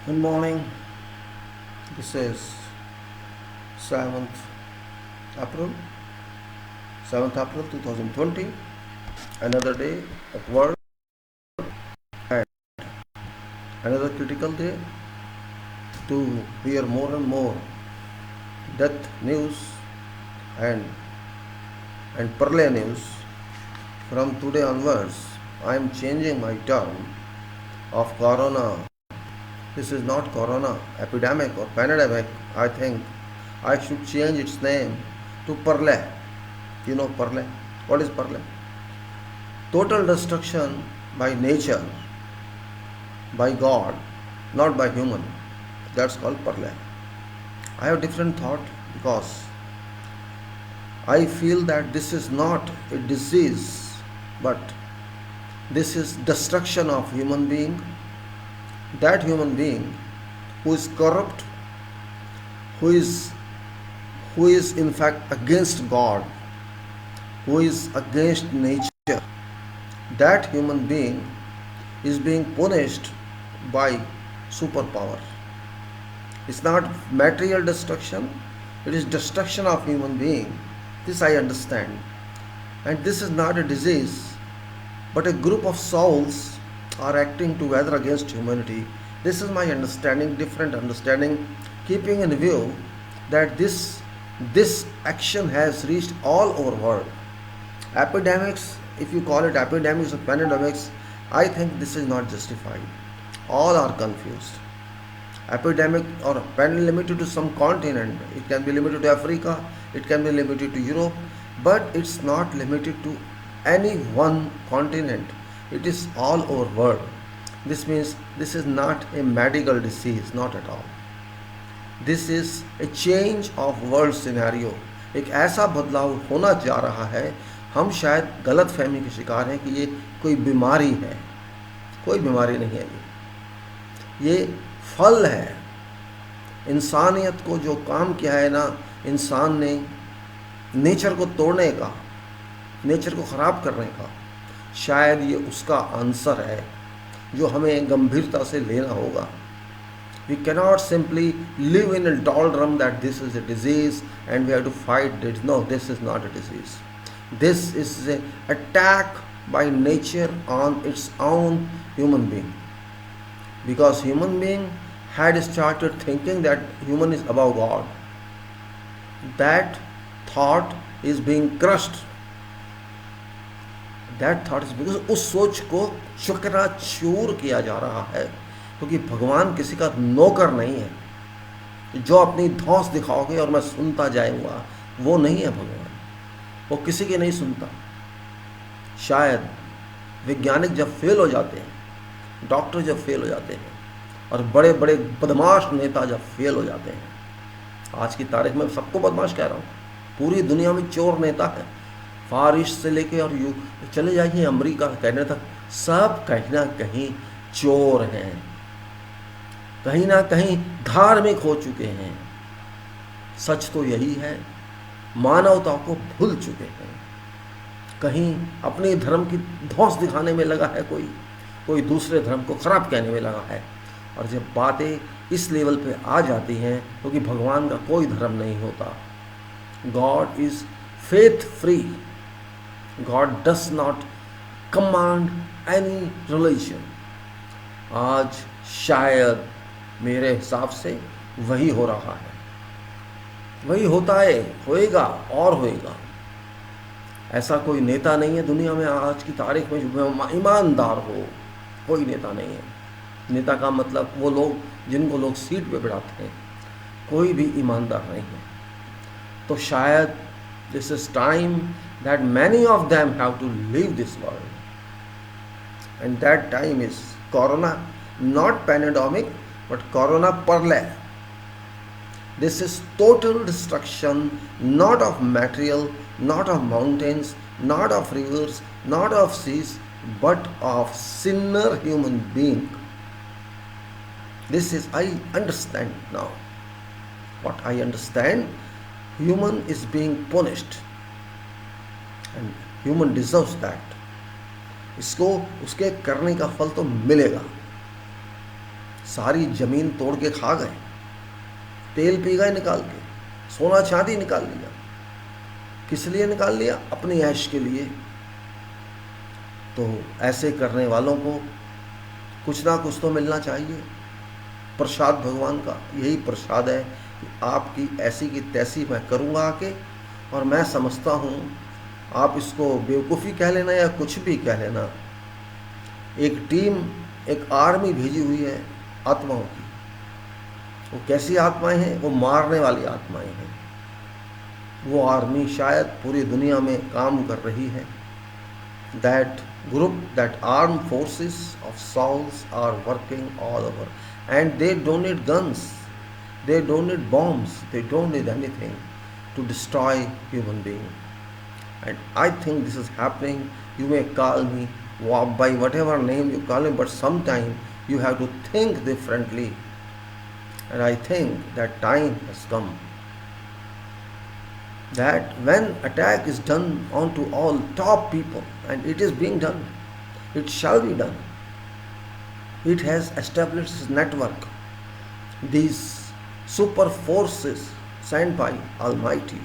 Good morning. This is 7th April, 7th April 2020. Another day at work and another critical day to hear more and more death news and parley news. From today onwards, I am changing my term of corona. This is not corona epidemic or pandemic. I think I should change its name to Parley. You know Parley? What is Parley? Total destruction by nature, by God, not by human. That's called Parley. I have different thought because I feel that this is not a disease, but this is destruction of human being. That human being who is corrupt, who is in fact against God, who is against nature, that human being is being punished by superpower. It's not material destruction, it is destruction of human being. This I understand. And this is not a disease, but a group of souls are acting together against humanity. This is my understanding, different understanding, keeping in view that this action has reached all over world. Epidemics, if you call it epidemics or pandemics, I think this is not justified. All are confused. Epidemic or pandemic limited to some continent. It can be limited to Africa, it can be limited to Europe, but it's not limited to any one continent. It is all over world. This means this is not a medical disease, not at all. This is a change of world scenario. एक ऐसा बदलाव होना जा रहा है, हम शायद गलत फहमी के शिकार हैं कि ये कोई बीमारी है. कोई बीमारी नहीं है. ये फल है. इंसानियत को जो काम किया है ना, इंसान ने नेचर को तोड़ने का, नेचर को ख़राब करने का, शायद ये उसका आंसर है जो हमें गंभीरता से लेना होगा. We cannot simply live in a doldrum that this is a disease and we have to fight it. No, this is not a disease. This is an attack by nature on its own human being. Because human being had started thinking that human is above God. That thought is being crushed. That thought is because उस सोच को चकनाचूर किया जा रहा है, क्योंकि भगवान किसी का नौकर नहीं है जो अपनी धौंस दिखाओगे और मैं सुनता जाऊंगा. वो नहीं है भगवान. वो किसी की नहीं सुनता. शायद वैज्ञानिक जब फेल हो जाते हैं, डॉक्टर जब फेल हो जाते हैं, और बड़े बड़े बदमाश नेता जब फेल हो जाते हैं. आज की तारीख में सबको बदमाश कह रहा हूँ. पूरी दुनिया में चोर नेता है. फार ईस्ट से लेके और यू चले जाइए अमेरिका कहने तक, सब कहीं ना कहीं चोर हैं, कहीं ना कहीं धार्मिक हो चुके हैं. सच तो यही है, मानवता को भूल चुके हैं. कहीं अपने धर्म की धौंस दिखाने में लगा है, कोई दूसरे धर्म को खराब कहने में लगा है. और जब बातें इस लेवल पे आ जाती हैं, क्योंकि भगवान का कोई धर्म नहीं होता. God is faith free. God does not command any religion. आज शायद मेरे हिसाब से वही हो रहा है, वही होता है, होएगा और होएगा. ऐसा कोई नेता नहीं है दुनिया में आज की तारीख में जो ईमानदार हो. कोई नेता नहीं है. नेता का मतलब वो लोग जिनको लोग सीट पे बिठाते हैं, कोई भी ईमानदार नहीं है. तो शायद this is time that many of them have to leave this world, and that time is corona, not pandemic but corona parley. This is total destruction, not of material, not of mountains, not of rivers, not of seas, but of sinner human being. This is, I understand now. What I understand, human is being punished and human deserves that. इसको उसके करने का फल तो मिलेगा. सारी जमीन तोड़ के खा गए, तेल पी गए निकाल के, सोना चांदी निकाल लिया। किस लिए निकाल लिया? अपनी ऐश के लिए। तो ऐसे करने वालों को कुछ ना कुछ तो मिलना चाहिए। प्रसाद भगवान का यही प्रसाद है कि आपकी ऐसी की तैसी मैं करूँगा आके, और मैं समझता हूँ आप इसको बेवकूफ़ी कह लेना या कुछ भी कह लेना, एक टीम, एक आर्मी भेजी हुई है आत्माओं की। वो कैसी आत्माएं हैं? वो मारने वाली आत्माएं हैं। वो आर्मी शायद पूरी दुनिया में काम कर रही है। That group, that armed forces of souls are working all over, and they don't need guns, they don't need bombs, they don't need anything to destroy human being. And I think this is happening. You may call me by whatever name you call me, but sometime you have to think differently. And I think that time has come, that when attack is done onto all top people, and it is being done, it shall be done. It has established its network. These super forces sent by Almighty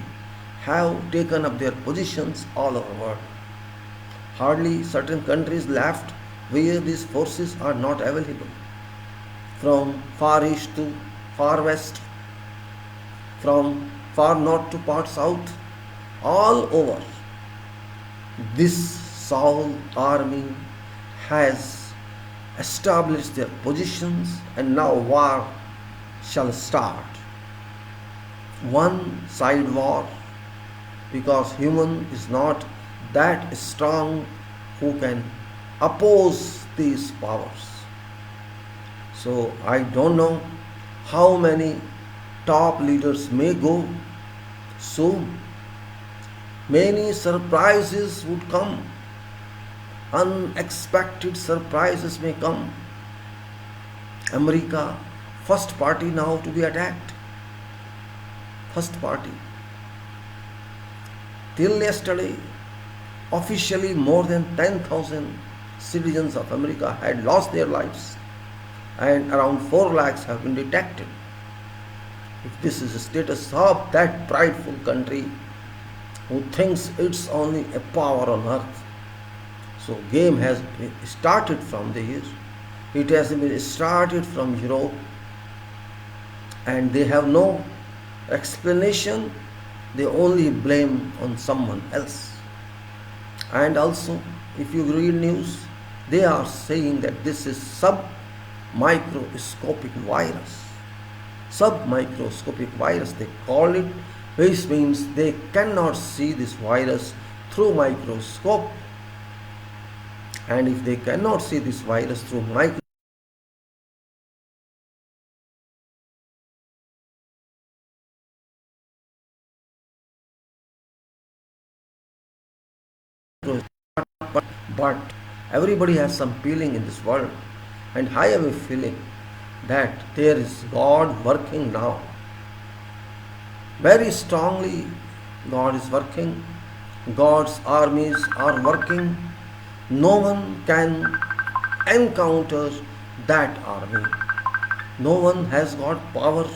have taken up their positions all over the world. Hardly certain countries left where these forces are not available. From far east to far west, from far north to far south, all over, this Saul army has established their positions, and now war shall start. One side war, because human is not that strong who can oppose these powers. So I don't know how many top leaders may go soon. Many surprises would come. Unexpected surprises may come. America, first party now to be attacked. First party. Till yesterday, officially more than 10,000 citizens of America had lost their lives, and around 4 lakhs have been detected. If this is the status of that prideful country who thinks it's only a power on earth. So game has started from there. It has been started from Europe, and they have no explanation. They only blame on someone else. And also, if you read news, they are saying that this is submicroscopic virus. Submicroscopic virus they call it, which means they cannot see this virus through microscope. And if they cannot see this virus through microscope, but everybody has some feeling in this world, and I have a feeling that there is God working now. Very strongly God is working. God's armies are working. No one can encounter that army. No one has got power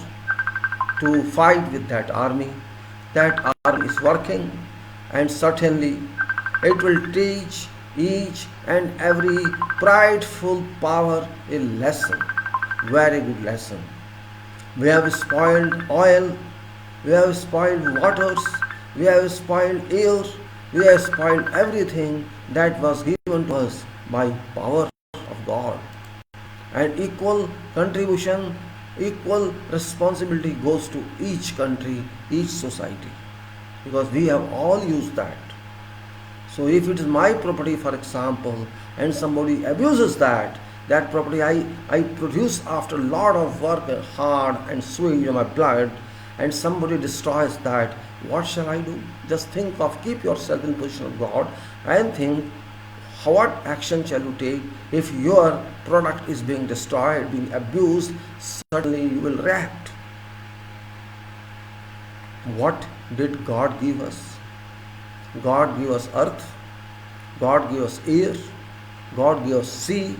to fight with that army. That army is working, and certainly it will teach each and every prideful power a lesson. Very good lesson. We have spoiled oil, we have spoiled waters, we have spoiled air, we have spoiled everything that was given to us by power of God. And equal contribution, equal responsibility goes to each country, each society, because we have all used that. So if it is my property, for example, and somebody abuses that property I produce after a lot of work, hard and sweat in my blood, and somebody destroys that, what shall I do? Just think of, keep yourself in position of God and think, what action shall you take if your product is being destroyed, being abused? Certainly you will react. What did God give us? God gave us earth, God gave us air, God gave us sea,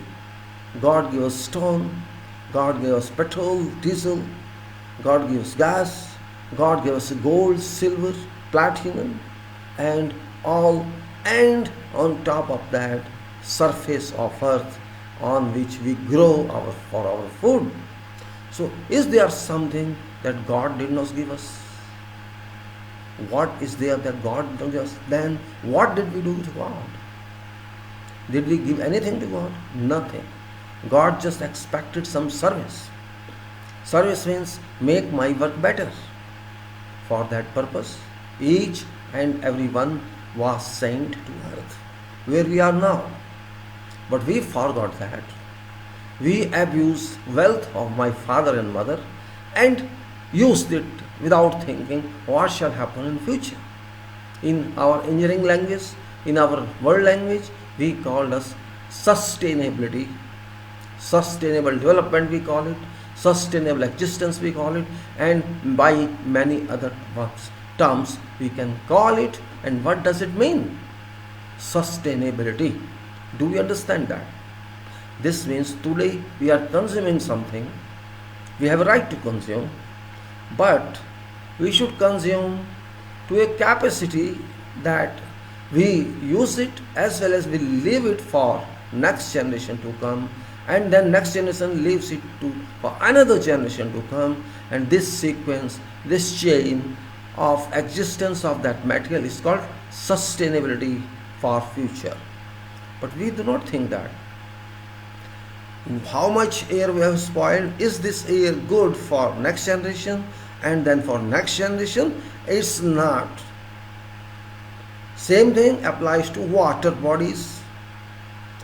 God gave us stone, God gave us petrol, diesel, God gave us gas, God gave us gold, silver, platinum, and all, and on top of that, surface of earth on which we grow for our food. So, is there something that God did not give us? What is there that God did not give us? Then, what did we do to God? Did we give anything to God? Nothing. God just expected some service. Service means make my work better. For that purpose, each and every one was sent to earth, where we are now. But we forgot that. We abused wealth of my father and mother and used it without thinking what shall happen in future. In our engineering language, in our world language, we call us sustainability, sustainable development we call it, sustainable existence we call it, and by many other terms we can call it. And what does it mean? Sustainability. Do we understand that? This means today we are consuming something, we have a right to consume, but we should consume to a capacity that we use it as well as we leave it for next generation to come, and then next generation leaves it for another generation to come, and this sequence, this chain of existence of that material is called sustainability for future. But we do not think that. How much air we have spoiled? Is this air good for next generation? And then for next generation, it's not. Same thing applies to water bodies.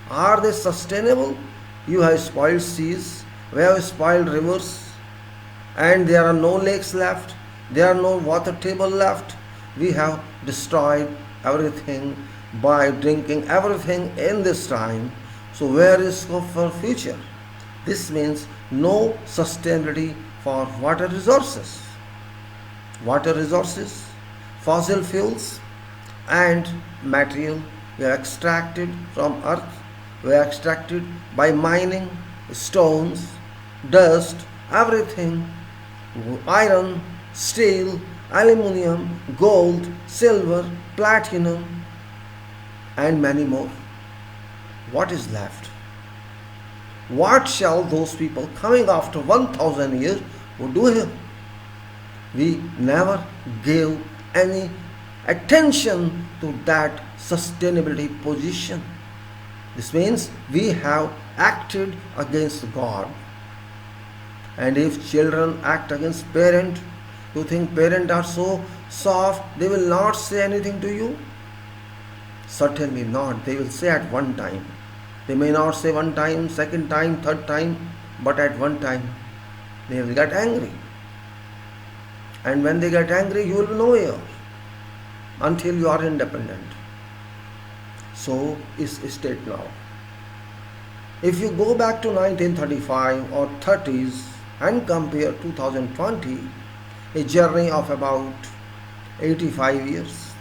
Are they sustainable? You have spoiled seas, we have spoiled rivers, and there are no lakes left, there are no water table left. We have destroyed everything by drinking everything in this time. So where is scope for future? This means no sustainability for water resources. Water resources, fossil fuels, and material we are extracted from earth, we are extracted by mining, stones, dust, everything, iron, steel, aluminium, gold, silver, platinum, and many more. What is left? What shall those people coming after 1000 years would do here? We never gave any attention to that sustainability position. This means we have acted against God. And if children act against parent, you think parents are so soft, they will not say anything to you? Certainly not. They will say at one time. They may not say one time, second time, third time, but at one time they will get angry. And when they get angry, you will be nowhere until you are independent. So is state now. If you go back to 1935 or 30s and compare 2020, a journey of about 85 years,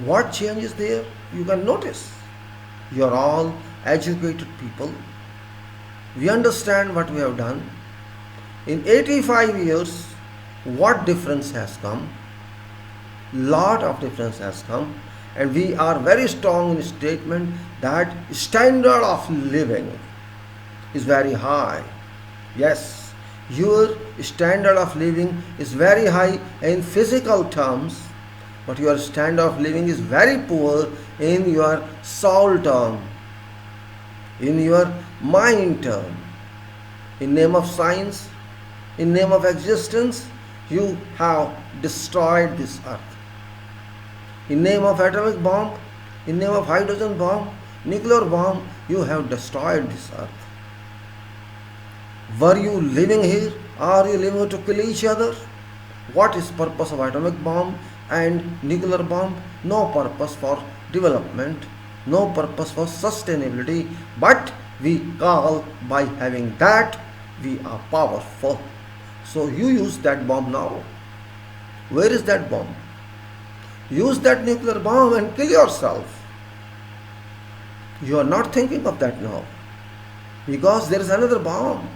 what change is there? You can notice. You are all educated people. We understand what we have done. In 85 years, what difference has come? Lot of difference has come, and we are very strong in statement that standard of living is very high. Yes, your standard of living is very high in physical terms, but your standard of living is very poor in your soul term, in your mind term. In name of science, in name of existence, you have destroyed this earth. In name of atomic bomb, in name of hydrogen bomb, nuclear bomb, you have destroyed this earth. Were you living here? Are you living to kill each other? What is purpose of atomic bomb and nuclear bomb? No purpose for development, no purpose for sustainability, but we call by having that we are powerful. So you use that bomb now. Where is that bomb? Use that nuclear bomb and kill yourself. You are not thinking of that now, because there is another bomb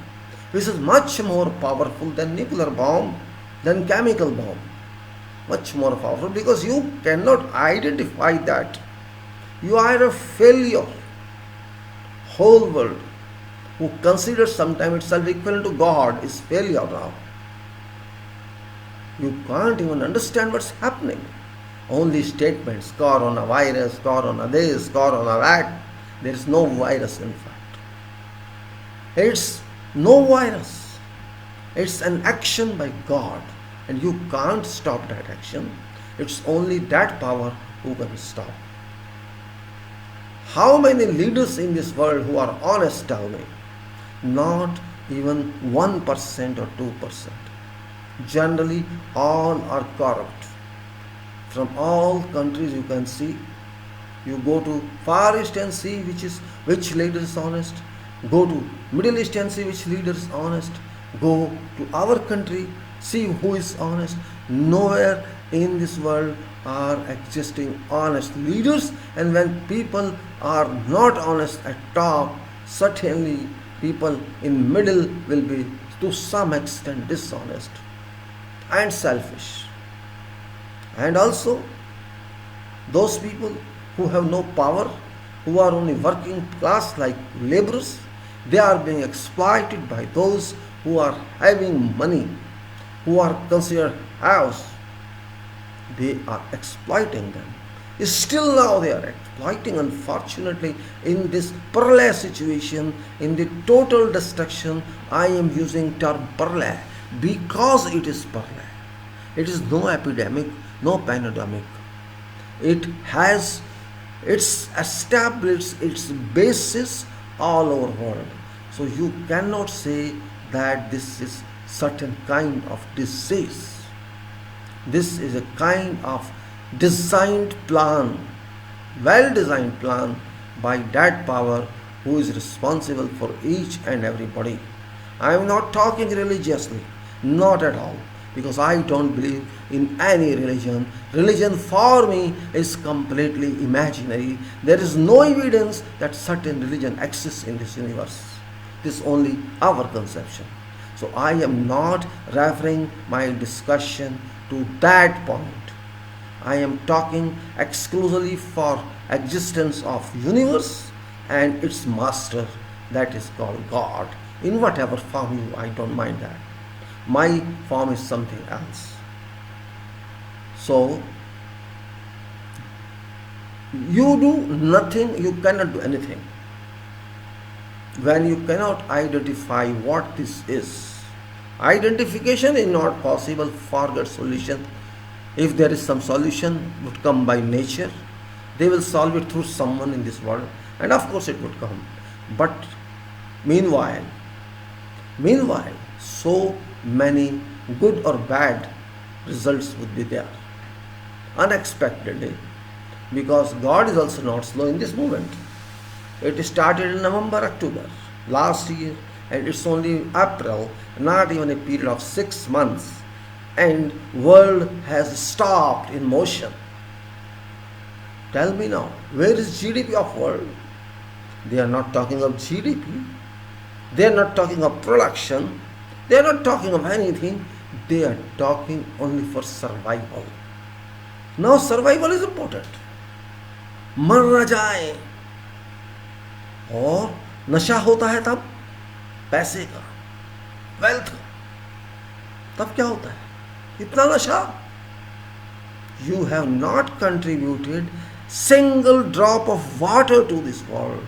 which is much more powerful than nuclear bomb, than chemical bomb. Much more powerful, because you cannot identify that. You are a failure. Whole world who considers sometimes itself equivalent to God is failure now. You can't even understand what's happening. Only statements, coronavirus, corona this, corona that. There is no virus in fact. It's no virus. It's an action by God, and you can't stop that action. It's only that power who can stop. How many leaders in this world who are honest, tell me? Not even 1% or 2%. Generally, all are corrupt. From all countries you can see. You go to Far East and see which leader is honest. Go to Middle East and see which leader is honest. Go to our country, see who is honest. Nowhere in this world are existing honest leaders, and when people are not honest at top, certainly people in middle will be to some extent dishonest and selfish. And also those people who have no power, who are only working class like laborers, they are being exploited by those who are having money, who are considered haves. They are exploiting them. Still now they are exploiting, unfortunately, in this parallel situation, in the total destruction. I am using term parallel because it is parallel. It is no epidemic, no pandemic. It has established its basis all over the world. So you cannot say that this is certain kind of disease. This is a kind of designed plan, well designed plan by that power who is responsible for each and everybody. I am not talking religiously, not at all, because I don't believe in any religion. Religion for me is completely imaginary. There is no evidence that certain religion exists in this universe. This is only our conception. So I am not referring my discussion to that point. I am talking exclusively for existence of universe and its master, that is called God. In whatever form you, I don't mind that. My form is something else. So you do nothing, you cannot do anything. When you cannot identify what this is, identification is not possible. Forget solution. If there is some solution would come by nature, they will solve it through someone in this world, and of course it would come. But meanwhile, so many good or bad results would be there unexpectedly, because God is also not slow in this movement. It started in November, October last year, and it's only April, not even a period of 6 months, and world has stopped in motion. Tell me now, where is GDP of world? They are not talking of GDP. They are not talking of production. They are not talking of anything. They are talking only for survival. Now survival is important. मर न जाए, और नशा होता है तब पैसे का, वेल्थ का, तब क्या होता है? इतना नशा. You have not contributed single drop of water to this world,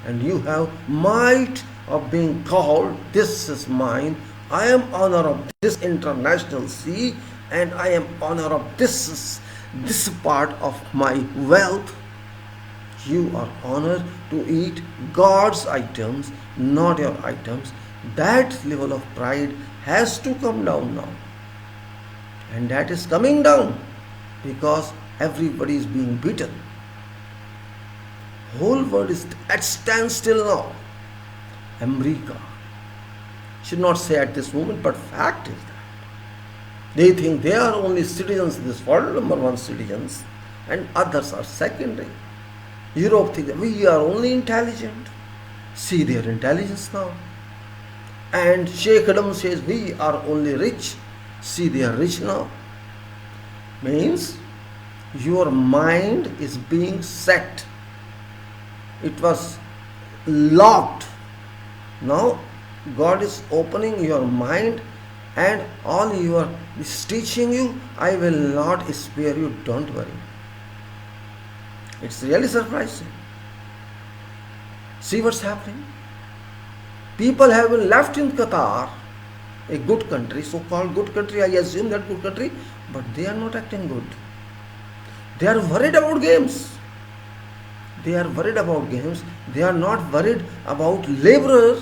and you have might of being called, this is mine, I am owner of this international sea, and I am owner of this part of my wealth. You are honored to eat God's items, not your items. That level of pride has to come down now. And that is coming down because everybody is being beaten. Whole world is at standstill now. America, should not say at this moment, but fact is that they think they are only citizens in this world, number one citizens, and others are secondary. Europe thinks that we are only intelligent. See their intelligence now. And Sheikh Adam says, we are only rich. See, they are rich now. Means your mind is being set. It was locked. Now God is opening your mind, and all your is teaching you, I will not spare you, don't worry. It's really surprising. See what's happening. People have been left in Qatar, a good country, so-called good country, I assume that good country, but they are not acting good. They are worried about games. They are worried about games. They are not worried about laborer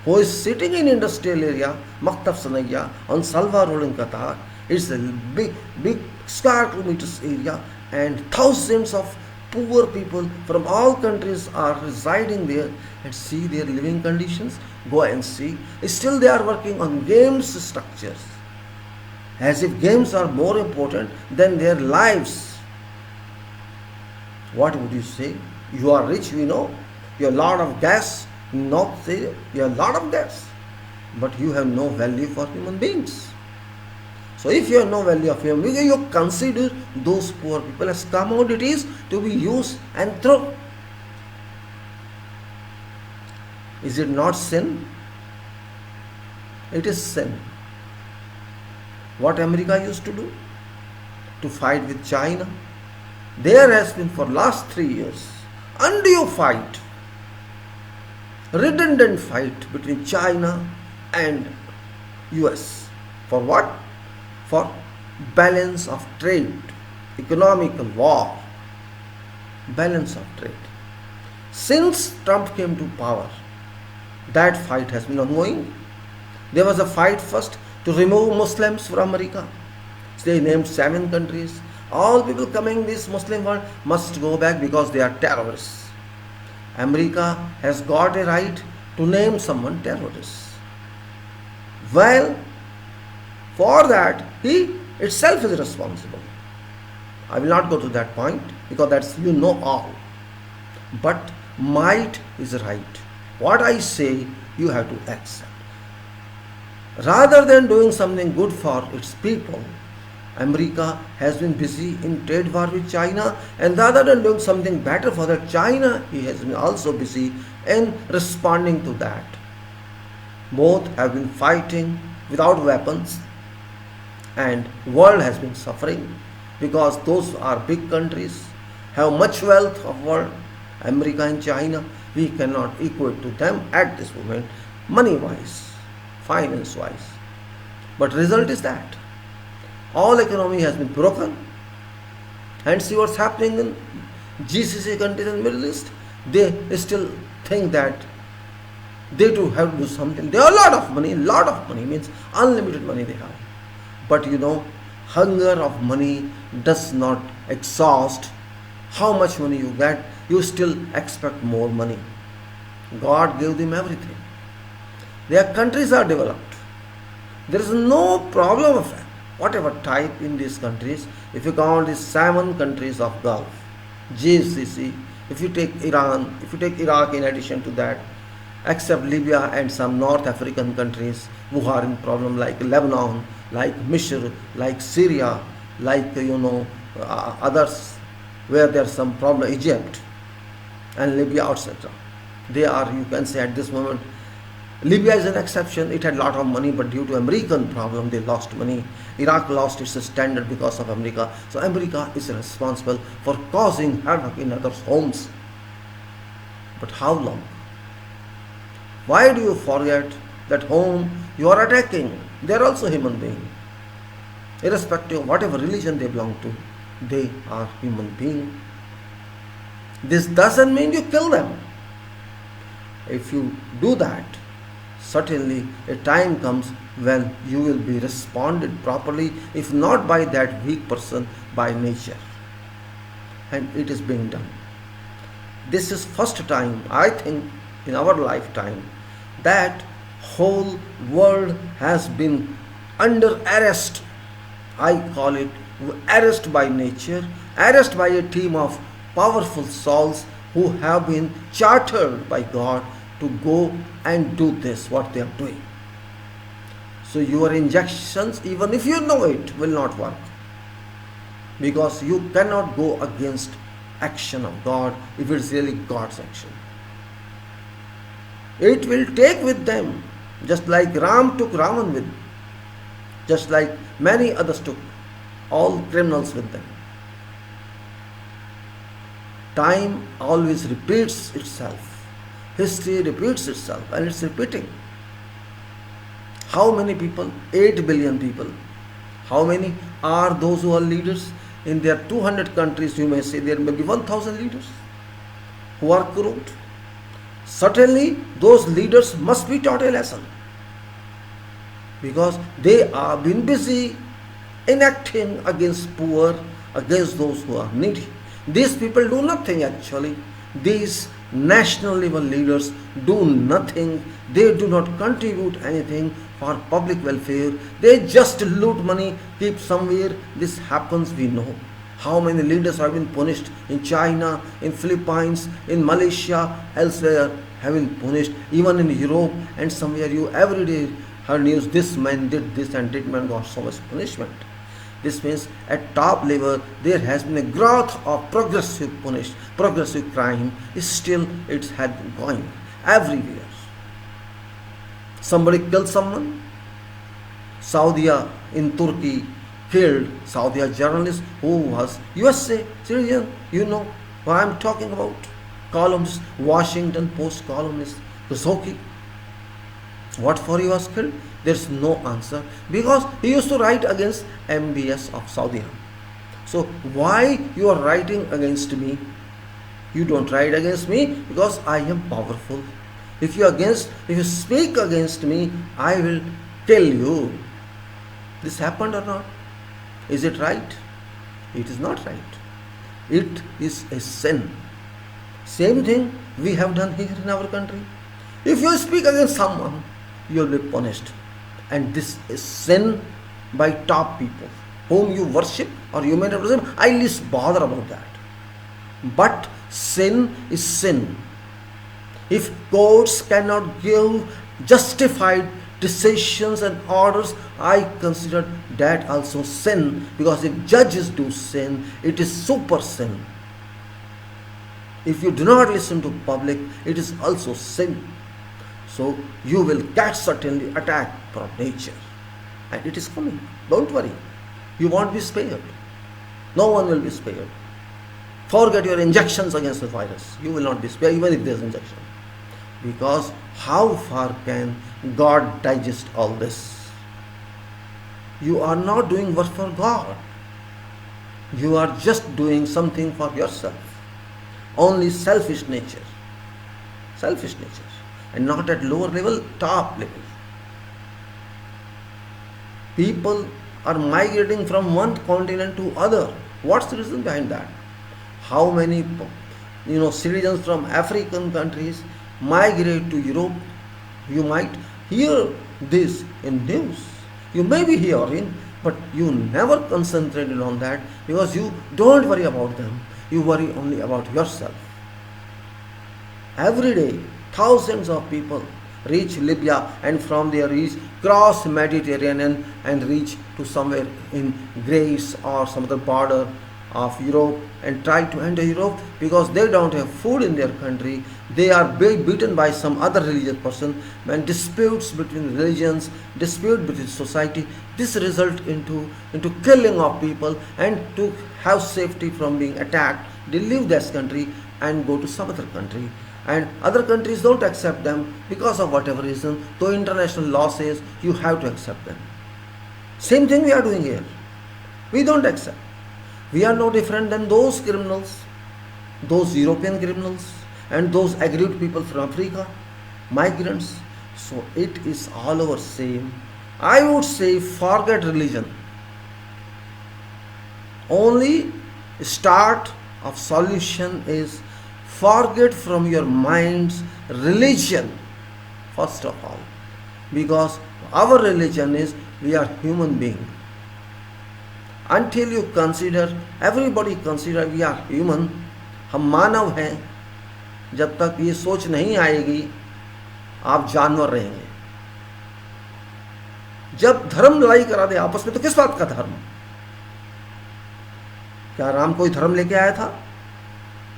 who is sitting in industrial area, Maktab Sanaya, on Salwa Road in Qatar. It's a big square kilometers area, and thousands of poor people from all countries are residing there, and see their living conditions. Go and see. Still they are working on games structures, as if games are more important than their lives. What would you say? You are rich, we know. You have a lot of gas. Not say you have a lot of gas, but you have no value for human beings. So if you have no value of human beings, you consider those poor people as commodities to be used and thrown. Is it not sin? It is sin. What America used to do? To fight with China. There has been for last 3 years undue fight, redundant fight between China and US. For what? For balance of trade, economical war, balance of trade. Since Trump came to power, that fight has been ongoing. There was a fight first to remove Muslims from America. They named 7 countries. All people coming in this Muslim world must go back because they are terrorists. America has got a right to name someone terrorist. Well, for that, he itself is responsible. I will not go to that point because that's you know all. But might is right. What I say, you have to accept. Rather than doing something good for its people, America has been busy in trade war with China, and rather than doing something better for that China, he has been also busy in responding to that. Both have been fighting without weapons, and world has been suffering because those are big countries, have much wealth of world. America and China, we cannot equate to them at this moment, money-wise, finance-wise. But result is that all economy has been broken. And see what's happening in GCC countries in the Middle East. They still think that they too have to do something. They have a lot of money means unlimited money they have. But you know, hunger of money does not exhaust. How much money you get, you still expect more money. God gave them everything. Their countries are developed. There is no problem of whatever type in these countries. If you count these 7 countries of Gulf, GCC, if you take Iran, if you take Iraq in addition to that, except Libya and some North African countries who are in problem like Lebanon, like Misr, like Syria, like others where there is some problem, Egypt and Libya, etc. They are, you can say at this moment, Libya is an exception. It had a lot of money, but due to American problem, they lost money. Iraq lost its standard because of America. So America is responsible for causing havoc in others' homes. But how long? Why do you forget that whom you are attacking? They are also human beings. Irrespective of whatever religion they belong to, they are human beings. This doesn't mean you kill them. If you do that, certainly a time comes when you will be responded properly, if not by that weak person, by nature. And it is being done. This is first time, I think, in our lifetime that whole world has been under arrest. I call it arrest by nature, arrest by a team of powerful souls who have been chartered by God to go and do this, what they are doing. So your injections, even if you know it, will not work, because you cannot go against action of God if it's really God's action. It will take with them, just like Ram took Ravan with, just like many others took all criminals with them. Time always repeats itself. History repeats itself, and it's repeating. How many people? 8 billion people. How many are those who are leaders? In their 200 countries, you may say there may be 1,000 leaders who are corrupt. Certainly, those leaders must be taught a lesson, because they have been busy enacting against poor, against those who are needy. These people do nothing actually. These national level leaders do nothing. They do not contribute anything for public welfare. They just loot money, keep somewhere. This happens, we know. How many leaders have been punished in China, in Philippines, in Malaysia, elsewhere have been punished, even in Europe, and somewhere you every day heard news, this man did this and that man got so much punishment. This means at top level there has been a growth of progressive crime. Still it had been going everywhere. Somebody killed someone. Saudi in Turkey killed Saudi journalist who was USA citizen. You know what I'm talking about. Columnist, Washington Post columnist Khashoggi. What for he was killed? There's no answer, because he used to write against MBS of Saudi. So why you are writing against me? You don't write against me because I am powerful. If you speak against me, I will kill you. This happened or not? Is it right? It is not right. It is a sin. Same thing we have done here in our country. If you speak against someone, you will be punished. And this is sin by top people whom you worship or you may not worship. I least bother about that. But sin is sin. If courts cannot give justified decisions and orders, I consider that also sin, because if judges do sin, it is super sin. If you do not listen to public, it is also sin. So you will get certainly attack from nature, and it is coming. Don't worry, you won't be spared. No one will be spared. Forget your injections against the virus. You will not be spared even if there is injection. Because how far can God digest all this? You are not doing work for God. You are just doing something for yourself. Only selfish nature. Selfish nature. And not at lower level, top level. People are migrating from one continent to other. What's the reason behind that? How many citizens from African countries migrate to Europe? You might hear this in news. You may be hearing, but you never concentrated on that, because you don't worry about them. You worry only about yourself. Every day, thousands of people reach Libya, and from there cross Mediterranean and reach to somewhere in Greece or some other border of Europe and try to enter Europe, because they don't have food in their country. They are beaten by some other religious person. When disputes between religions, dispute between society, this result into killing of people, and to have safety from being attacked, they leave this country and go to some other country. And other countries don't accept them because of whatever reason, though international law says you have to accept them. Same thing we are doing here. We don't accept. We are no different than those criminals, those European criminals, and those aggrieved people from Africa, migrants. So it is all over same. I would say forget religion. Only start of solution is forget from your minds religion, first of all. Because our religion is we are human beings. Until you consider, everybody consider we are human, हम मानव हैं, जब तक ये सोच नहीं आएगी आप जानवर रहेंगे. जब धर्म लड़ाई करा दे आपस में, तो किस बात का धर्म? क्या राम कोई धर्म लेके आया था?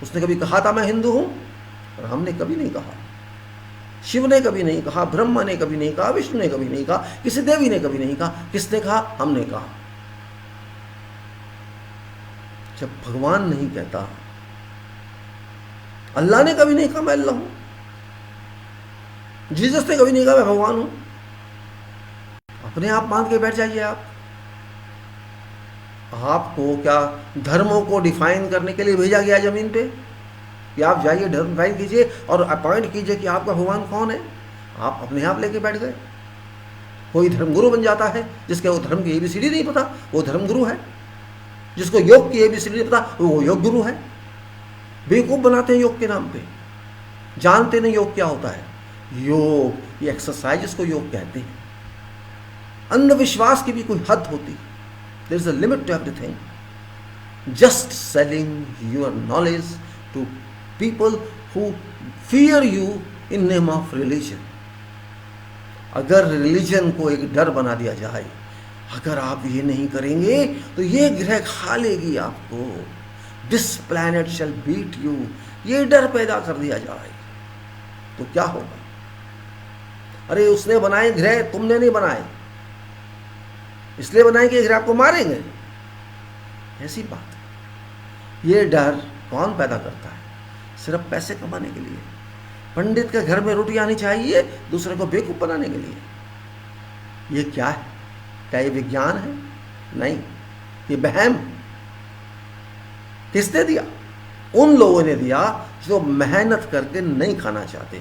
उसने कभी कहा था मैं हिंदू हूं? राम ने कभी नहीं कहा, शिव ने कभी नहीं कहा, ब्रह्मा ने कभी नहीं कहा, विष्णु ने कभी नहीं कहा, किसी देवी ने कभी नहीं कहा। किसने कहा? हमने कहा। जब भगवान नहीं कहता, अल्लाह ने कभी नहीं कहा मैं अल्लाह हूं, जीसस ने कभी नहीं कहा मैं भगवान हूं। अपने आप मान के बैठ जाइए आप। आपको क्या धर्मों को डिफाइन करने के लिए भेजा गया जमीन पे कि आप जाइए धर्म डिफाइन कीजिए और अपॉइंट कीजिए कि आपका भगवान कौन है? आप अपने आप लेके बैठ गए। कोई धर्मगुरु बन जाता है जिसके वो धर्म की ABCD नहीं पता, वो धर्मगुरु है। जिसको योग की ABCD नहीं पता, वो योग गुरु है। बेवकूफ बनाते हैं योग के नाम पे, जानते नहीं योग क्या होता है। योग ये एक्सरसाइज, इसको योग कहते हैं। अंधविश्वास की भी कोई हद होती है। There is a limit to everything. Just selling your knowledge to people who fear you in name of religion. अगर रिलीजन को एक डर बना दिया जाए, अगर आप ये नहीं करेंगे तो ये ग्रह खा लेगी आपको, This planet shall beat you, ये डर पैदा कर दिया जाए तो क्या होगा? अरे उसने बनाए ग्रह, तुमने नहीं बनाए, इसलिए बनाए कि ग्रह आपको मारेंगे, ऐसी बात। ये डर कौन पैदा करता है? सिर्फ पैसे कमाने के लिए। पंडित के घर में रोटी आनी चाहिए दूसरे को बेवकूफ बनाने के लिए। ये क्या है? क्या ये विज्ञान है? नहीं, ये वहम। किसने दिया? उन लोगों ने दिया जो मेहनत करके नहीं खाना चाहते,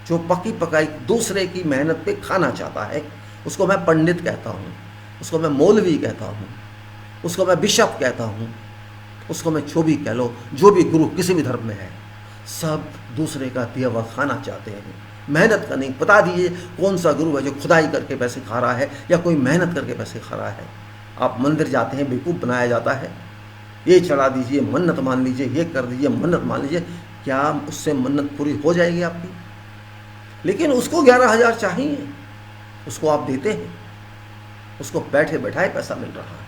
जो पकी पकाई दूसरे की मेहनत पे खाना चाहता है। उसको मैं पंडित कहता हूँ, उसको मैं मौलवी कहता हूँ, उसको मैं बिशप कहता हूँ, उसको मैं जो भी कह लो, जो भी गुरु किसी भी धर्म में है, सब दूसरे का दिया हुआ खाना चाहते हैं, मेहनत का नहीं। बता दीजिए कौन सा गुरु है जो खुदाई करके पैसे खा रहा है या कोई मेहनत करके पैसे खा रहा है? आप मंदिर जाते हैं, बेवकूफ़ बनाया जाता है, ये चढ़ा दीजिए, मन्नत मान लीजिए, ये कर दीजिए, मन्नत मान लीजिए। क्या उससे मन्नत पूरी हो जाएगी आपकी? लेकिन उसको 11,000 चाहिए, उसको आप देते हैं, उसको बैठे बैठाए पैसा मिल रहा है।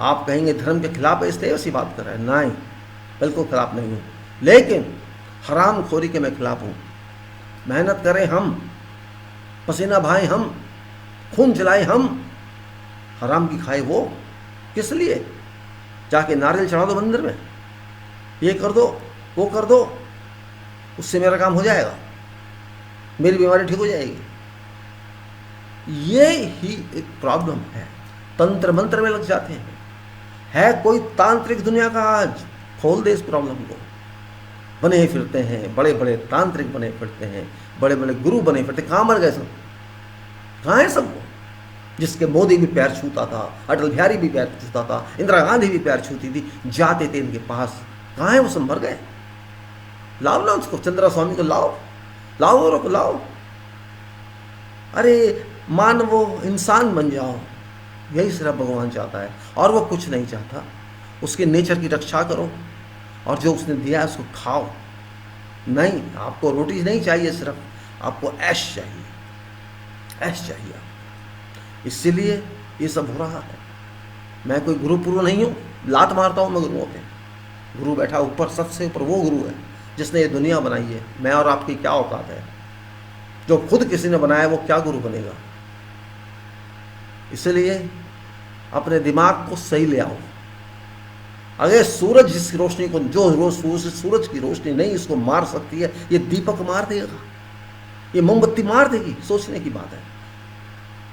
आप कहेंगे धर्म के खिलाफ है इसलिए ऐसी बात कर रहे हैं? नहीं, बिल्कुल खिलाफ नहीं हूँ, लेकिन हराम खोरी के मैं खिलाफ हूँ। मेहनत करें हम, पसीना बहाएं हम, खून जलाए हम, हराम की खाए वो। किस लिए? जाके नारियल चढ़ा दो मंदिर में, ये कर दो, वो कर दो, उससे मेरा काम हो जाएगा, मेरी बीमारी ठीक हो जाएगी। ये ही एक प्रॉब्लम है। तंत्र मंत्र में लग जाते हैं। है कोई तांत्रिक दुनिया का आज खोल दे इस प्रॉब्लम को। बने फिरते हैं, बड़े बड़े तांत्रिक बने फिरते हैं, बड़े बड़े गुरु बने फिरते। कहाँ मर गए सब? कहाँ है सब वो? जिसके मोदी भी पैर छूता था, अटल बिहारी भी पैर छूता था, इंदिरा गांधी भी पैर छूती थी, जाते थे इनके पास। कहाँ है वो? सब मर गए। लाओ ना उसको, चंद्रा स्वामी को लाओ, लाओ और को लाओ। अरे मानवो, इंसान बन जाओ, यही सिर्फ भगवान चाहता है और वो कुछ नहीं चाहता। उसके नेचर की रक्षा करो और जो उसने दिया है उसको खाओ। नहीं, आपको रोटी नहीं चाहिए, सिर्फ आपको ऐश चाहिए, ऐश चाहिए। इसीलिए ये सब हो रहा है। मैं कोई गुरु पुरु नहीं हूँ, लात मारता हूँ मैं गुरुओं पे। गुरु बैठा ऊपर, सबसे ऊपर वो गुरु है जिसने ये दुनिया बनाई है। मैं और आपकी क्या औकात है? जो खुद किसी ने बनाया वो क्या गुरु बनेगा? इसलिए अपने दिमाग को सही ले आओ। अगर सूरज जिस रोशनी को, जो रोज सूरज की रोशनी नहीं इसको मार सकती है, ये दीपक मार देगा, ये मोमबत्ती मार देगी। सोचने की बात है।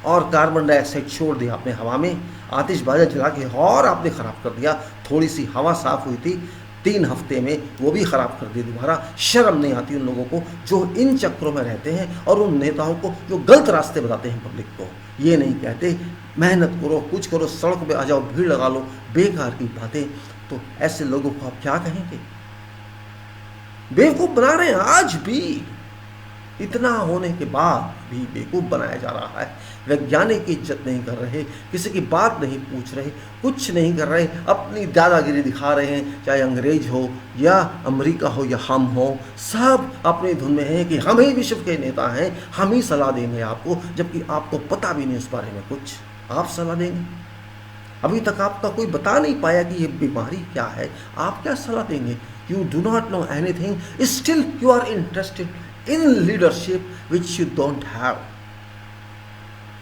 और कार्बन डाइऑक्साइड छोड़ दिया आपने हवा में, आतिशबाजी जला के और आपने ख़राब कर दिया। थोड़ी सी हवा साफ हुई थी 3 हफ्ते में, वो भी ख़राब कर दी दोबारा। शर्म नहीं आती उन लोगों को जो इन चक्रों में रहते हैं और उन नेताओं को जो गलत रास्ते बताते हैं पब्लिक को। ये नहीं कहते मेहनत करो, कुछ करो, सड़क पे आ जाओ, भीड़ लगा लो, बेकार की बातें। तो ऐसे लोगों को आप क्या कहेंगे? बेवकूफ़ बना रहे हैं आज भी। इतना होने के बाद भी बेवकूफ़ बनाया जा रहा है। वैज्ञानिक की इज्जत नहीं कर रहे, किसी की बात नहीं पूछ रहे, कुछ नहीं कर रहे, अपनी दादागिरी दिखा रहे हैं। चाहे अंग्रेज हो या अमेरिका हो या हम हो, सब अपनी धुन में हैं कि हम ही विश्व के नेता हैं, हम ही सलाह देंगे आपको, जबकि आपको पता भी नहीं उस बारे में कुछ। आप सलाह देंगे? अभी तक आपका कोई बता नहीं पाया कि ये बीमारी क्या है, आप क्या सलाह देंगे? You do not know anything, still you are interested in leadership which you don't have.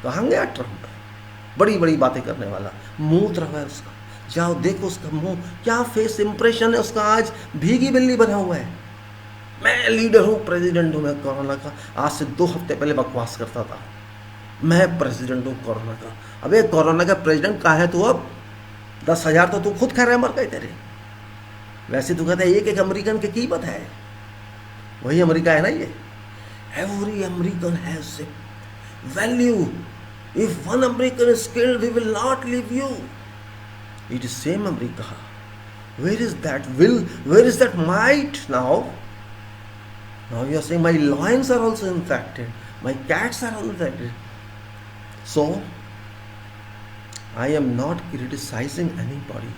कहाँ गया ट्रम्प? बड़ी बड़ी बातें करने वाला, मुंह तरफ है उसका, जाओ देखो उसका मुंह, क्या फेस इंप्रेशन है उसका, आज भीगी बिल्ली बना हुआ है। मैं लीडर हूँ, प्रेसिडेंट हूँ मैं कोरोना का। आज से 2 हफ्ते पहले बकवास करता था, मैं प्रेसिडेंट हूँ कोरोना का। अबे कोरोना का प्रेसिडेंट कहाँ है तू? अब 10,000 तो तू खुद खा रहा है, मर गए तेरे। वैसे तू कहता है एक अमेरिकन की कीमत है, वही अमेरिका है ना ये। Every American has a value. If one American is killed we will not leave you. It is same America. Where is that will, where is that might now? Now you are saying my lions are also infected, my cats are also infected. So I am not criticizing anybody,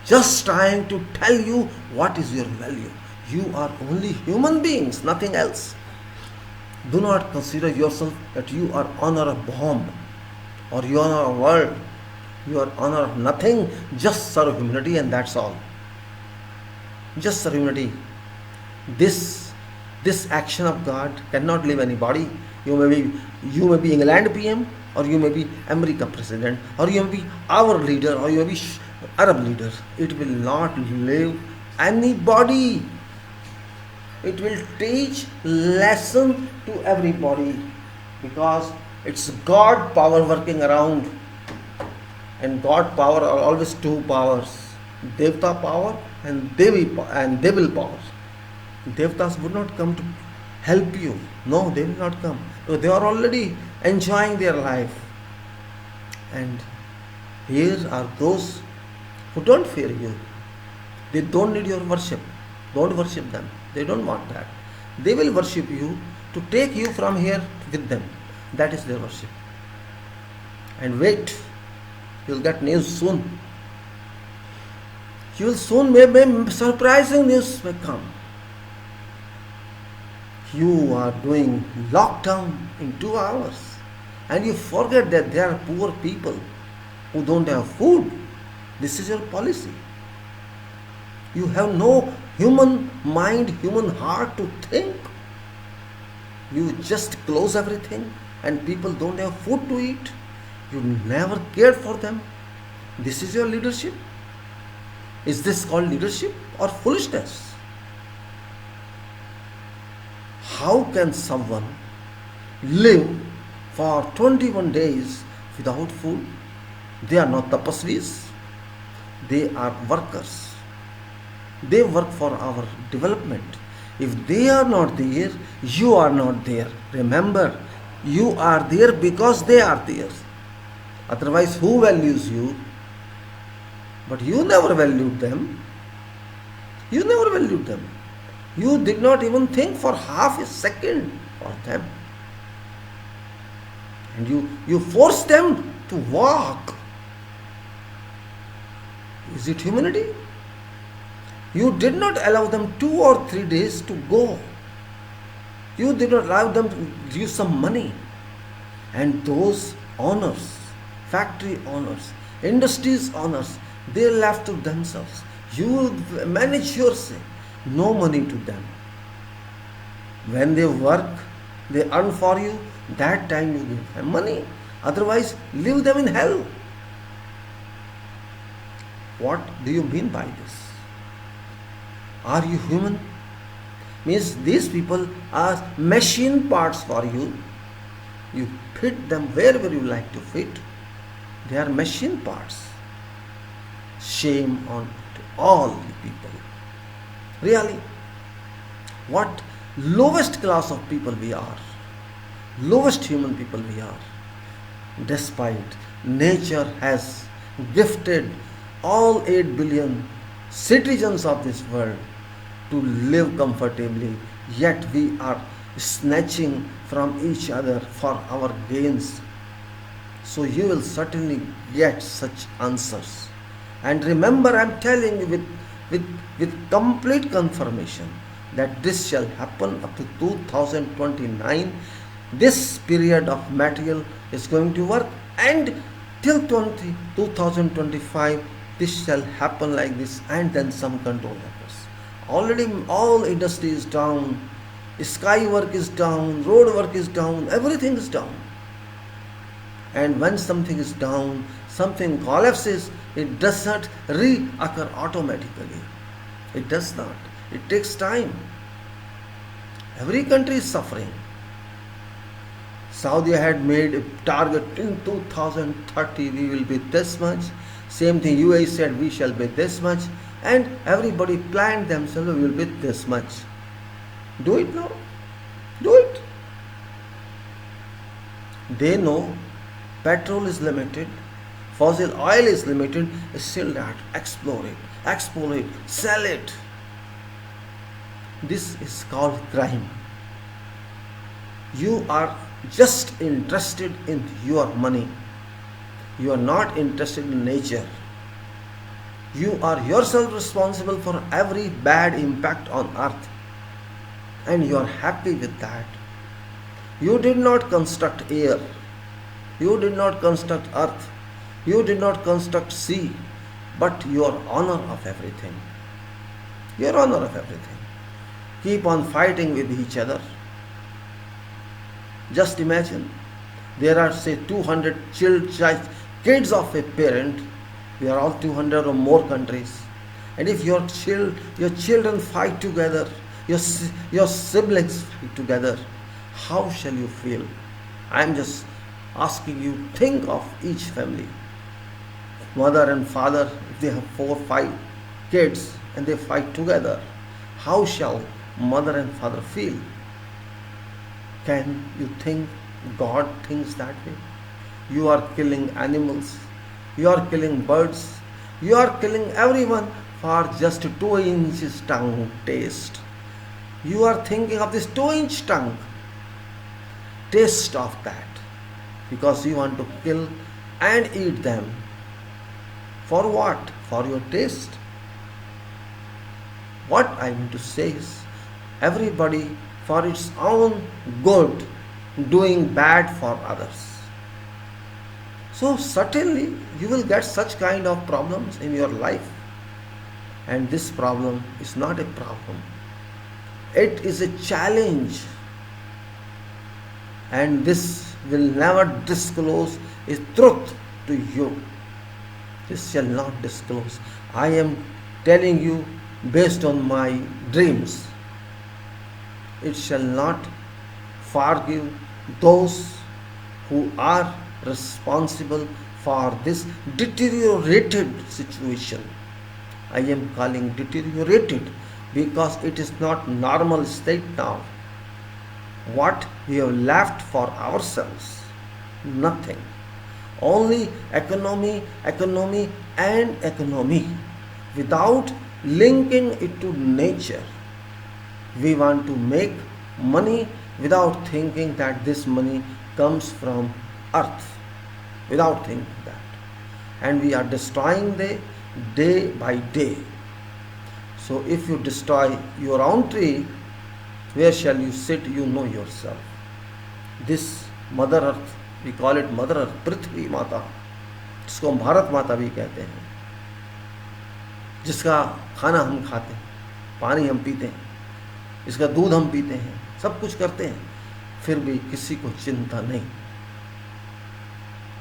just trying to tell you what is your value. You are only human beings, nothing else. Do not consider yourself that you are honor a bomb or you are a world. You are honor of nothing, just serve humanity, and that's all. Just serve humanity. This action of God cannot leave anybody. You may be England PM, or you may be America president, or you may be our leader, or you may be Arab leader. It will not leave anybody. It will teach lesson to everybody, because it's God power working around, and God power are always 2 powers: Devta power and Devil power. Devtas would not come to help you. No, they will not come. So they are already enjoying their life. And here are those who don't fear you. They don't need your worship. Don't worship them. They don't want that. They will worship you to take you from here with them. That is their worship. And wait, you will get news soon. You will soon, maybe surprising news may come. You are doing lockdown in 2 hours, and you forget that there are poor people who don't have food. This is your policy. You have no human mind, human heart to think. You just close everything, and people don't have food to eat. You never cared for them. This is your leadership? Is this called leadership or foolishness? How can someone live for 21 days without food? They are not tapasvis. They are workers. They work for our development. If they are not there, you are not there. Remember, you are there because they are there. Otherwise, who values you? But you never valued them. You never valued them. You did not even think for half a second for them. And you forced them to walk. Is it humanity? You did not allow them 2 or 3 days to go. You did not allow them to give some money. And those owners, factory owners, industries owners, they left to themselves. You manage yourself. No money to them. When they work, they earn for you, that time you give them money. Otherwise, leave them in hell. What do you mean by this? Are you human? Means these people are machine parts for you. You fit them wherever you like to fit. They are machine parts. Shame on all the people. Really, what lowest class of people we are, lowest human people we are. Despite nature has gifted all 8 billion citizens of this world to live comfortably, yet we are snatching from each other for our gains. So you will certainly get such answers. And remember, I am telling you with complete confirmation that this shall happen up to 2029. This period of material is going to work, and till 2025 this shall happen like this, and then some control happens. Already all industry is down, sky work is down, road work is down, everything is down. And when something is down, something collapses, it does not reoccur automatically. It does not. It takes time. Every country is suffering. Saudi had made a target in 2030 we will be this much. Same thing UAE said we shall be this much, and everybody planned themselves we will be this much. Do it now. Do it. They know petrol is limited, fossil oil is limited, still that explore it, sell it. This is called crime. You are just interested in your money. You are not interested in nature. You are yourself responsible for every bad impact on earth, and you are happy with that. You did not construct air. You did not construct earth. You did not construct sea, but you are owner of everything. You are owner of everything. Keep on fighting with each other. Just imagine, there are say 200 kids of a parent. We are all 200 or more countries. And if your children fight together, your siblings fight together, how shall you feel? I am just asking you, think of each family. Mother and father, if they have 4 or 5 kids and they fight together, how shall mother and father feel? Can you think God thinks that way? You are killing animals, you are killing birds, you are killing everyone for just 2 inches tongue taste. You are thinking of this 2-inch tongue, taste of that, because you want to kill and eat them. For what? For your taste. What I mean to say is, everybody for its own good doing bad for others. So certainly you will get such kind of problems in your life, and this problem is not a problem. It is a challenge, and this will never disclose a truth to you. This shall not disclose. I am telling you based on my dreams. It shall not forgive those who are responsible for this deteriorated situation. I am calling deteriorated because it is not normal state now. What we have left for ourselves? Nothing. Only economy, and economy, without linking it to nature. We want to make money without thinking that this money comes from earth, without thinking that. And we are destroying the day by day. So if you destroy your own tree, where shall you sit? You know yourself. This Mother Earth, we call it Mother Earth, पृथ्वी माता, जिसको हम भारत माता भी कहते हैं, जिसका खाना हम खाते हैं, पानी हम पीते हैं, इसका दूध हम पीते हैं, सब कुछ करते हैं, फिर भी किसी को चिंता नहीं.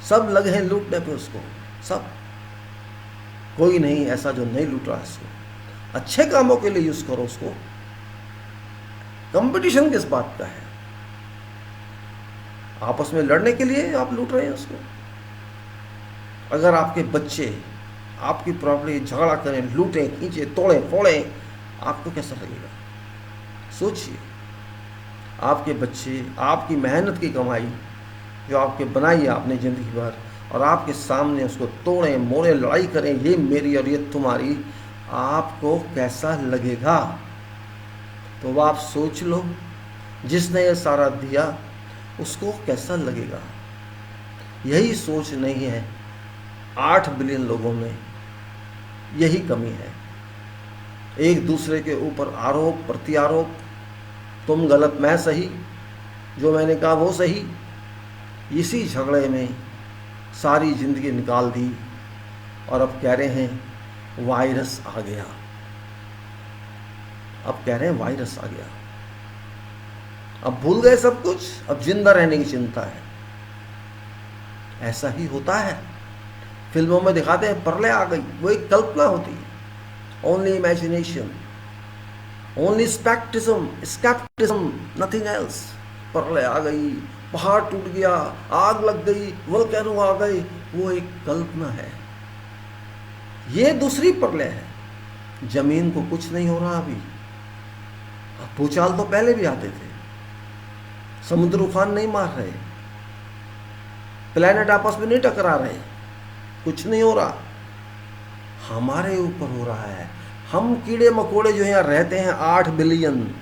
सब लगे हैं लूटने पे उसको, सब. कोई नहीं ऐसा जो नहीं लूट रहा है इसको. अच्छे कामों के लिए यूज करो उसको. कंपटीशन किस बात का है? आपस में लड़ने के लिए आप लूट रहे हैं उसको. अगर आपके बच्चे आपकी प्रॉपर्टी झगड़ा करें, लूटें, खींचे, तोड़ें, फोड़ें, आपको कैसा लगेगा? सोचिए. आपके बच्चे आपकी मेहनत की कमाई जो आपके बनाई आपने ज़िंदगी भर, और आपके सामने उसको तोड़ें, मोड़ें, लड़ाई करें, ये मेरी और ये तुम्हारी, आपको कैसा लगेगा? तो आप सोच लो जिसने ये सारा दिया उसको कैसा लगेगा? यही सोच नहीं है 8 बिलियन लोगों में, यही कमी है। एक दूसरे के ऊपर आरोप प्रत्यारोप, तुम गलत मैं सही, जो मैंने कहा वो सही, इसी झगड़े में सारी जिंदगी निकाल दी। और अब कह रहे हैं वायरस आ गया, अब कह रहे हैं वायरस आ गया। अब भूल गए सब कुछ, अब जिंदा रहने की चिंता है। ऐसा ही होता है, फिल्मों में दिखाते हैं प्रलय आ गई, वो एक कल्पना होती है, only imagination, only scepticism, nothing else. प्रलय आ गई, पहाड़ टूट गया, आग लग गई, वोल्केनो आ गए, वो एक कल्पना है। ये दूसरी प्रलय है। जमीन को कुछ नहीं हो रहा अभी, भूचाल तो पहले भी आते थे, समुद्र उफान नहीं मार रहे, प्लेनेट आपस में नहीं टकरा रहे, कुछ नहीं हो रहा, हमारे ऊपर हो रहा है। हम कीड़े मकोड़े जो यहाँ रहते हैं 8 बिलियन,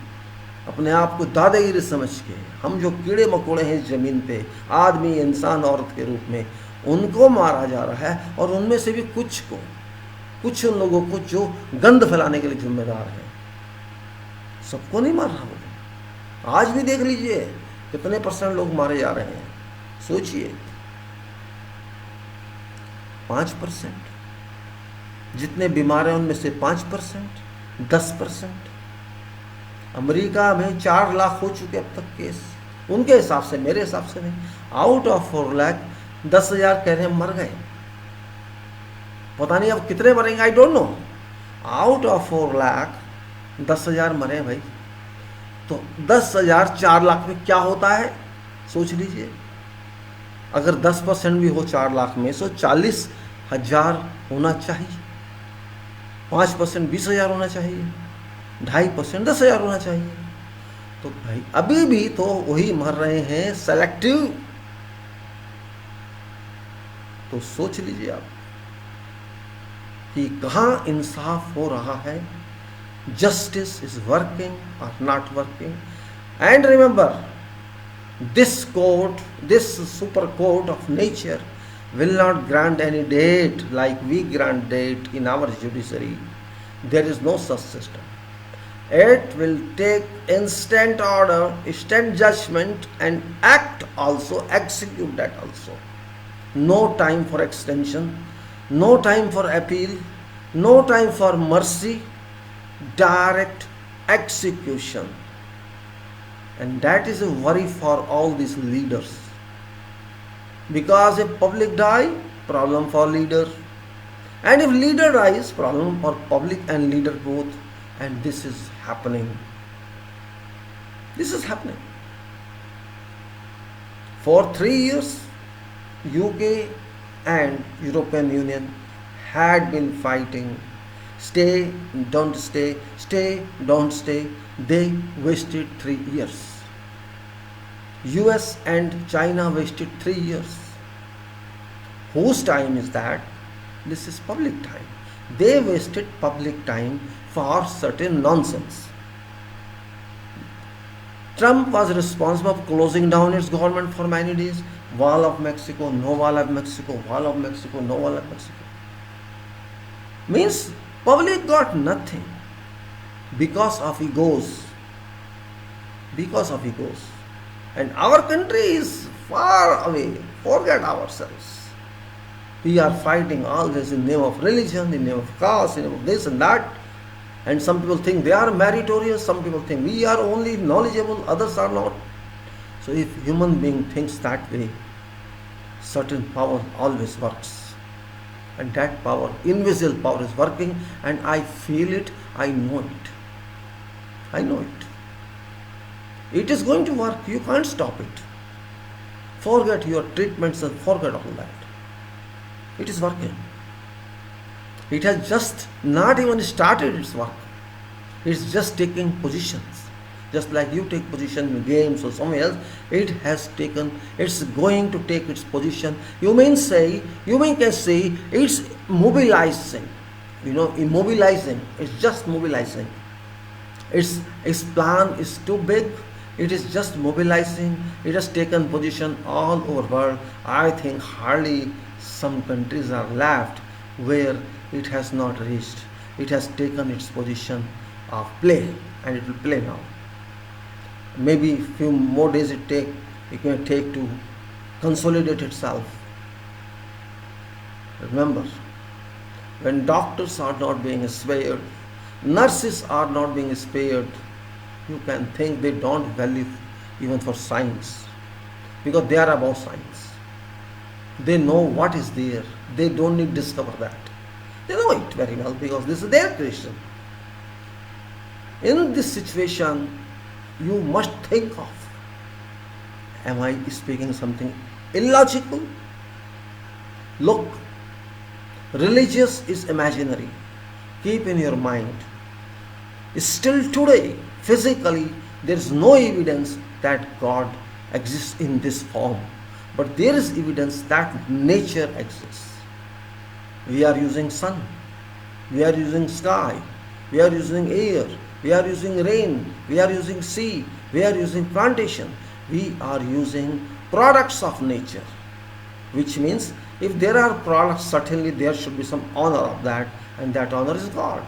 अपने आप को दादागिरी समझ के, हम जो कीड़े मकोड़े हैं ज़मीन पे, आदमी इंसान औरत के रूप में, उनको मारा जा रहा है। और उनमें से भी कुछ उन लोगों को जो गंद फैलाने के लिए जिम्मेदार है, सबको नहीं मार रहा वो। आज भी देख लीजिए कितने % लोग मारे जा रहे हैं, सोचिए 5%, जितने बीमार हैं उनमें से 5%, 10%। अमेरिका में 4 लाख हो चुके अब तक केस, उनके हिसाब से, मेरे हिसाब से नहीं। आउट ऑफ 4 लाख 10,000 कह रहे हैं मर गए, पता नहीं अब कितने मरेंगे, I don't know. Out of 4 lakh 10,000 मरे भाई, तो 10,000 4 लाख में क्या होता है सोच लीजिए। अगर 10% भी हो 4 लाख में, सो 40,000 होना चाहिए, 5% 20,000 होना चाहिए, 2.5% 10,000 होना चाहिए। तो भाई अभी भी तो वही मर रहे हैं सेलेक्टिव। तो सोच लीजिए आप कि कहाँ इंसाफ हो रहा है, justice is working or not working. And remember, this court, this super court of nature will not grant any date like we grant date in our judiciary. There is no such system. It will take instant order, instant judgment, and act also, execute that also. No time for extension, no time for appeal, no time for mercy, direct execution. And that is a worry for all these leaders, because if public die, problem for leader, and if leader dies, problem for public and leader both. And this is happening. This is happening. For 3 years, UK and European Union had been fighting. Stay, don't stay, stay, don't stay. They wasted 3 years. US and China wasted 3 years. Whose time is that? This is public time. They wasted public time for certain nonsense. Trump was responsible for closing down its government for many days. Wall of Mexico, no wall of Mexico, wall of Mexico, no wall of Mexico. Means public got nothing because of egos. Because of egos. And our country is far away. Forget ourselves. We are fighting always in the name of religion, in the name of caste, in the name of this and that. And some people think they are meritorious, some people think we are only knowledgeable, others are not. So if human being thinks that way, certain power always works. And that power, invisible power, is working, and I feel it, I know it. I know it. It is going to work, you can't stop it. Forget your treatments and forget all that. It is working. It has just not even started its work. It's just taking positions. Just like you take position in games or somewhere else, it's going to take its position. You may say it's mobilizing. Immobilizing. It's just mobilizing. Its plan is too big, It is just mobilizing. It has taken position all over world. I think hardly some countries are left where it has not reached. It has taken its position of play, and it will play now. Maybe few more days it may take to consolidate itself. Remember, when doctors are not being spared, nurses are not being spared, you can think they don't value even for science, because they are above science. They know what is there. They don't need to discover that. They know it very well because this is their creation. In this situation, you must think of, am I speaking something illogical? Look, religious is imaginary. Keep in your mind. Still today, physically, there is no evidence that God exists in this form. But there is evidence that nature exists. We are using sun. We are using sky. We are using air. We are using rain. We are using sea. We are using plantation. We are using products of nature. Which means if there are products, certainly there should be some honor of that, and that honor is God.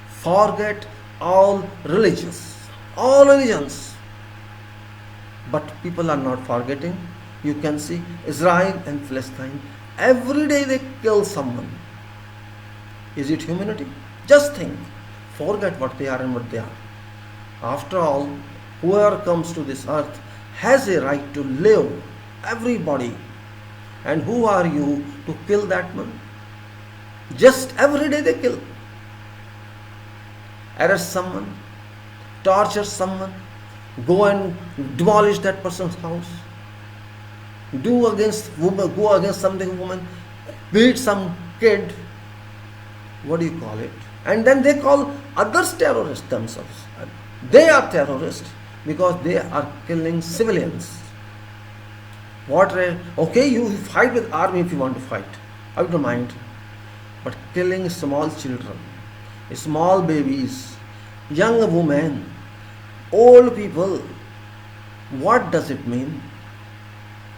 Forget all religions. All religions. But people are not forgetting. You can see Israel and Palestine. Every day they kill someone. Is it humanity? Just think. Forget what they are and what they are. After all, whoever comes to this earth has a right to live. Everybody. And who are you to kill that man? Just every day they kill. Arrest someone. Torture someone. Go and demolish that person's house. Do against woman, go against something woman, beat some kid. What do you call it? And then they call others terrorists themselves. They are terrorists because they are killing civilians. Okay, you fight with army if you want to fight. I don't mind. But killing small children, small babies, young women, old people, what does it mean?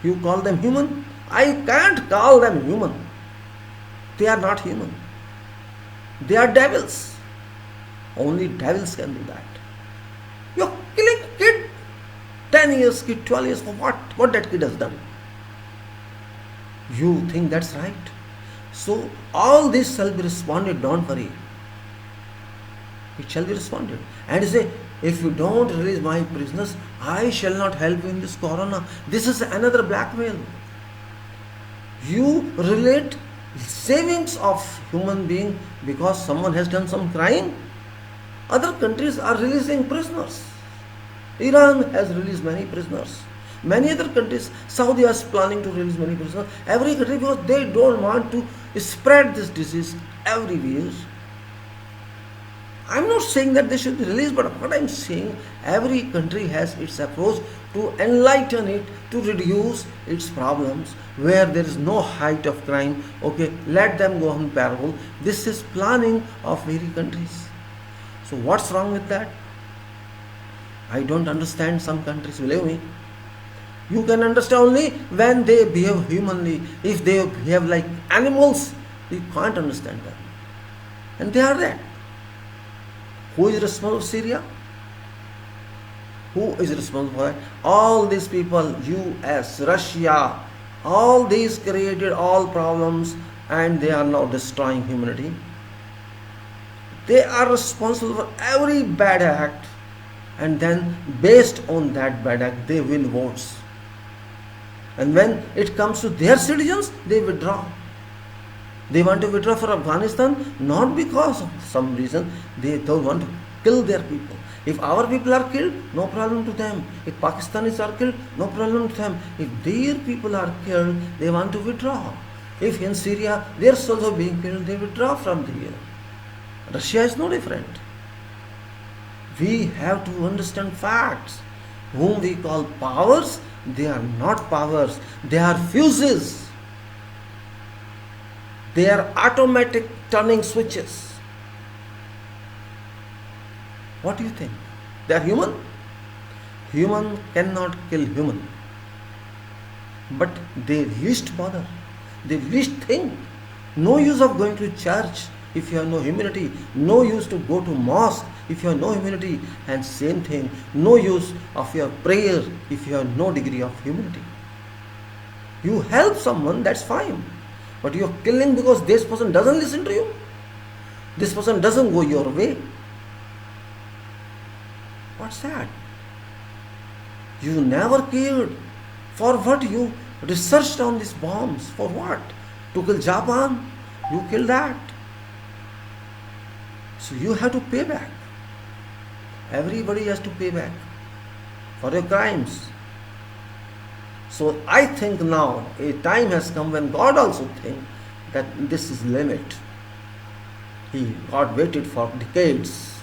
You call them human? I can't call them human. They are not human. They are devils. Only devils can do that. You're killing kid, 10 years kid, 12 years, for what? What that kid has done? You think that's right? So all this shall be responded, don't worry. It shall be responded. And say, if you don't release my prisoners, I shall not help you in this corona. This is another blackmail. You relate savings of human being because someone has done some crime. Other countries are releasing prisoners. Iran has released many prisoners. Many other countries, Saudi is planning to release many prisoners. Every country, because they don't want to spread this disease everywhere. I'm not saying that they should be released, but what I'm saying, every country has its approach to enlighten it, to reduce its problems, where there is no height of crime. Okay, let them go on parole. This is planning of various countries. So what's wrong with that? I don't understand some countries, believe me. You can understand only when they behave humanly. If they behave like animals, you can't understand them. And they are that. Who is responsible for Syria? Who is responsible for that? All these people, US, Russia, all these created all problems, and they are now destroying humanity. They are responsible for every bad act, and then based on that bad act, they win votes. And when it comes to their citizens, they withdraw. They want to withdraw from Afghanistan not because of some reason. They don't want to kill their people. If our people are killed, no problem to them. If Pakistanis are killed, no problem to them. If their people are killed, they want to withdraw. If in Syria their soldiers are being killed, they withdraw from there. Russia is no different. We have to understand facts. Whom we call powers, they are not powers. They are fuses. They are automatic turning switches. What do you think? They are human? Human cannot kill human. But they least bother. They least think. No use of going to church if you have no humility. No use to go to mosque if you have no humility. And same thing, no use of your prayer if you have no degree of humility. You help someone, that's fine. But you're killing because this person doesn't listen to you. This person doesn't go your way. What's that? You never cared. For what you researched on these bombs? For what? To kill Japan? You killed that. So you have to pay back. Everybody has to pay back for your crimes. So I think now a time has come when God also thinks that this is limit. God waited for decades.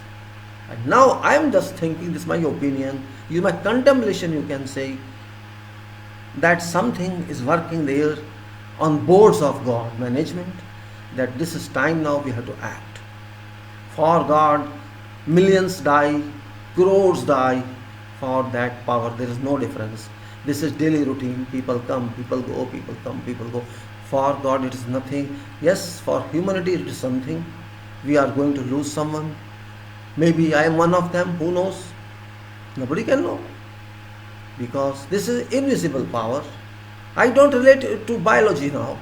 And now I am just thinking, this is my opinion, my contemplation, you can say, that something is working there on boards of God management, that this is time now we have to act. For God, millions die, crores die. For that power, there is no difference. This is daily routine. People come, people go, people come, people go. For God, it is nothing. Yes, for humanity, it is something. We are going to lose someone. Maybe I am one of them. Who knows? Nobody can know. Because this is invisible power. I don't relate it to biology now.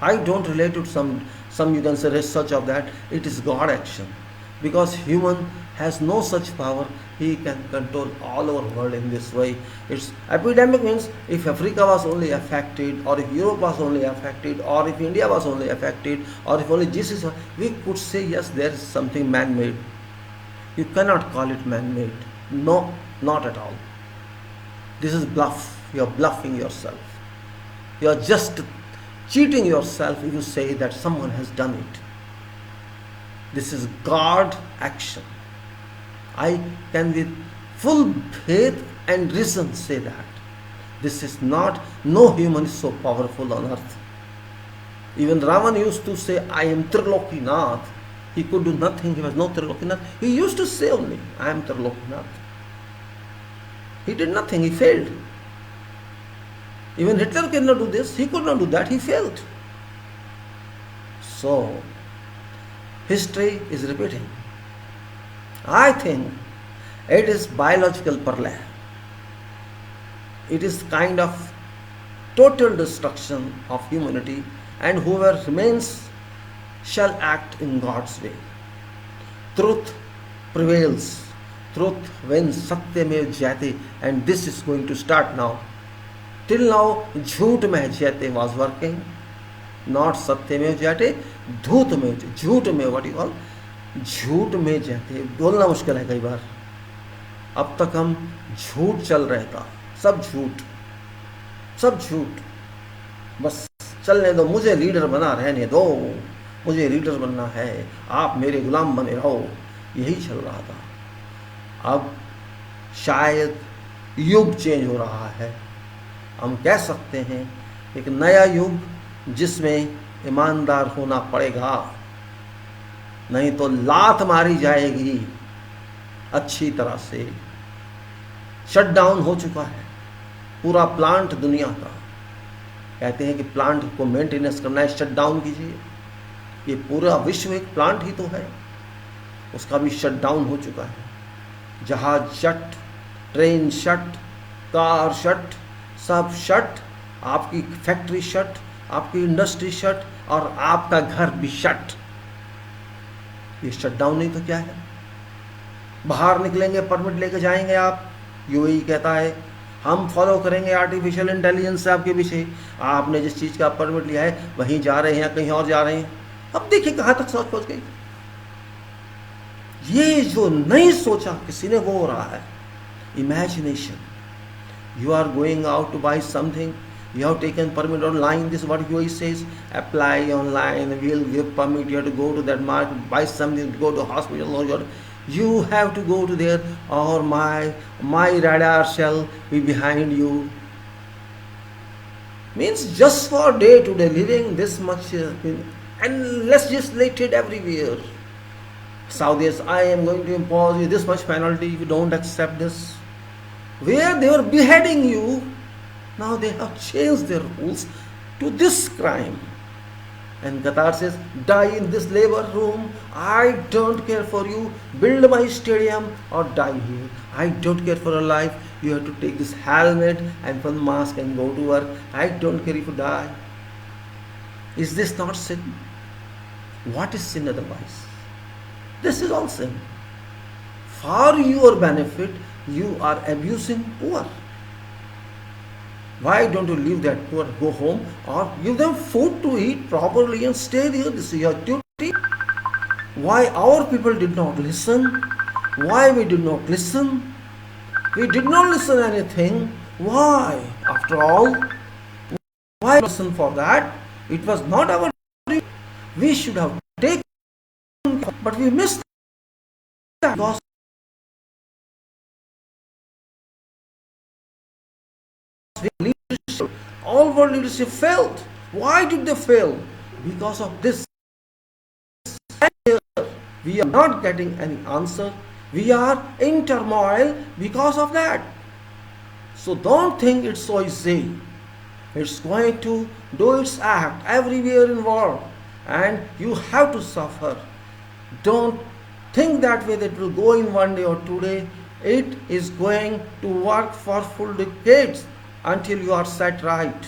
I don't relate it to some you can say research of that. It is God action. Because human has no such power. He can control all over world in this way. It's epidemic means if Africa was only affected, or if Europe was only affected, or if India was only affected, or if only Jesus, we could say yes, there is something man-made. You cannot call it man-made. No, not at all. This is bluff. You are bluffing yourself. You are just cheating yourself if you say that someone has done it. This is God action. I can with full faith and reason say that. This is not, no human is so powerful on earth. Even Ravan used to say, I am Trilokinath. He could do nothing, he was no Trilokinath. He used to say only, I am Trilokinath. He did nothing, he failed. Even Hitler cannot do this, he could not do that, he failed. So, history is repeating. I think it is biological parley. It is kind of total destruction of humanity, and whoever remains shall act in God's way. Truth prevails. Truth wins. Satyamev Jayate. And this is going to start now. Till now, Jhoot mein Jayate was working. Not Satyamev Jayate. Dhoot mein, Jhoot mein, what you call? झूठ में जाते बोलना मुश्किल है कई बार. अब तक हम झूठ चल रहा था, सब झूठ, सब झूठ. बस चलने दो, मुझे लीडर बना रहने दो, मुझे लीडर बनना है, आप मेरे गुलाम बने रहो. यही चल रहा था. अब शायद युग चेंज हो रहा है. हम कह सकते हैं एक नया युग जिसमें ईमानदार होना पड़ेगा, नहीं तो लात मारी जाएगी अच्छी तरह से. शटडाउन हो चुका है पूरा प्लांट दुनिया का. कहते हैं कि प्लांट को मेंटेनेंस करना है, शटडाउन कीजिए. ये पूरा विश्व एक प्लांट ही तो है, उसका भी शटडाउन हो चुका है. जहाज shut, train shut, car shut, सब शट. आपकी फैक्ट्री शट, आपकी इंडस्ट्री शट, और आपका घर भी शट. ये शटडाउन नहीं तो क्या है? बाहर निकलेंगे, परमिट लेके जाएंगे आप. यूएई कहता है हम फॉलो करेंगे आर्टिफिशियल इंटेलिजेंस से आपके पीछे. आपने जिस चीज़ का परमिट लिया है वहीं जा रहे हैं या कहीं और जा रहे हैं. अब देखिए कहाँ तक सोच पहुँच गई. ये जो नहीं सोचा किसी ने वो हो रहा है. Imagination. You are going out to buy something, you have taken permit online. This is what UAE says. Apply online, we will give permit. You have to go to that market, buy something, go to hospital, or you have to go to there, or my radar shall be behind you. Means just for day to day living this much, and legislated everywhere. Saudis, I am going to impose you this much penalty if you don't accept this. where they were beheading you, now they have changed their rules to this crime. And Qatar says, die in this labor room. I don't care for you. Build my stadium or die here. I don't care for your life. You have to take this helmet and put mask and go to work. I don't care if you die. Is this not sin? What is sin otherwise? This is all sin. For your benefit, you are abusing poor. Why don't you leave that poor, go home, or give them food to eat properly and stay there? This is your duty. Why our people did not listen? Why we did not listen? We did not listen anything. Why? After all, why listen for that? It was not our duty. We should have taken, but we missed that because leadership, all world leadership failed. Why did they fail? Because of this. We are not getting any answer. We are in turmoil because of that. So don't think it's so easy. It's going to do its act everywhere in the world, and you have to suffer. Don't think that way that it will go in one day or 2 days. It is going to work for full decades until you are set right.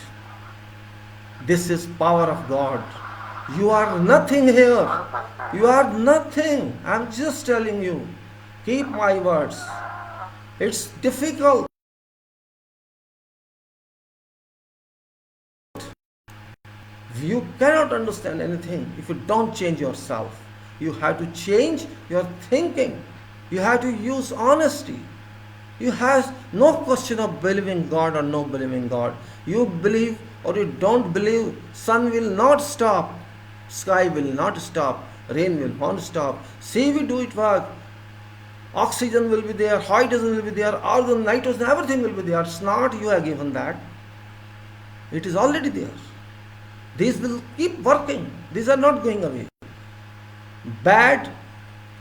This is power of God. You are nothing here. You are nothing. I'm just telling you. Keep my words. It's difficult. You cannot understand anything if you don't change yourself. You have to change your thinking. You have to use honesty. You have no question of believing God or no believing God. You believe or you don't believe. Sun will not stop. Sky will not stop. Rain will not stop. Sea will do its work. Oxygen will be there. Hydrogen will be there. Argon, nitrogen, everything will be there. It's not you have given that. It is already there. These will keep working. These are not going away. Bad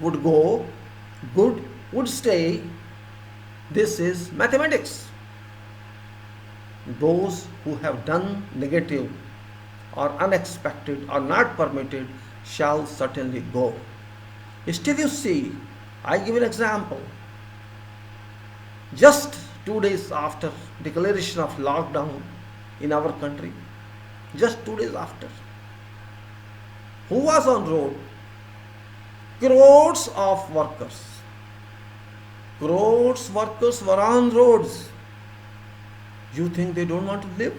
would go. Good would stay. This is mathematics. Those who have done negative or unexpected or not permitted shall certainly go. Still you see, I give an example. Just 2 days after declaration of lockdown in our country, just 2 days after, who was on road? Crores of workers. Crores workers were on roads. You think they don't want to live?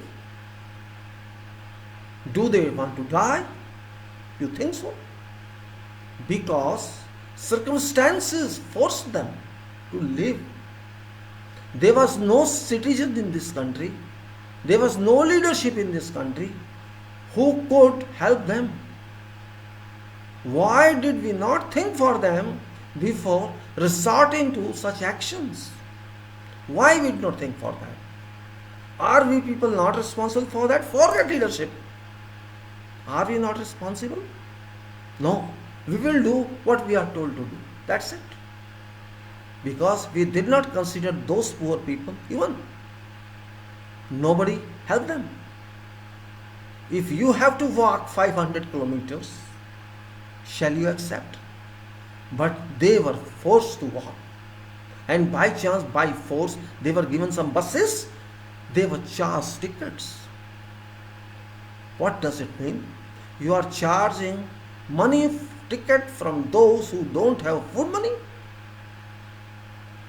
Do they want to die? You think so? Because circumstances forced them to live. There was no citizen in this country. There was no leadership in this country who could help them. Why did we not think for them before resorting to such actions? Why we did not think for that? Are we people not responsible for that? Forget leadership. Are we not responsible? No. We will do what we are told to do. That's it. Because we did not consider those poor people even. Nobody helped them. If you have to walk 500 kilometers, shall you accept? But they were forced to walk. And by chance, by force, they were given some buses. They were charged tickets. What does it mean? You are charging money ticket from those who don't have food money?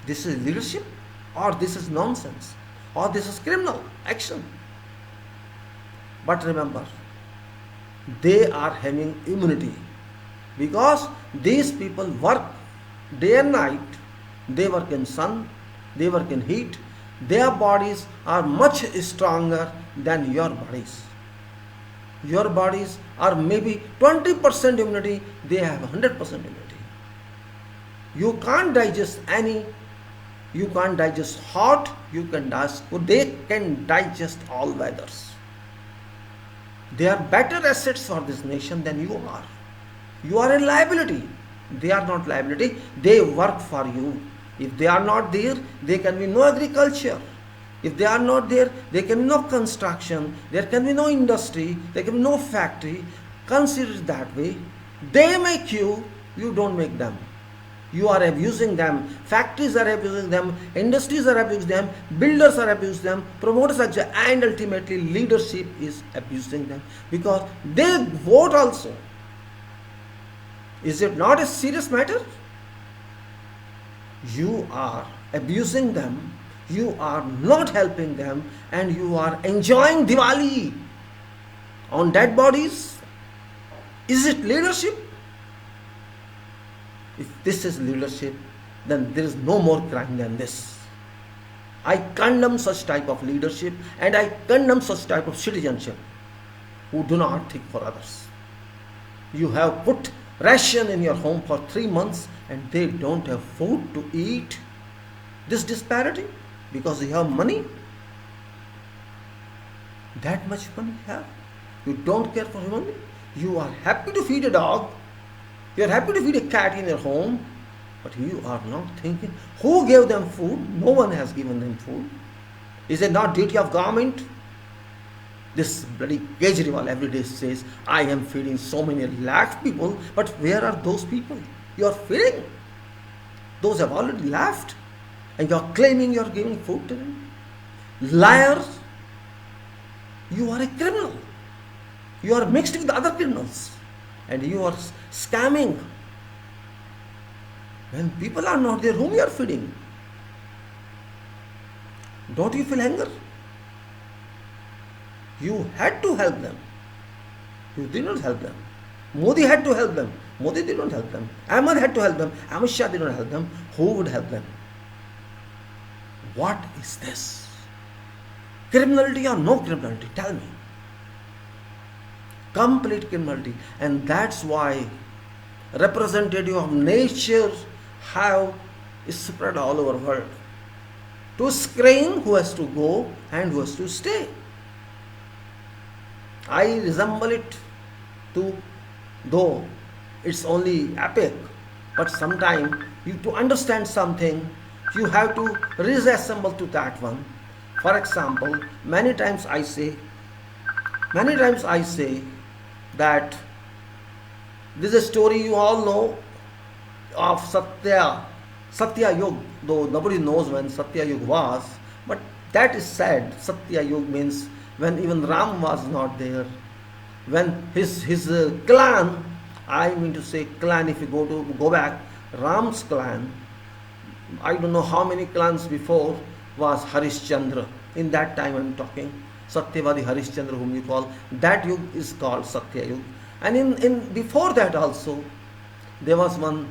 This is leadership, or this is nonsense, or this is criminal action. But remember, they are having immunity because these people work day and night. They work in sun, they work in heat. Their bodies are much stronger than your bodies. Your bodies are maybe 20% immunity, they have 100% immunity. You can't digest any, you can't digest hot, they can digest all weathers. They are better assets for this nation than you are. You are a liability. They are not liability, they work for you. If they are not there, there can be no agriculture. If they are not there, there can be no construction, there can be no industry, there can be no factory. Consider it that way. They make you, you don't make them. You are abusing them. Factories are abusing them, industries are abusing them, builders are abusing them, promoters are, and ultimately leadership is abusing them because they vote also. Is it not a serious matter? You are abusing them, you are not helping them, and you are enjoying Diwali on dead bodies. Is it leadership? If this is leadership, then there is no more crime than this. I condemn such type of leadership, and I condemn such type of citizenship who do not think for others. You have put ration in your home for 3 months and they don't have food to eat. This disparity because you have money. That much money you have. You don't care for human being. You are happy to feed a dog. You are happy to feed a cat in your home. But you are not thinking, who gave them food? No one has given them food. Is it not duty of government? This bloody Kejriwal every day says, I am feeding so many lakh people, but where are those people you are feeding? Those have already left, and you are claiming you are giving food to them. Liars, you are a criminal. You are mixed with other criminals, and you are scamming. When people are not there, whom you are feeding? Don't you feel anger? You had to help them. You did not help them. Modi had to help them. Modi did not help them. Ahmed had to help them. Amit Shah did not help them. Who would help them? What is this? Criminality or no criminality? Tell me. Complete criminality. And that's why representative of nature have spread all over the world to screen who has to go and who has to stay. I resemble it to, though it's only epic, but sometimes you to understand something, you have to reassemble to that one. For example, many times I say that this is a story you all know of Satya Yuga, though nobody knows when Satya Yuga was, but that is said. Satya Yuga means when even Ram was not there, when his clan, I mean to say clan, if you go back, Ram's clan, I don't know how many clans before was Harishchandra. In that time I am talking, Satyavadi Harishchandra, whom you call, that Yuga is called Satya Yuga. And in before that also, there was one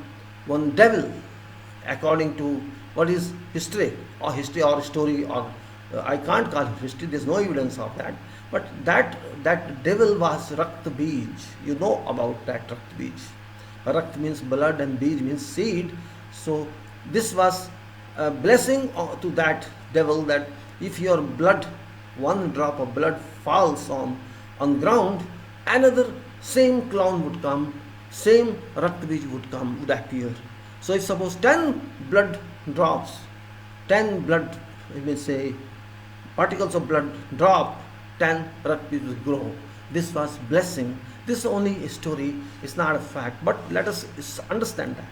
devil, according to what is history or story, or I can't call it history, there's no evidence of that, but that devil was Rakt Bij. You know about that Rakt Bij. Rakt means blood and Bij means seed. So this was a blessing to that devil, that if your blood, one drop of blood falls on ground, another same clown would come, same Rakt Bij would appear. So if suppose 10 blood drops, 10 blood, you may say, particles of blood drop, 10 Rakt Bij will grow. This was blessing. This is only a story, it's not a fact, but let us understand that.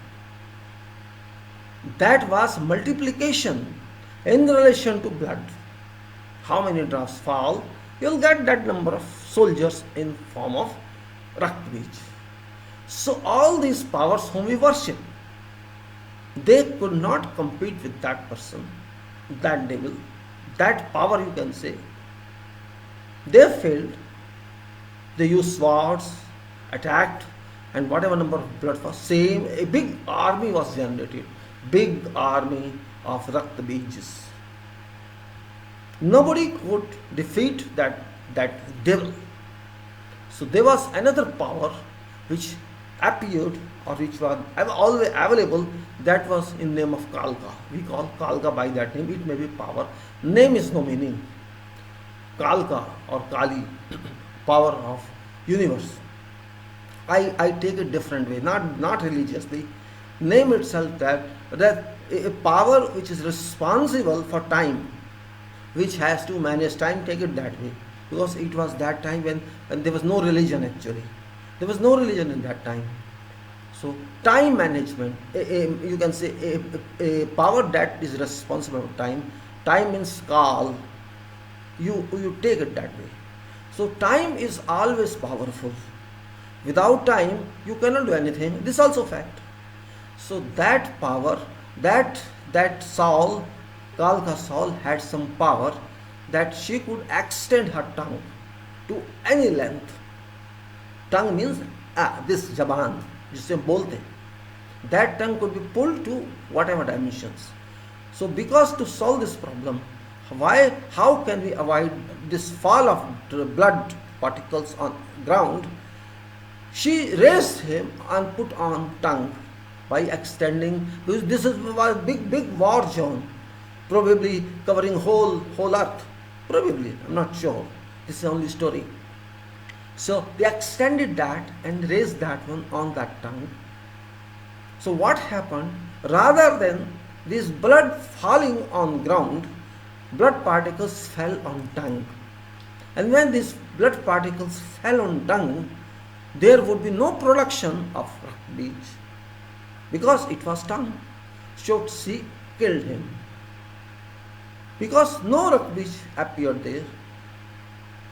That was multiplication in relation to blood. How many drops fall, you'll get that number of soldiers in form of Rakt Bij. So all these powers whom we worship, they could not compete with that person, that devil, that power you can say. They failed. They used swords, attacked, and whatever number of blood was same, a big army was generated, big army of Rakt Bijs. Nobody could defeat that devil. So there was another power which appeared, or which was always available, that was in name of Kalka. We call Kalka by that name. It may be power. Name is no meaning. Kalka or Kali, power of universe. I take it different way, not religiously. Name itself that a power which is responsible for time, which has to manage time, take it that way. Because it was that time when there was no religion actually. There was no religion in that time. So time management, you can say a power that is responsible for time. Time means Kal. You take it that way. So time is always powerful. Without time, you cannot do anything. This is also fact. So that power, that soul, Kalka soul had some power that she could extend her tongue to any length. Tongue means this jaban, जिससे हम बोलते हैं. That tongue could be pulled to whatever dimensions. So because to solve this problem, how can we avoid this fall of blood particles on ground? She raised him and put on tongue by extending, because this is a big war zone, probably covering whole earth. Probably, I'm not sure. This is the only story. So they extended that and raised that one on that tongue. So what happened? Rather than this blood falling on ground, blood particles fell on tongue. And when these blood particles fell on tongue, there would be no production of beach because it was tongue. So she killed him. Because no Rakbij appeared there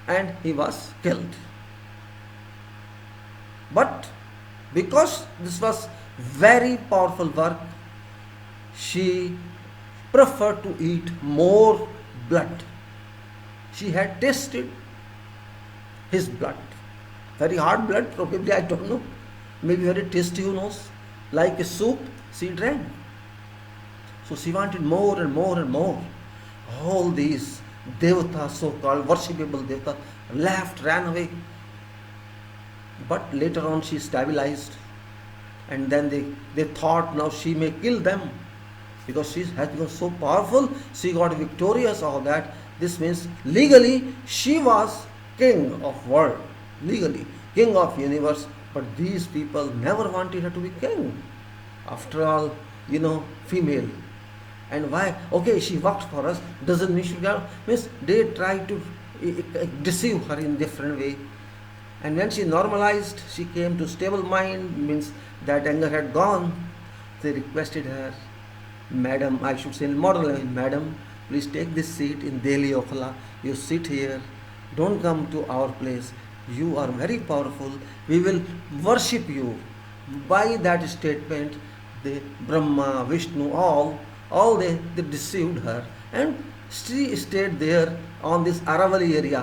and he was killed. But because this was very powerful work, she preferred to eat more blood. She had tasted his blood. Very hard blood, probably, I don't know. Maybe very tasty, who knows. Like a soup, she drank. So she wanted more and more and more. All these Devatas, so-called worshipable Devatas, left, ran away. But later on she stabilized. And then they thought now she may kill them. Because she has become so powerful, she got victorious, all that. This means legally she was king of world. Legally, king of universe. But these people never wanted her to be king. After all, female. And why? Okay, she worked for us. Doesn't mean she got. Means they tried to deceive her in different way. And when she normalized, she came to stable mind. Means that anger had gone. They requested her, Madam, I should say in modern language, Madam, please take this seat in Delhi, Okhla. You sit here. Don't come to our place. You are very powerful. We will worship you. By that statement, the Brahma, Vishnu, all they deceived her, and she stayed there on this Aravali area,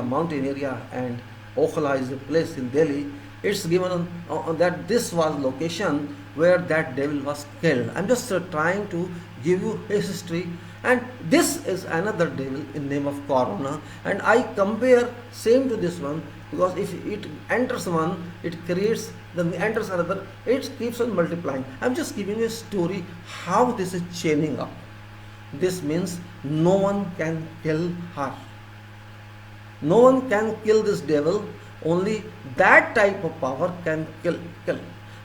mountain area, and Okhla is a place in Delhi. It's given on that this was location where that devil was killed. I'm just trying to give you his history. And this is another devil in name of Corona, and I compare same to this one, because if it enters one, it creates, then enters another, it keeps on multiplying. I'm just giving you a story how this is chaining up. This means no one can kill her. No one can kill this devil. Only that type of power can kill.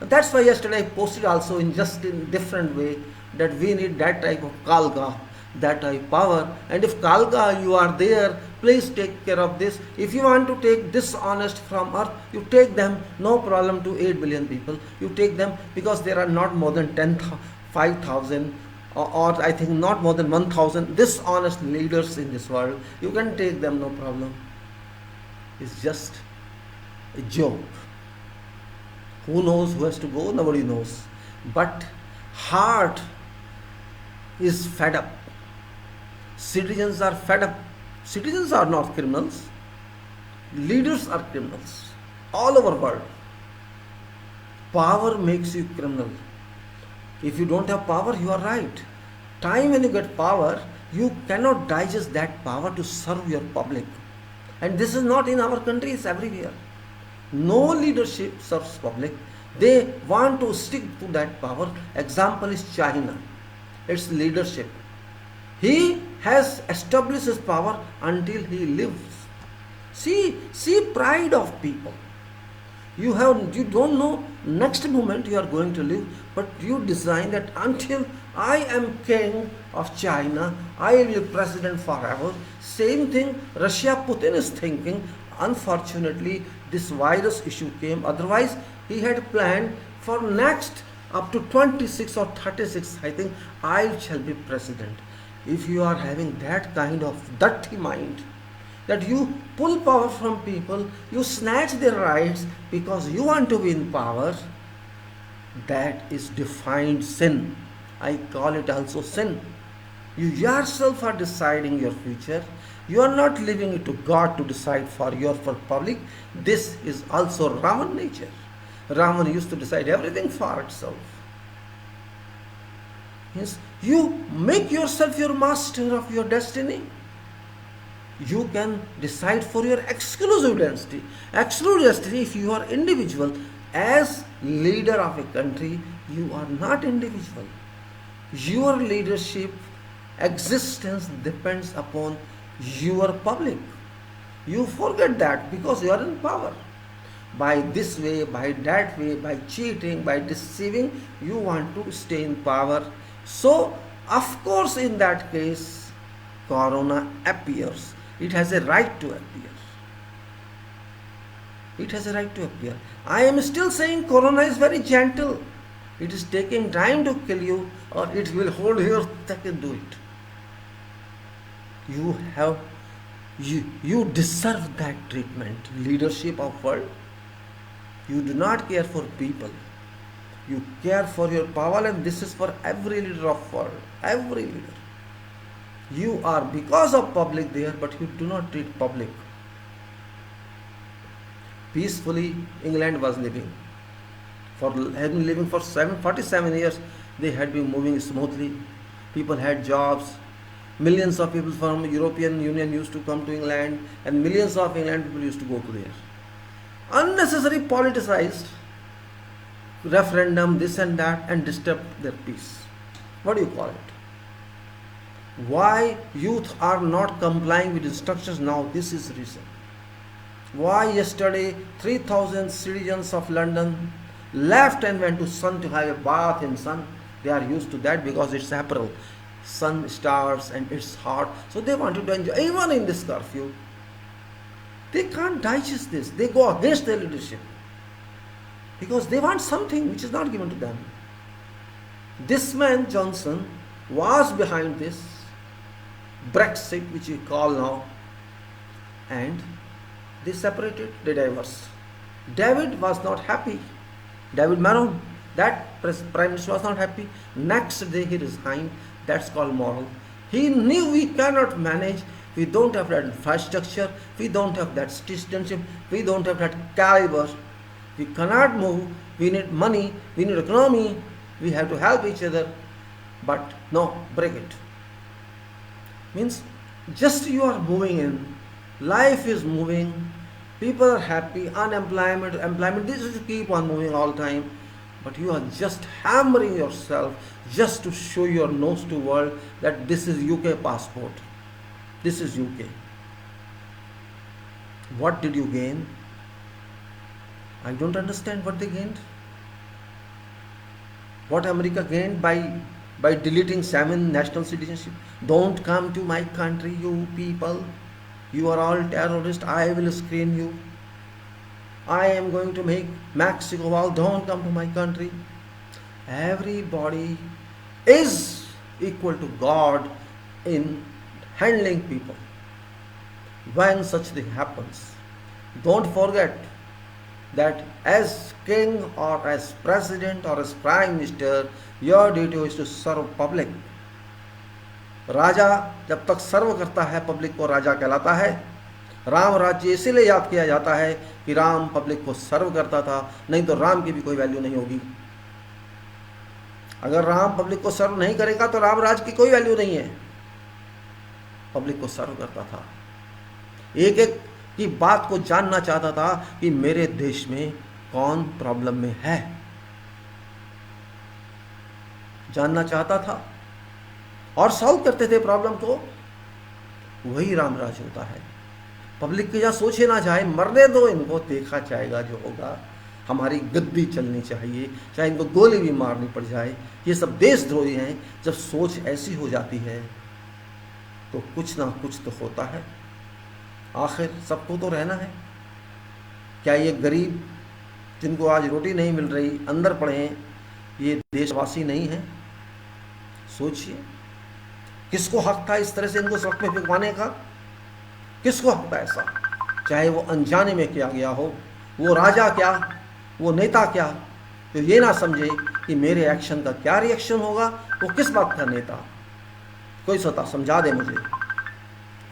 That's why yesterday I posted also in just in different way that we need that type of Kalka, that type of power. And if Kalka you are there, please take care of this. If you want to take dishonest from earth, you take them, no problem, to 8 billion people. You take them, because there are not more than 5,000 or I think not more than 1,000 dishonest leaders in this world. You can take them, no problem. It's just a joke. Who knows who has to go? Nobody knows. But heart is fed up. Citizens are fed up. Citizens are not criminals. Leaders are criminals. All over the world. Power makes you criminal. If you don't have power, you are right. Time when you get power, you cannot digest that power to serve your public. And this is not in our country, it's everywhere. No leadership serves public. They want to stick to that power. Example is China. Its leadership. He has established his power until he lives. See pride of people. You don't know next moment you are going to live, but you design that until I am king of China, I will be president forever. Same thing Russia Putin is thinking. Unfortunately, this virus issue came. Otherwise, he had planned for next up to 26 or 36. I think I shall be president. If you are having that kind of dirty mind, that you pull power from people, you snatch their rights because you want to be in power, that is defined sin. I call it also sin. You yourself are deciding your future. You are not leaving it to God to decide for public. This is also Ravan nature. Ravan used to decide everything for itself. Yes, you make yourself your master of your destiny. You can decide for your exclusive destiny. Exclusive destiny, if you are individual, as leader of a country, you are not individual. Your leadership existence depends upon your public. You forget that because you are in power. By this way, by that way, by cheating, by deceiving, you want to stay in power. So, of course, in that case, Corona appears. It has a right to appear. It has a right to appear. I am still saying Corona is very gentle. It is taking time to kill you, or it will hold your neck and do it. You deserve that treatment. Leadership of world. You do not care for people. You care for your power, and this is for every leader of world. Every leader. You are because of public there, but you do not treat public. Peacefully, England was living. Had been living for 47 years. They had been moving smoothly. People had jobs. Millions of people from European Union used to come to England, and millions of England people used to go to there. Unnecessary politicized referendum, this and that, and disturb their peace. What do you call it? Why youth are not complying with instructions now? This is the reason. Why yesterday 3,000 citizens of London left and went to sun to have a bath in sun? They are used to that because it's April. Sun stars and it's hot. So they wanted to enjoy. Even in this curfew, they can't digest this. They go against their leadership because they want something which is not given to them. This man Johnson was behind this Brexit, which we call now, and they separated, they divorced. David was not happy. David Maron, that prime minister, was not happy. Next day he resigned. That's called moral. He knew we cannot manage. We don't have that infrastructure. We don't have that citizenship. We don't have that caliber. We cannot move. We need money. We need economy. We have to help each other. But no, break it. Means just you are moving in. Life is moving. People are happy. Employment. This is to keep on moving all the time. But you are just hammering yourself just to show your nose to world that this is UK passport. This is UK. What did you gain? I don't understand what they gained. What America gained by deleting 7 national citizenship. Don't come to my country, you people. You are all terrorists. I will screen you. I am going to make Mexico wall. Don't come to my country. Everybody is equal to God in handling people. When such thing happens, don't forget that as king or as president or as prime minister, your duty is to serve public. राजा जब तक सर्व करता है public को राजा कहलाता है. राम राज्य इसीलिए याद किया जाता है कि राम पब्लिक को सर्व करता था, नहीं तो राम की भी कोई वैल्यू नहीं होगी. अगर राम पब्लिक को सर्व नहीं करेगा तो राम राज्य की कोई वैल्यू नहीं है. पब्लिक को सर्व करता था, एक एक की बात को जानना चाहता था कि मेरे देश में कौन प्रॉब्लम में है, जानना चाहता था और सॉल्व करते थे प्रॉब्लम को. वही रामराज होता है. पब्लिक की जहाँ सोचे ना जाए, मरने दो इनको, देखा जाएगा जो होगा. हमारी गद्दी चलनी चाहिए, चाहे इनको गोली भी मारनी पड़ जाए। ये सब देशद्रोही हैं। जब सोच ऐसी हो जाती है तो कुछ ना कुछ तो होता है। आखिर सबको तो रहना है। क्या ये गरीब जिनको आज रोटी नहीं मिल रही, अंदर पड़े हैं, ये देशवासी नहीं हैं? सोचिए, किसको हक था इस तरह से इनको सड़क पे फेंकवाने का? किसको हक था ऐसा? चाहे वो अनजाने में किया गया हो, वो राजा क्या, वो नेता क्या, तो ये ना समझे कि मेरे एक्शन का क्या रिएक्शन होगा। वो किस बात का नेता? कोई सता समझा दे मुझे,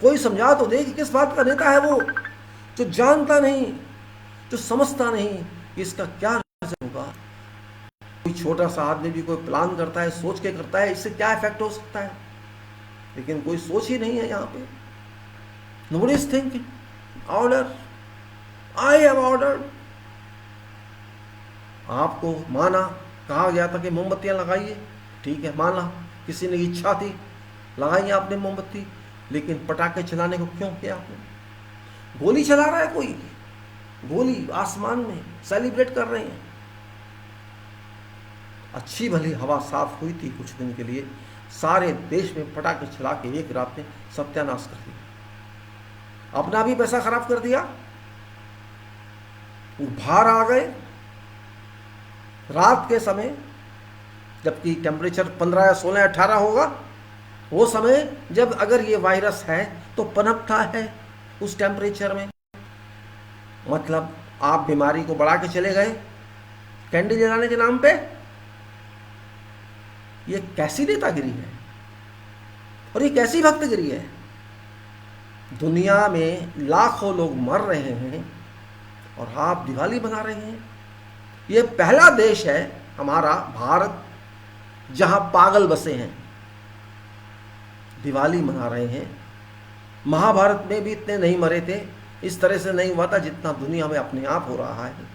कोई समझा तो दे कि किस बात का नेता है वो, जो जानता नहीं, जो समझता नहीं कि इसका क्या रिजल्ट होगा। कोई छोटा सा आदमी भी कोई प्लान करता है, सोच के करता है, इससे क्या इफेक्ट हो सकता है, लेकिन कोई सोच ही नहीं है यहाँ पे। Nobody is thinking. Order. I have ordered. आपको माना, कहा गया था कि मोमबत्तियां लगाइए, ठीक है, माना, किसी ने इच्छा थी, लगाई आपने मोमबत्ती, लेकिन पटाखे चलाने को क्यों किया आपने? गोली चला रहा है कोई, गोली आसमान में सेलिब्रेट कर रहे हैं। अच्छी भली हवा साफ हुई थी कुछ दिन के लिए, सारे देश में पटाखे चला के एक रात में सत्यानाश कर दिया, अपना भी पैसा खराब कर दिया। वो बाहर आ गए रात के समय, जबकि टेम्परेचर 15 या 16 या 18 होगा, वो समय जब अगर ये वायरस है तो पनपता है उस टेम्परेचर में। मतलब आप बीमारी को बढ़ा के चले गए कैंडी जलाने के नाम पे। ये कैसी नेतागिरी है और ये कैसी भक्तगिरी है? दुनिया में लाखों लोग मर रहे हैं और आप दिवाली मना रहे हैं। ये पहला देश है हमारा भारत जहां पागल बसे हैं, दिवाली मना रहे हैं। महाभारत में भी इतने नहीं मरे थे, इस तरह से नहीं हुआ था जितना दुनिया में अपने आप हो रहा है।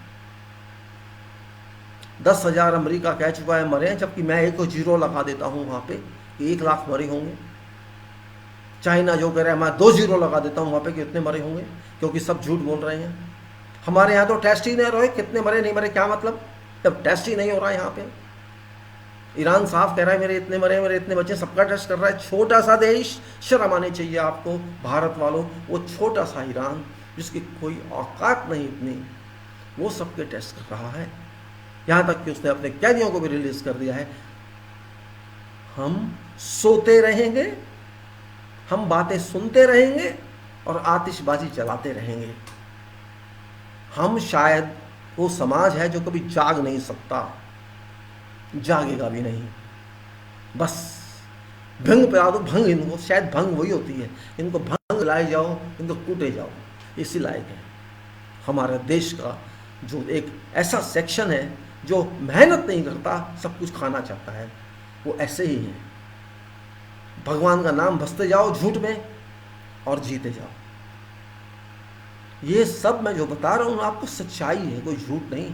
10,000 अमेरिका कह चुका है मरे हैं, जबकि मैं एक जीरो लगा देता हूं वहां पे कि 1 लाख मरे होंगे। चाइना जो कह रहा है मैं 2 जीरो लगा देता हूं वहां पे कि इतने मरे होंगे, क्योंकि सब झूठ बोल रहे हैं। हमारे यहाँ तो टेस्ट ही नहीं रहे, कितने मरे नहीं मरे क्या मतलब, जब टेस्ट ही नहीं हो रहा है यहाँ पे। ईरान साफ कह रहा है मेरे इतने मरे, मेरे इतने बच्चे, सबका टेस्ट कर रहा है। छोटा सा देश, शर्म आनी चाहिए आपको भारत वालों। वो छोटा सा ईरान जिसकी कोई औकात नहीं इतनी, वो सबके टेस्ट कर रहा है। यहाँ तक कि उसने अपने कैदियों को भी रिलीज कर दिया है। हम सोते रहेंगे, हम बातें सुनते रहेंगे और आतिशबाजी चलाते रहेंगे। हम शायद वो समाज है जो कभी जाग नहीं सकता, जागेगा भी नहीं। बस भंग पिला दो, भंग इनको, शायद भंग वही होती है, इनको भंग लाए जाओ, इनको कूटे जाओ, इसी लायक है। हमारे देश का जो एक ऐसा सेक्शन है जो मेहनत नहीं करता, सब कुछ खाना चाहता है, वो ऐसे ही है। भगवान का नाम भसते जाओ झूठ में और जीते जाओ। ये सब मैं जो बता रहा हूं आपको सच्चाई है, कोई झूठ नहीं।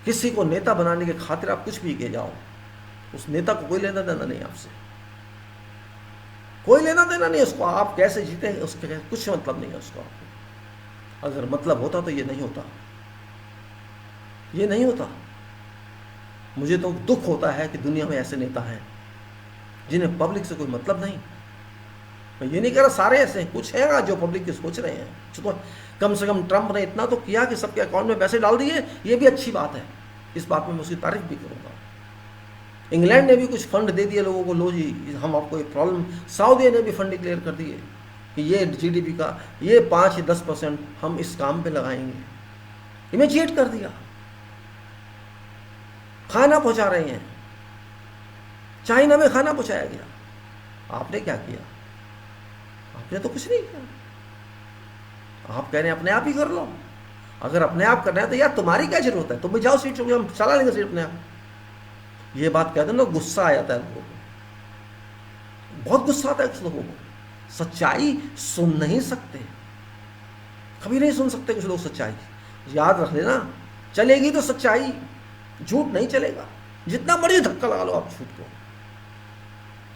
किसी को नेता बनाने के खातिर आप कुछ भी किए जाओ, उस नेता को कोई लेना देना नहीं आपसे, कोई लेना देना नहीं उसको। आप कैसे जीते उसके कुछ मतलब नहीं है उसको। आपको अगर मतलब होता तो ये नहीं होता, ये नहीं होता। मुझे तो दुख होता है कि दुनिया में ऐसे नेता हैं जिन्हें पब्लिक से कोई मतलब नहीं। मैं ये नहीं कह रहा सारे ऐसे हैं, कुछ है जो पब्लिक की सोच रहे हैं। तो कम से कम ट्रंप ने इतना तो किया कि सबके अकाउंट में पैसे डाल दिए, ये भी अच्छी बात है, इस बात में मैं उसकी तारीफ भी करूंगा। इंग्लैंड ने भी कुछ फंड दे दिए लोगों को, लो जी हम आपको एक प्रॉब्लम। सऊदी ने भी फंड डिक्लेयर कर दिए कि ये जीडीपी का ये 5 या 10% हम इस काम पे लगाएंगे। इमीडिएट कर दिया, खाना पहुंचा रहे हैं। चाइना में खाना पहुंचाया गया। आपने क्या किया? आपने तो कुछ नहीं किया। आप कह रहे हैं अपने आप ही कर लो। अगर अपने आप करना है तो यार तुम्हारी क्या जरूरत है, तुम भी जाओ सीट, हम चला लेंगे सीट अपने आप। ये बात कहते हैं ना, गुस्सा आ जाता है लोगों को, बहुत गुस्सा आता है कुछ लोगों को। सच्चाई सुन नहीं सकते, कभी नहीं सुन सकते कुछ लोग सच्चाई। याद रख लेना, चलेगी तो सच्चाई, झूठ नहीं चलेगा। जितना मर्जी धक्का लगा लो आप झूठ को,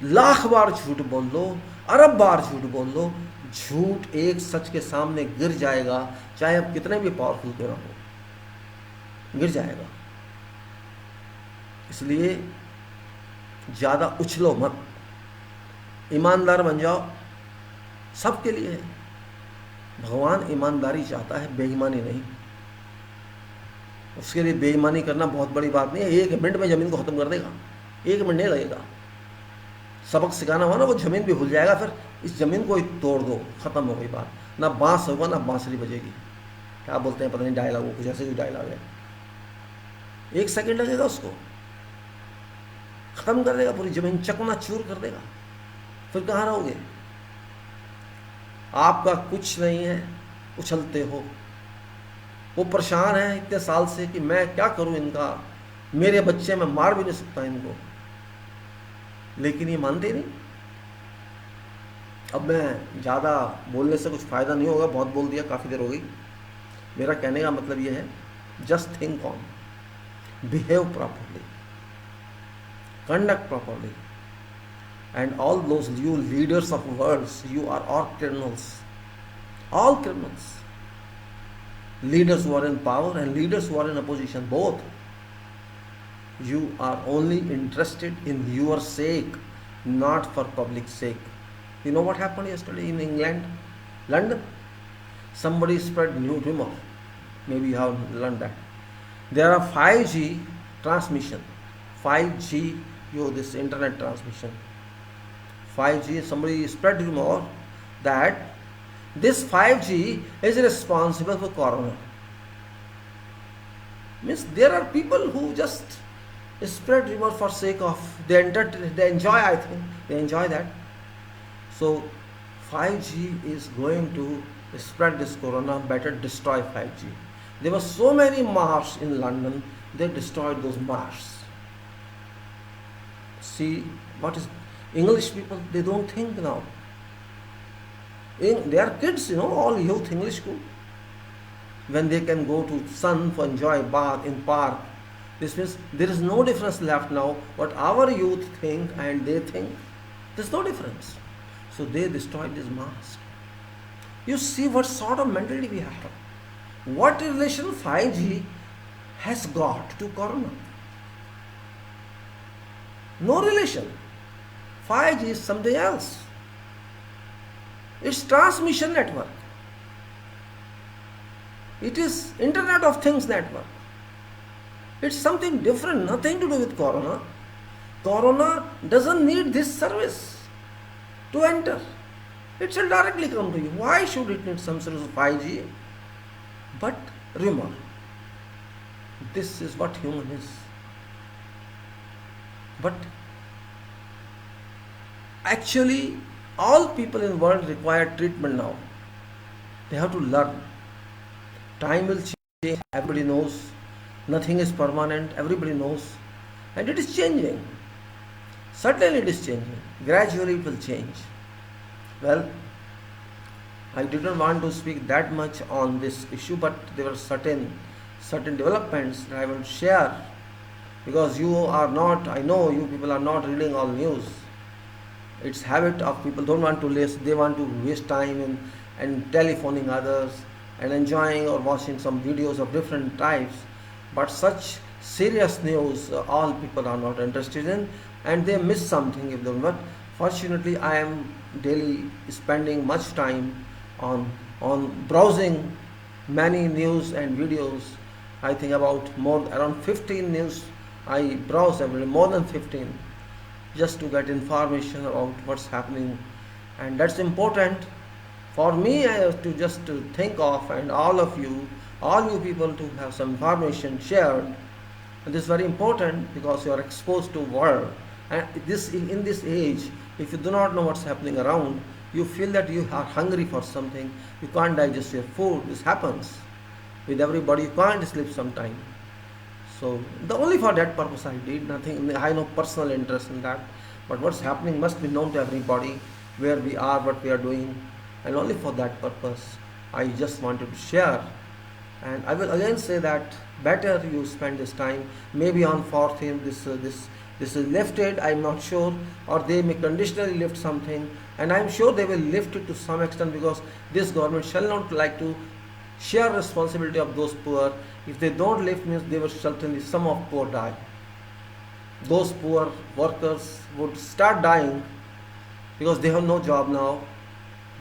लाख बार झूठ बोल लो, अरब बार झूठ बोल लो, झूठ एक सच के सामने गिर जाएगा, चाहे आप कितने भी पावरफुल क्यों ना हो। गिर जाएगा। इसलिए ज़्यादा उछलो मत, ईमानदार बन जाओ, सबके लिए है। भगवान ईमानदारी चाहता है, बेईमानी नहीं। उसके लिए बेईमानी करना बहुत बड़ी बात नहीं है। 1 मिनट में ज़मीन को ख़त्म कर देगा, 1 मिनट नहीं लगेगा। सबक सिखाना हुआ ना, वो ज़मीन भी भूल जाएगा, फिर इस ज़मीन को ही तोड़ दो, ख़त्म हो गई बात। ना बांस होगा ना बांसुरी बजेगी। क्या बोलते हैं पता नहीं डायलॉग, वो कुछ ऐसे ही डायलॉग है। 1 सेकंड लगेगा, उसको ख़त्म कर देगा, पूरी ज़मीन चकनाचूर कर देगा। फिर कहाँ रहोगे? आपका कुछ नहीं है, उछलते हो। वो परेशान है इतने साल से कि मैं क्या करूं, इनका मेरे बच्चे, मैं मार भी नहीं सकता इनको, लेकिन ये मानते नहीं। अब मैं ज़्यादा बोलने से कुछ फ़ायदा नहीं होगा, बहुत बोल दिया, काफ़ी देर हो गई। मेरा कहने का मतलब ये है, just think on, behave properly, conduct properly, and all those you leaders of worlds, you are all criminals, all criminals, leaders who are in power and leaders who are in opposition, both. You are only interested in your sake, not for public sake. You know what happened yesterday in England, London? Somebody spread new rumor, maybe you have learned that there are 5G transmission, 5G, this internet transmission, 5G. Somebody spread rumor that this 5G is responsible for corona. Means there are people who just spread rumor for sake of, they enjoy, I think they enjoy that. So 5G is going to spread this corona, better destroy 5G. There were so many marches in London, they destroyed those marches. See what is English people, they don't think now. They are kids, all youth English school. When they can go to sun for enjoy bath in park, this means there is no difference left now. What our youth think and they think, there's no difference. So they destroyed this mask. You see what sort of mentality we have. What relation 5G has got to corona? No relation. 5G is something else. It's transmission network. It is Internet of Things network. It's something different, nothing to do with corona. Corona doesn't need this service to enter. It shall directly come to you. Why should it need some service of 5G? But rumor. This is what human is. But actually all people in the world require treatment now. They have to learn. Time will change, everybody knows. Nothing is permanent, everybody knows. And it is changing. Certainly it is changing. Gradually it will change. Well, I didn't want to speak that much on this issue, but there were certain developments that I will share. Because you are not, I know you people are not reading all news. It's habit of people don't want to listen, they want to waste time in telephoning others and enjoying or watching some videos of different types. But such serious news, all people are not interested in, and they miss something if they don't. But fortunately, I am daily spending much time on browsing many news and videos. I think around 15 news I browse every day, more than 15, just to get information about what's happening. And that's important for me to just to think of, and all you people to have some information shared. And this is very important because you are exposed to world. And in this age, if you do not know what's happening around, you feel that you are hungry for something, you can't digest your food. This happens with everybody, you can't sleep sometime. So only for that purpose I did nothing. I have no personal interest in that, but what's happening must be known to everybody, where we are, what we are doing, and only for that purpose I just wanted to share. And I will again say that better you spend this time. Maybe on 14th this is lifted, I am not sure, or they may conditionally lift something, and I am sure they will lift it to some extent, because this government shall not like to share responsibility of those poor. If they don't lift means they will certainly some of poor die. Those poor workers would start dying because they have no job now,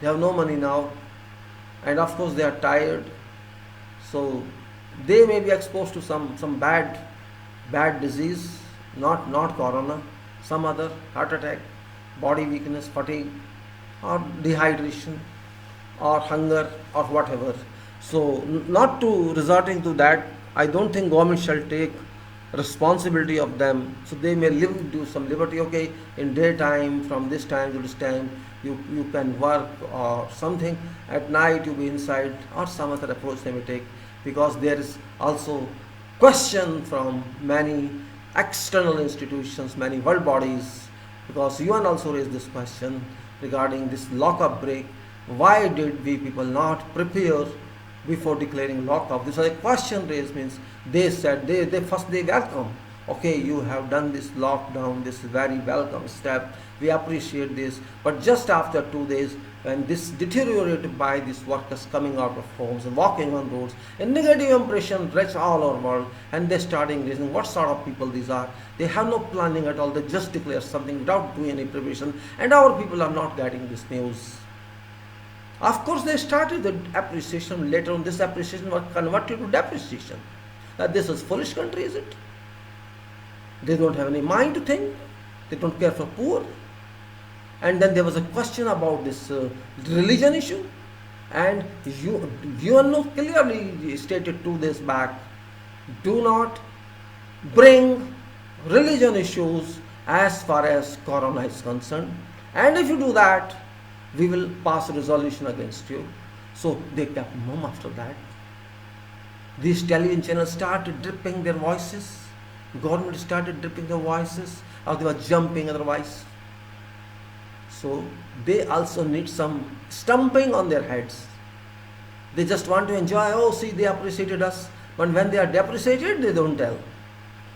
they have no money now, and of course they are tired. So they may be exposed to some bad disease, not corona, some other heart attack, body weakness, fatigue, or dehydration, or hunger, or whatever. So not to resorting to that, I don't think government shall take responsibility of them. So they may do some liberty. Okay, in daytime from this time to this time you can work or something. At night you be inside, or some other approach they may take, because there is also question from many external institutions, many world bodies, because UN also raised this question regarding this lockup break. Why did we people not prepare before declaring lockup? This is a question raised. Means they said they first they welcome. Okay, you have done this lockdown, this is very welcome step, we appreciate this. But just after 2 days, when this deteriorated by these workers coming out of homes and walking on roads, a negative impression reached all over world, and they starting reasoning what sort of people these are. They have no planning at all, they just declare something without doing any preparation, and our people are not getting this news. Of course, they started the appreciation. Later on, this appreciation was converted to depreciation. That this is foolish country, is it? They don't have any mind to think. They don't care for poor. And then there was a question about this religion issue. And you clearly stated 2 days back, do not bring religion issues as far as corona is concerned. And if you do that, we will pass a resolution against you. So they kept mum after that. These television channels started dripping their voices. Government started dripping their voices, or they were jumping otherwise. So they also need some stumping on their heads. They just want to enjoy, oh see, they appreciated us. But when they are depreciated, they don't tell.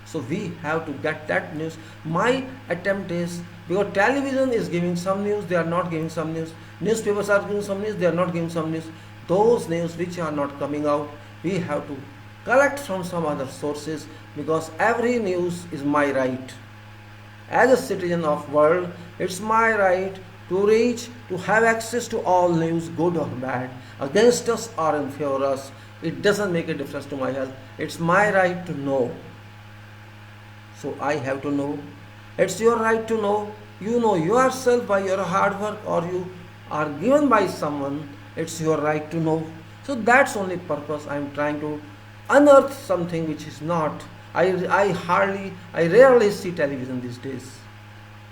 So we have to get that news. My attempt is, because television is giving some news, they are not giving some news. Newspapers are giving some news, they are not giving some news. Those news which are not coming out, we have to collect from some other sources, because every news is my right. As a citizen of world, it's my right to reach, to have access to all news, good or bad, against us or in favor of us. It doesn't make a difference to my health. It's my right to know. So I have to know. It's your right to know. You know yourself by your hard work, or you are given by someone. It's your right to know. So that's only purpose. I am trying to unearth something which is not. I rarely see television these days,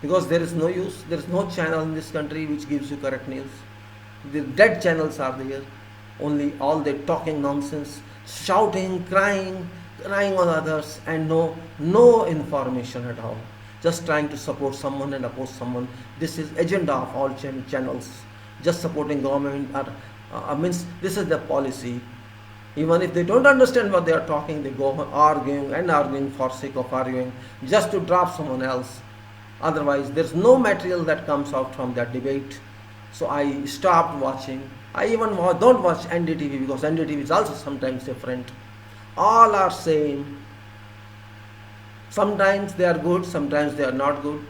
because there is no use. There is no channel in this country which gives you correct news. The dead channels are there. Only all the talking nonsense, shouting, crying on others, and no information at all. Just trying to support someone and oppose someone. This is agenda of all channels. Just supporting government, or means this is the policy. Even if they don't understand what they are talking, they go arguing for sake of arguing, just to drop someone else. Otherwise, there's no material that comes out from that debate. So I stopped watching. I even don't watch NDTV, because NDTV is also sometimes different. All are same. Sometimes they are good, sometimes they are not good.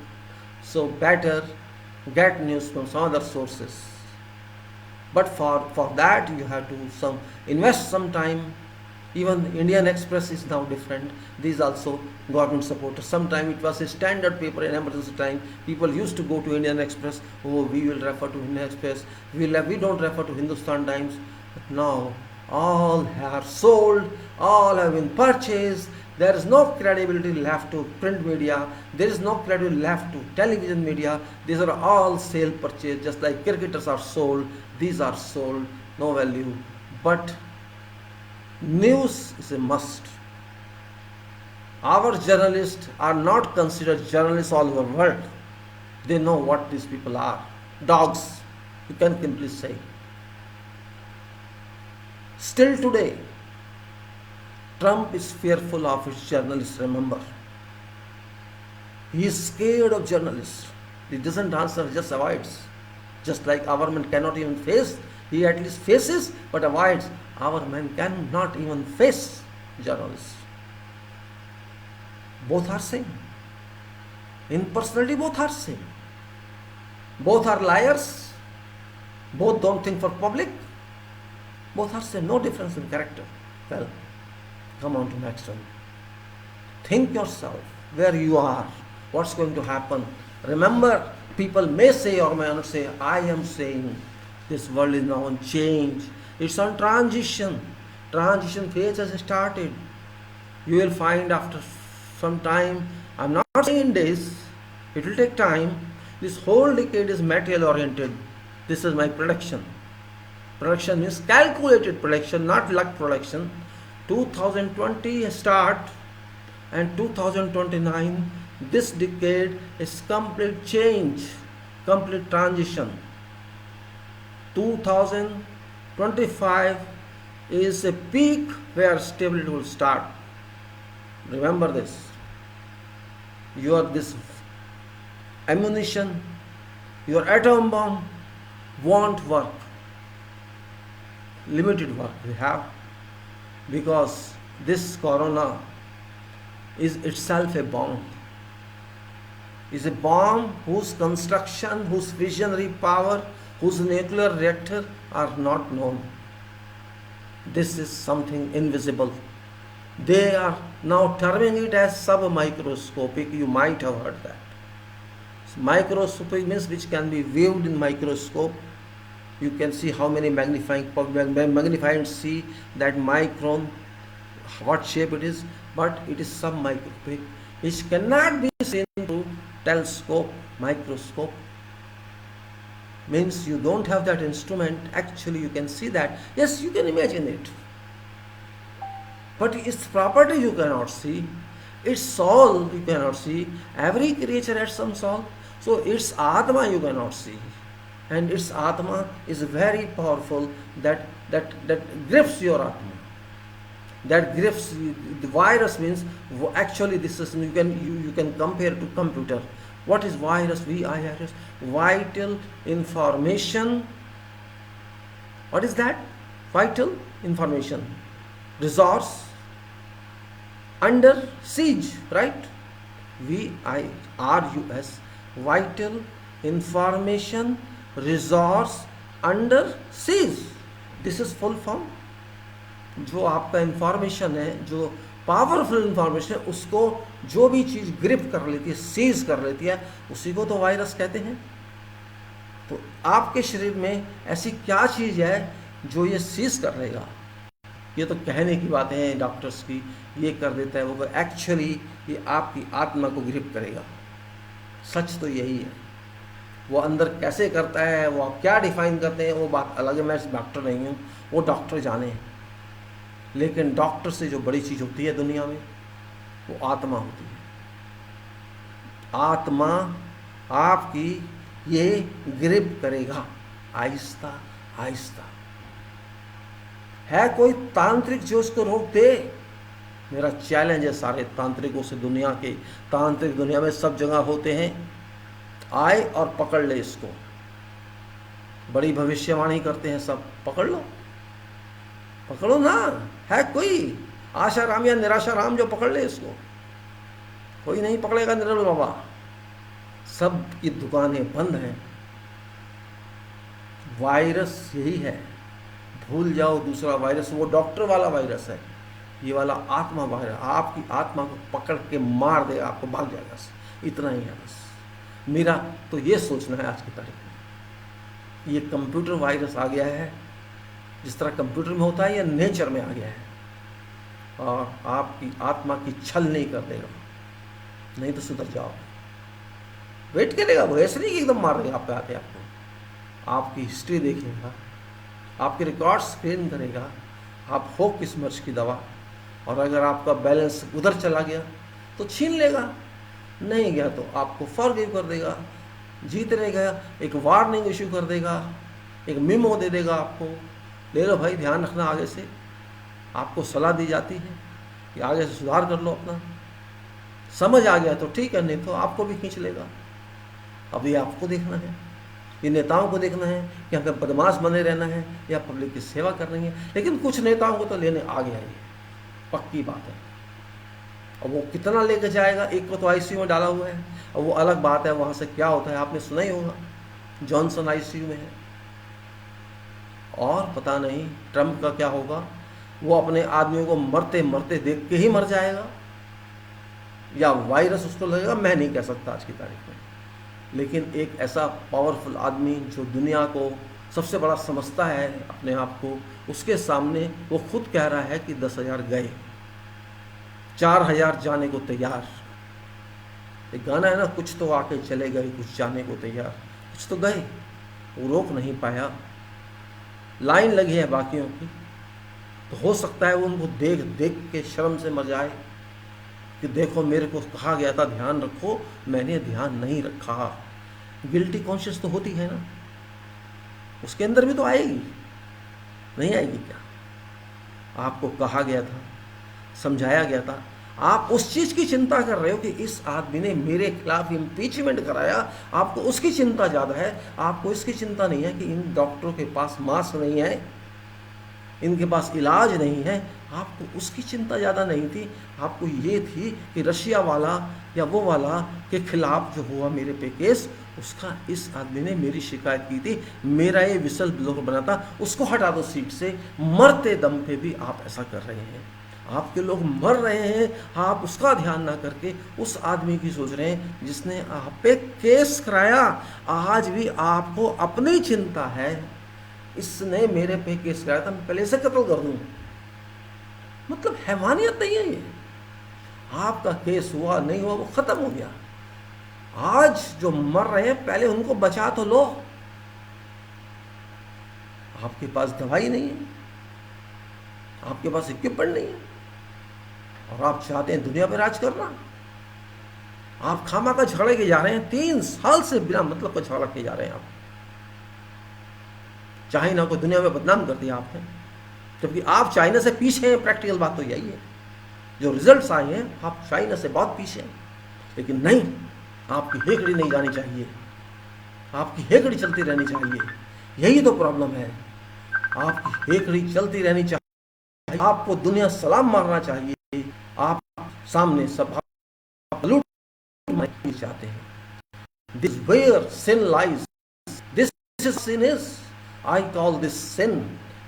So better get news from some other sources. But for that you have to invest some time. Even Indian Express is now different. These also government supporters. Sometime it was a standard paper in emergency time. People used to go to Indian Express. Oh, we will refer to Indian Express. We don't refer to Hindustan Times. But now all are sold. All have been purchased. There is no credibility left to print media. There is no credibility left to television media. These are all sale purchase. Just like cricketers are sold. These are sold. No value. But news is a must. Our journalists are not considered journalists all over the world. They know what these people are. Dogs, you can simply say. Still today, Trump is fearful of his journalists, remember. He is scared of journalists. He doesn't answer, just avoids. Just like our man cannot even face, he at least faces but avoids. our man cannot even face journalists. Both are same. In personality, both are same. Both are liars. Both don't think for public. Both are same. No difference in character. Well, come on to next one. Think yourself where you are. What's going to happen? Remember, people may say or may not say. I am saying this world is now on change. It's on transition. Transition phase has started. You will find after some time, I'm not saying in days, it will take time. This whole decade is material oriented. This is my prediction. Prediction means calculated prediction, not luck prediction. 2020 start and 2029, this decade is complete change, complete transition. 2025 is a peak where stability will start. Remember this. This ammunition, your atom bomb won't work. Limited work we have, because this corona is itself a bomb. Is a bomb whose construction, whose visionary power, whose nuclear reactor are not known. This is something invisible. They are now terming it as submicroscopic. You might have heard that. Microscopic means which can be viewed in microscope. You can see how many magnify and see that micron, what shape it is, but it is submicroscopic, which cannot be seen through telescope, microscope. Means you don't have that instrument. Actually, you can see that. Yes, you can imagine it. But its property you cannot see. Its soul you cannot see. Every creature has some soul. So its Atma you cannot see. And its Atma is very powerful, that grips your Atma. That grips the virus means, actually this is, you can compare to computer. What is virus? VIRS? Vital information. What is that? Vital information. Resource under siege, right? VIRUS. Vital information resource under siege. This is full form. जो आपका information है, जो powerful information है, उसको जो भी चीज़ grip कर लेती है, सीज कर लेती है, उसी को तो वायरस कहते हैं। तो आपके शरीर में ऐसी क्या चीज़ है जो ये सीज कर लेगा? ये तो कहने की बातें हैं डॉक्टर्स की, ये कर देता है वो, एक्चुअली ये आपकी आत्मा को ग्रिप करेगा। सच तो यही है। वो अंदर कैसे करता है, वो आप क्या डिफाइन करते हैं, वो बात अलग है। मैं डॉक्टर नहीं हूँ, वो डॉक्टर जाने हैं। लेकिन डॉक्टर से जो बड़ी चीज़ होती है दुनिया में, वो आत्मा होती है। आत्मा आपकी ये ग्रिप करेगा आहिस्ता आहिस्ता। है कोई तांत्रिक जो उसको रोक दे? मेरा चैलेंज है सारे तांत्रिकों से, दुनिया के तांत्रिक दुनिया में सब जगह होते हैं, आए और पकड़ ले इसको। बड़ी भविष्यवाणी करते हैं सब, पकड़ लो, पकड़ो ना। है कोई आशाराम या निराशाराम जो पकड़ ले इसको? कोई नहीं पकड़ेगा निर्मल बाबा। सब की दुकानें बंद हैं। वायरस यही है, भूल जाओ दूसरा वायरस, वो डॉक्टर वाला वायरस है। ये वाला आत्मा वायरस आपकी आत्मा को पकड़ के मार देगा, आपको भाग जाएगा। इतना ही है बस। मेरा तो ये सोचना है आज की तारीख में, ये कंप्यूटर वायरस आ गया है, जिस तरह कंप्यूटर में होता है, ये नेचर में आ गया है, और आपकी आत्मा की छल नहीं कर देगा। नहीं तो सुधर जाओ। वेट करेगा वो, ऐसे नहीं कि एकदम मार देगा आपके आते आपको। आपकी हिस्ट्री देखेगा, आपके रिकॉर्ड स्क्रीन करेगा, आप हो किस मर्ज की दवा, और अगर आपका बैलेंस उधर चला गया तो छीन लेगा, नहीं गया तो आपको फॉरगिव कर देगा, जीत रहेगा, एक वार्निंग इशू कर देगा, एक मेमो दे देगा आपको, ले लो भाई ध्यान रखना, आगे से आपको सलाह दी जाती है कि आगे से सुधार कर लो अपना। समझ आ गया तो ठीक है, नहीं तो आपको भी खींच लेगा। अभी आपको देखना है। ये नेताओं को देखना है कि हमें बदमाश बने रहना है या पब्लिक की सेवा करनी है। लेकिन कुछ नेताओं को तो लेने आ गया, ये पक्की बात है। और वो कितना लेकर जाएगा, एक को तो आईसीयू में डाला हुआ है, और वो अलग बात है वहाँ से क्या होता है आपने सुना ही होगा, जॉनसन आईसीयू में है। और पता नहीं ट्रंप का क्या होगा, वो अपने आदमियों को मरते मरते देख के ही मर जाएगा या वायरस उसको लगेगा, मैं नहीं कह सकता आज की तारीख में। लेकिन एक ऐसा पावरफुल आदमी जो दुनिया को सबसे बड़ा समझता है अपने आप को, उसके सामने वो खुद कह रहा है कि 10,000 गए, 4,000 जाने को तैयार। एक गाना है ना, कुछ तो आके चले गए, कुछ जाने को तैयार, कुछ तो गए, वो रोक नहीं पाया। लाइन लगी है बाकियों की, तो हो सकता है वो उनको देख देख के शर्म से मर जाए कि देखो मेरे को कहा गया था ध्यान रखो, मैंने ध्यान नहीं रखा। गिल्टी कॉन्शियस तो होती है ना, उसके अंदर भी तो आएगी, नहीं आएगी क्या? आपको कहा गया था, समझाया गया था, आप उस चीज की चिंता कर रहे हो कि इस आदमी ने मेरे खिलाफ इम्पीचमेंट कराया, आपको उसकी चिंता ज्यादा है। आपको इसकी चिंता नहीं है कि इन डॉक्टरों के पास मास्क नहीं है, इनके पास इलाज नहीं है, आपको उसकी चिंता ज़्यादा नहीं थी। आपको ये थी कि रशिया वाला या वो वाला के खिलाफ जो हुआ मेरे पे केस, उसका इस आदमी ने मेरी शिकायत की थी, मेरा ये विसल ब्लोअर बना था, उसको हटा दो सीट से। मरते दम पे भी आप ऐसा कर रहे हैं, आपके लोग मर रहे हैं, आप उसका ध्यान ना करके उस आदमी की सोच रहे हैं जिसने आप पे केस कराया। आज भी आपको अपनी चिंता है, इसने मेरे पे केस कराया था, मैं पहले इसे कत्ल कर दूं। मतलब हैवानियत नहीं है ये। आपका केस हुआ नहीं हुआ वो खत्म हो गया। आज जो मर रहे हैं पहले उनको बचा तो लो। आपके पास दवाई नहीं है, आपके पास इक्विपमेंट नहीं है, और आप चाहते हैं दुनिया पर राज करना। आप खामा का झगड़े के जा रहे हैं, 3 साल से बिना मतलब का झगड़ा के जा रहे हैं आप। चाइना को दुनिया में बदनाम कर दिया आपने, जबकि आप चाइना से पीछे हैं। प्रैक्टिकल बात तो यही है, जो रिजल्ट्स आए हैं आप चाइना से बहुत पीछे हैं। लेकिन नहीं, आपकी हेकड़ी नहीं जानी चाहिए, आपकी हेकड़ी चलती रहनी चाहिए। यही तो प्रॉब्लम है, आपकी हेकड़ी चलती रहनी चाहिए, आपको दुनिया सलाम मारना चाहिए। आप सामने सब लूट चाहते हैं। This where sin lies, this is sin is, I call this sin.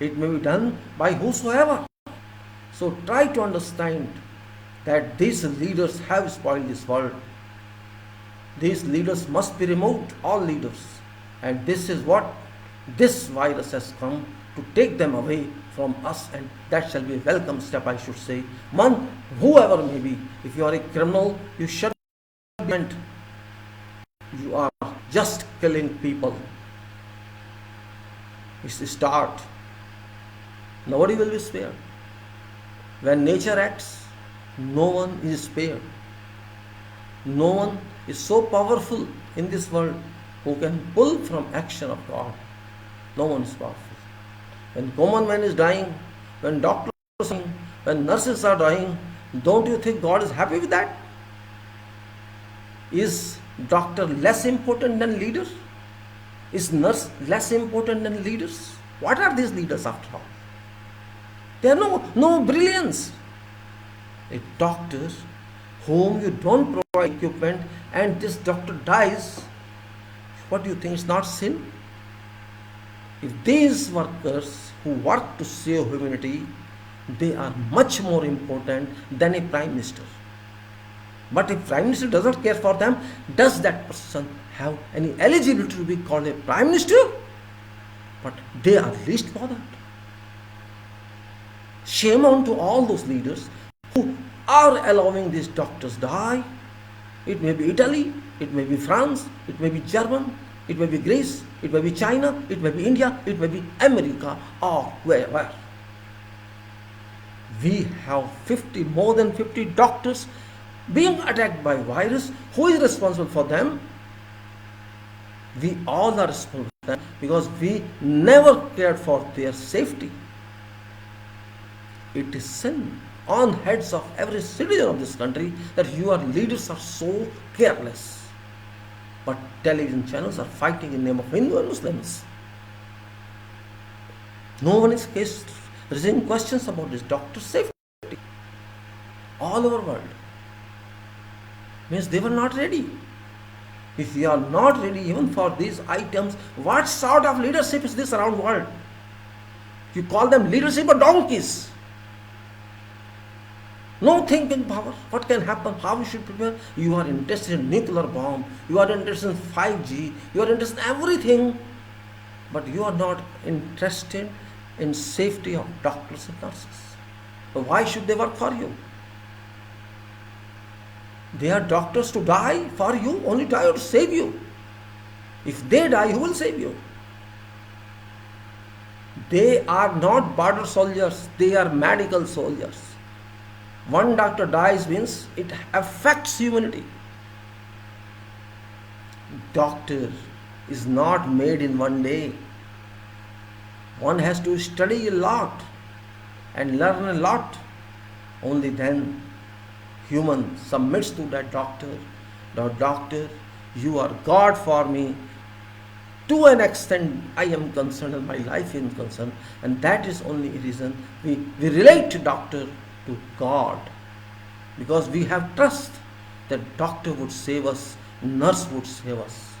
It may be done by whosoever. So try to understand that these leaders have spoiled this world. These leaders must be removed, all leaders. And this is what this virus has come to take them away from us, and that shall be a welcome step, I should say. Man, whoever may be, if you are a criminal, you should be. You are just killing people. It's the start. Nobody will be spared. When nature acts, no one is spared. No one is so powerful in this world who can pull from action of God. No one is powerful. When common man is dying, when doctors are dying, when nurses are dying, don't you think God is happy with that? Is doctor less important than leaders? Is nurse less important than leaders? What are these leaders after all? They are no brilliance. A doctor whom you don't provide equipment and this doctor dies, what do you think? It's not sin? If these workers who work to save humanity, they are much more important than a prime minister. But if prime minister does not care for them, does that person have any eligibility to be called a prime minister? But they are least bothered. Shame on to all those leaders who are allowing these doctors die. It may be Italy, it may be France, it may be German, it may be Greece, it may be China, it may be India, it may be America, or wherever. We have more than 50 doctors being attacked by virus. Who is responsible for them? We all are responsible for them because we never cared for their safety. It is sin on heads of every citizen of this country that your leaders are so careless. But television channels are fighting in the name of Hindu and Muslims. No one is raising questions about this doctor's safety all over the world. Means they were not ready. If you are not ready even for these items, what sort of leadership is this around the world? You call them leadership or donkeys? No thinking power. What can happen? How you should prepare? You are interested in nuclear bomb. You are interested in 5G. You are interested in everything. But you are not interested in safety of doctors and nurses. So why should they work for you? They are doctors to die for you, only die or to save you. If they die, who will save you? They are not border soldiers, they are medical soldiers. One doctor dies means it affects humanity. Doctor is not made in one day. One has to study a lot and learn a lot. Only then human submits to that doctor. The doctor, you are God for me. To an extent I am concerned and my life is concerned. And that is only a reason we relate to doctor to God. Because we have trust that doctor would save us, nurse would save us.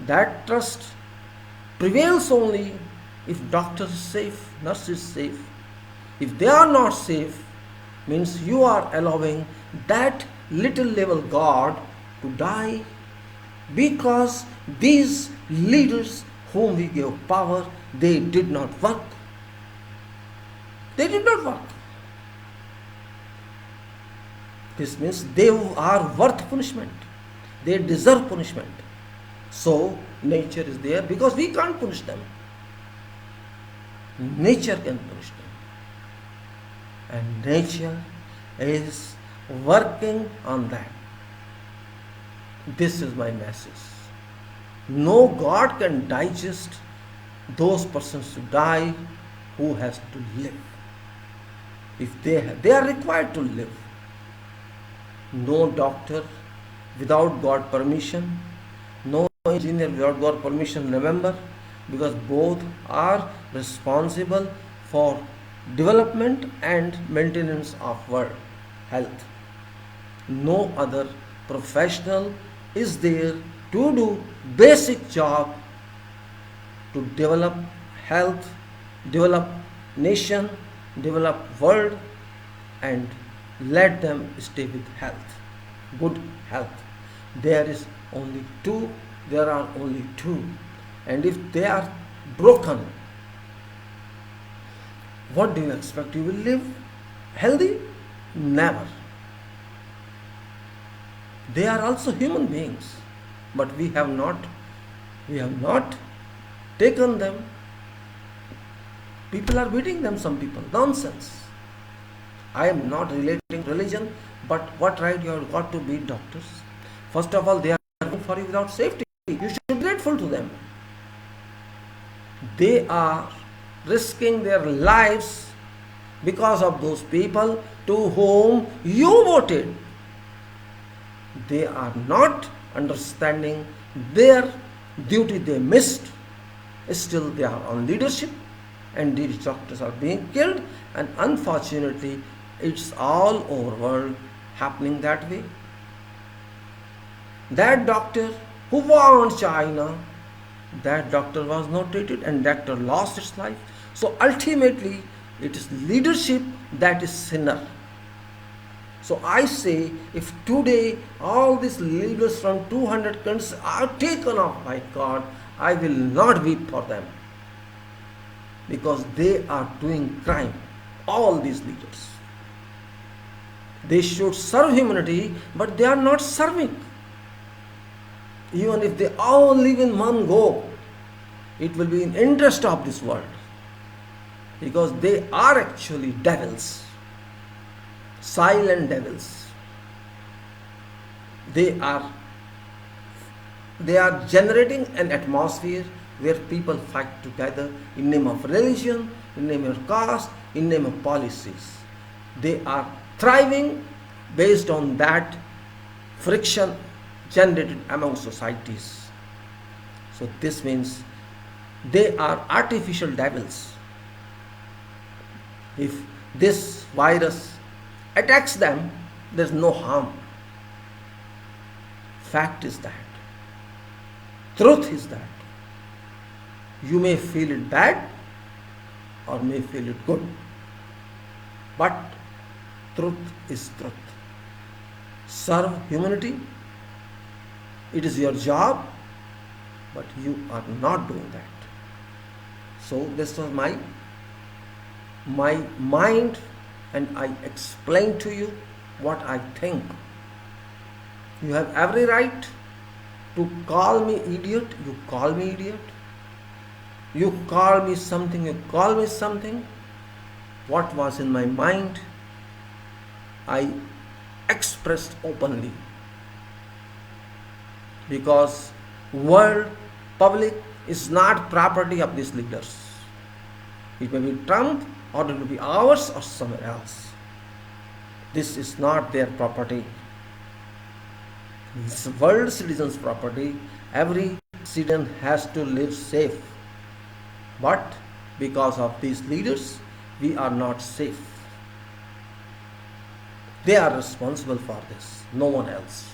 That trust prevails only if doctor is safe, nurse is safe. If they are not safe, means you are allowing that little level God to die, because these leaders whom we gave power, they did not work. They did not work. This means they are worth punishment. They deserve punishment. So nature is there because we can't punish them. Nature can punish them. And nature is working on that. This is my message. No God can digest those persons to die who has to live. If they are required to live. No doctor without God permission, no engineer without God permission, remember, because both are responsible for development and maintenance of world health. No other professional is there to do basic job to develop health, develop nation, develop world, and let them stay with health, good health. There are only two, and if they are broken, what do you expect? You will live healthy? Never. They are also human beings, but we have not taken them. People are beating them, some people. Nonsense. I am not relating religion, but what right you have got to beat doctors? First of all, they are working for you without safety. You should be grateful to them. They are risking their lives because of those people to whom you voted. They are not understanding their duty they missed. Still they are on leadership, and these doctors are being killed, and unfortunately it's all over world happening that way. That doctor who was in China, that doctor was not treated and doctor lost its life. So ultimately it is leadership that is sinner. So I say, if today all these leaders from 200 countries are taken off by God, I will not weep for them, because they are doing crime. All these leaders, they should serve humanity, but they are not serving. Even if they all live in one go, it will be in interest of this world, because they are actually devils, silent devils. They are generating an atmosphere where people fight together in name of religion, in name of caste, in name of policies. They are thriving based on that friction generated among societies. So this means they are artificial devils. If this virus attacks them, there's no harm. Fact is that. Truth is that. You may feel it bad or may feel it good. But truth is truth. Serve humanity. It is your job, but you are not doing that. So this was my mind, and I explained to you what I think. You have every right to call me idiot. You call me idiot. You call me something. You call me something. What was in my mind, I expressed openly. Because world public is not property of these leaders. It may be Trump, or it will be ours or somewhere else. This is not their property. It's world citizens' property. Every citizen has to live safe. But because of these leaders, we are not safe. They are responsible for this, no one else.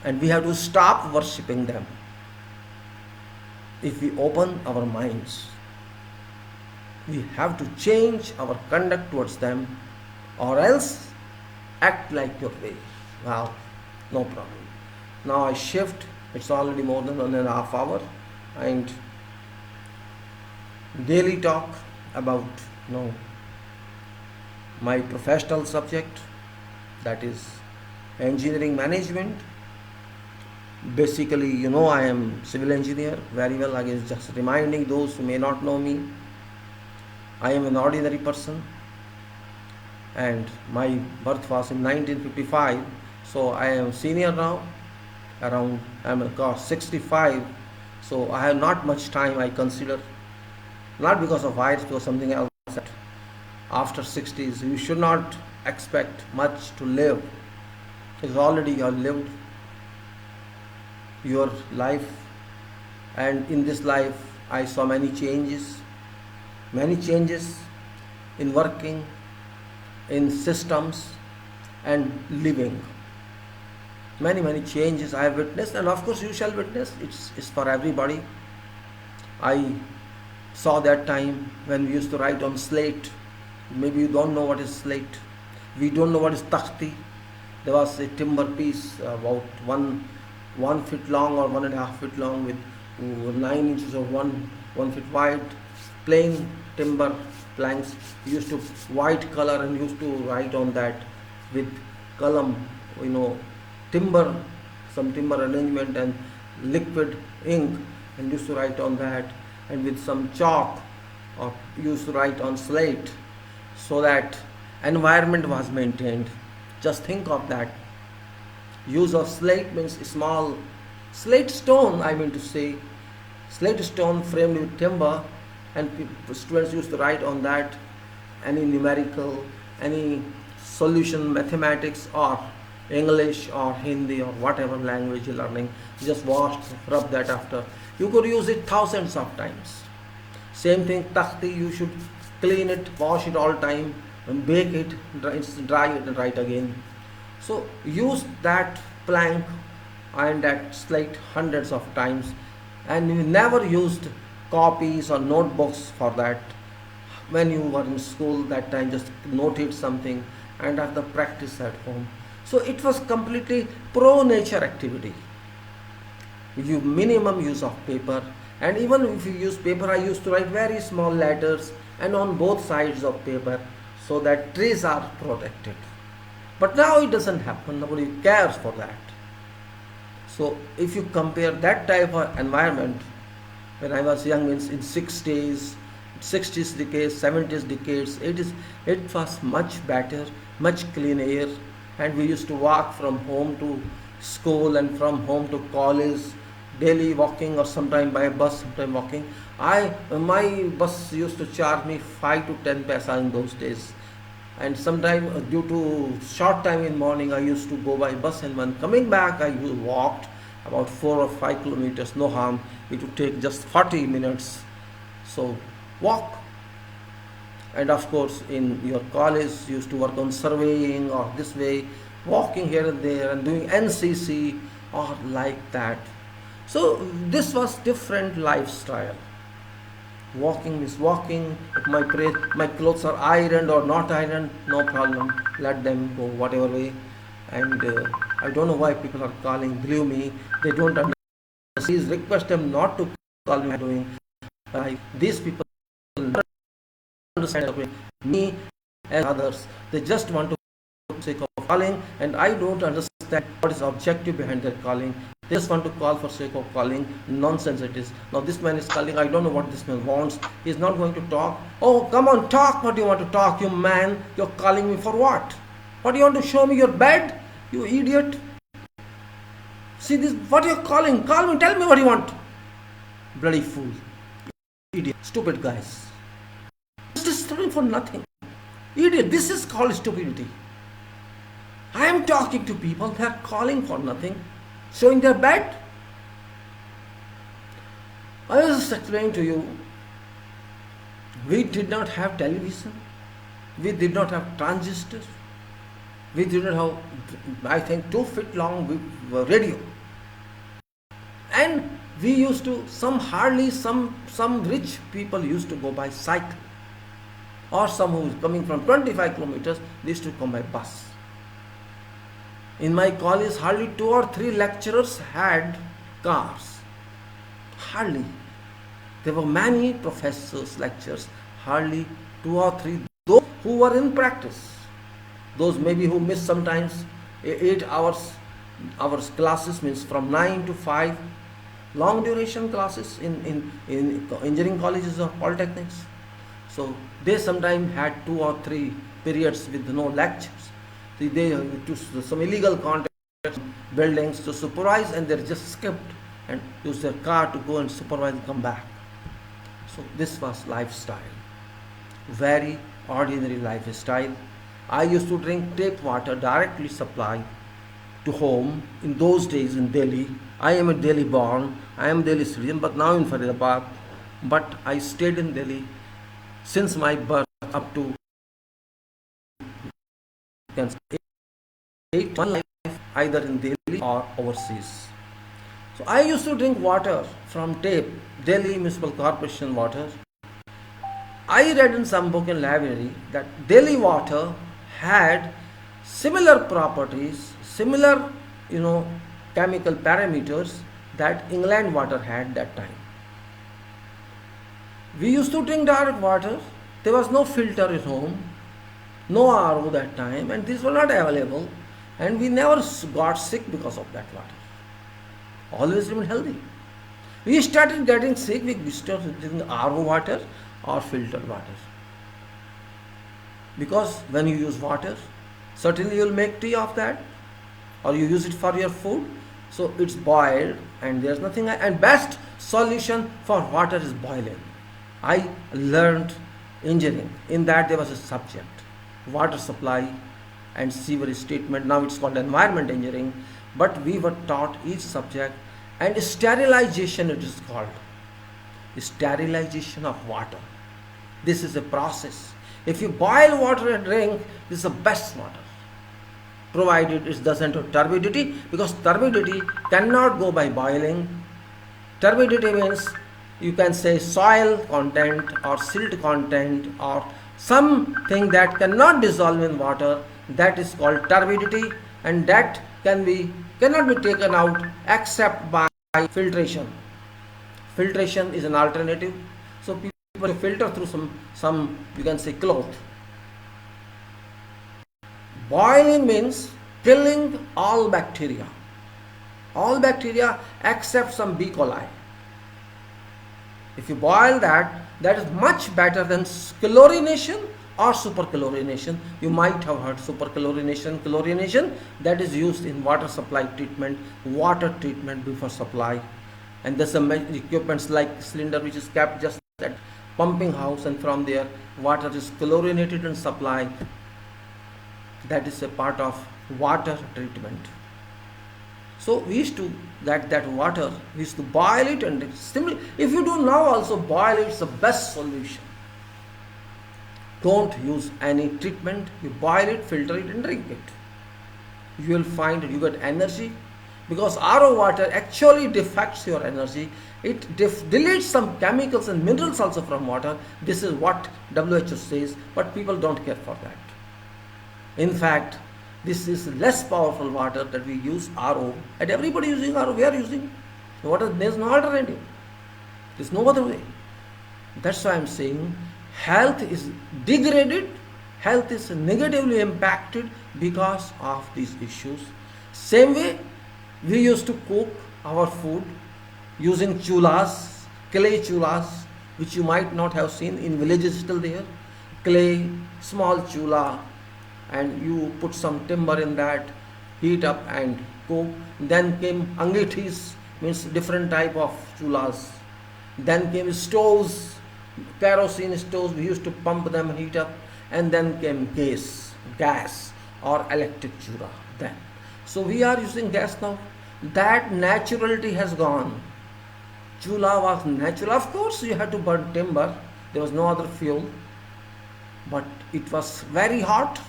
And we have to stop worshipping them. If we open our minds, we have to change our conduct towards them, or else act like your way. Wow, no problem. Now I shift. It's already more than 1.5 hours, and daily talk about my professional subject, that is engineering management. Basically, I am civil engineer very well. I guess just reminding those who may not know me, I am an ordinary person, and my birth was in 1955. So I am senior now. I'm 65. So I have not much time, I consider. Not because of virus, because something else. After 60s, you should not expect much to live, because already you have lived your life, and in this life I saw many changes in working, in systems, and living. Many changes I have witnessed, and of course you shall witness. It's for everybody. I saw that time when we used to write on slate. Maybe you don't know what is slate. We don't know what is takhti. There was a timber piece about 1 foot long or 1.5 feet long, with 9 inches or 1 foot wide, plain timber planks. We used to white color and used to write on that with column, some timber arrangement and liquid ink, and used to write on that, and with some chalk, or used to write on slate, so that environment was maintained. Just think of that. Use of slate means small slate stone, slate stone framed with timber, and students used to write on that any numerical, any solution, mathematics or English or Hindi or whatever language you're learning. Just rub that after. You could use it thousands of times. Same thing, takhti, you should clean it, wash it all time, and bake it, dry it, and write again. So use that plank and that slate hundreds of times, and you never used copies or notebooks for that. When you were in school that time, just noted something and have the practice at home. So it was completely pro-nature activity. You minimum use of paper, and even if you use paper, I used to write very small letters and on both sides of paper, so that trees are protected. But now it doesn't happen. Nobody cares for that. So if you compare that type of environment, when I was young, means in 60s decades, 70s decades, it was much better, much clean air, and we used to walk from home to school and from home to college, daily walking, or sometime by bus, sometime walking. My bus used to charge me 5 to 10 paisa in those days. And sometime due to short time in morning I used to go by bus, and when coming back I walked about 4 or 5 kilometers, no harm. It would take just 40 minutes. So walk. And of course in your college you used to work on surveying or this way, walking here and there and doing NCC or like that. So this was different lifestyle. Walking means walking. If my clothes are ironed or not ironed, no problem, let them go whatever way. And I don't know why people are calling, believe me, they don't understand. Please request them not to call me doing. These people understand me and others. They just want to sake of calling, and I don't understand what is objective behind their calling. They just want to call for sake of calling. Nonsense it is. Now this man is calling. I don't know what this man wants. He is not going to talk. Oh, come on, talk what you want to talk, you man. You're calling me for what? What do you want to show me your bed? You idiot. See this, what you're calling? Call me, tell me what you want. Bloody fool. Idiot. Stupid guys. Just studying for nothing. Idiot. This is called stupidity. I am talking to people, they are calling for nothing, showing their bed. I was just explaining to you, we did not have television, we did not have transistors, we did not have, I think, 2 feet long radio. And we used to, some rich people used to go by cycle, or some who is coming from 25 kilometers, they used to come by bus. In my college, hardly 2 or 3 lecturers had cars. Hardly. There were many professors, lecturers, hardly 2 or 3, those who were in practice. Those maybe who miss sometimes 8 hours classes, means from 9 to 5, long duration classes in engineering colleges or polytechnics. So they sometimes had 2 or 3 periods with no lectures. They to some illegal contact buildings to supervise, and they just skipped and used their car to go and supervise and come back. So this was lifestyle, very ordinary lifestyle. I used to drink tap water directly supplied to home in those days in Delhi. I am a Delhi born, I am Delhi citizen, but now in Faridabad. But I stayed in Delhi since my birth up to one life, either in Delhi or overseas. So I used to drink water from tap, Delhi Municipal Corporation water. I read in some book in library that Delhi water had similar properties, similar chemical parameters that England water had that time. We used to drink direct water. There was no filter at home, no RO that time, and these were not available, and we never got sick because of that water. Always remained healthy. We started getting sick, we started drinking RO water or filtered water. Because when you use water, certainly you will make tea of that, or you use it for your food, so it's boiled, and there's nothing, and best solution for water is boiling. I learned engineering, in that there was a subject, water supply and sewerage treatment. Now it's called environment engineering, but we were taught each subject, and sterilization it is called, sterilization of water. This is a process. If you boil water and drink, this is the best water, provided it doesn't have turbidity, because turbidity cannot go by boiling. Turbidity means, you can say, soil content or silt content or something that cannot dissolve in water. That is called turbidity, and that cannot be taken out except by filtration. Filtration is an alternative. So people filter through some you can say cloth. Boiling means killing all bacteria except some B. coli. If you boil that, that is much better than chlorination or superchlorination. You might have heard superchlorination, chlorination, that is used in water supply treatment, water treatment before supply. And there's some equipments like cylinder which is kept just at pumping house, and from there water is chlorinated and supplied. That is a part of water treatment. So we used to that water, we used to boil it, and simply, if you do now also boil it, it's the best solution. Don't use any treatment. You boil it, filter it, and drink it. You will find you get energy, because RO water actually defects your energy. It deletes some chemicals and minerals also from water. This is what WHO says, but people don't care for that. In fact, this is less powerful water that we use RO, and everybody using RO. We are using water. There is no alternative. There is no other way. That's why I am saying health is degraded, health is negatively impacted because of these issues. Same way, we used to cook our food using chulas, clay chulas, which you might not have seen in villages still there. Clay, small chula, and you put some timber in that, heat up and cook. Then came angitis, means different type of chulas. Then came stoves, kerosene stoves, we used to pump them and heat up. And then came gas or electric chula then. So we are using gas now. That naturality has gone. Chula was natural. Of course you had to burn timber. There was no other fuel. But it was very hot,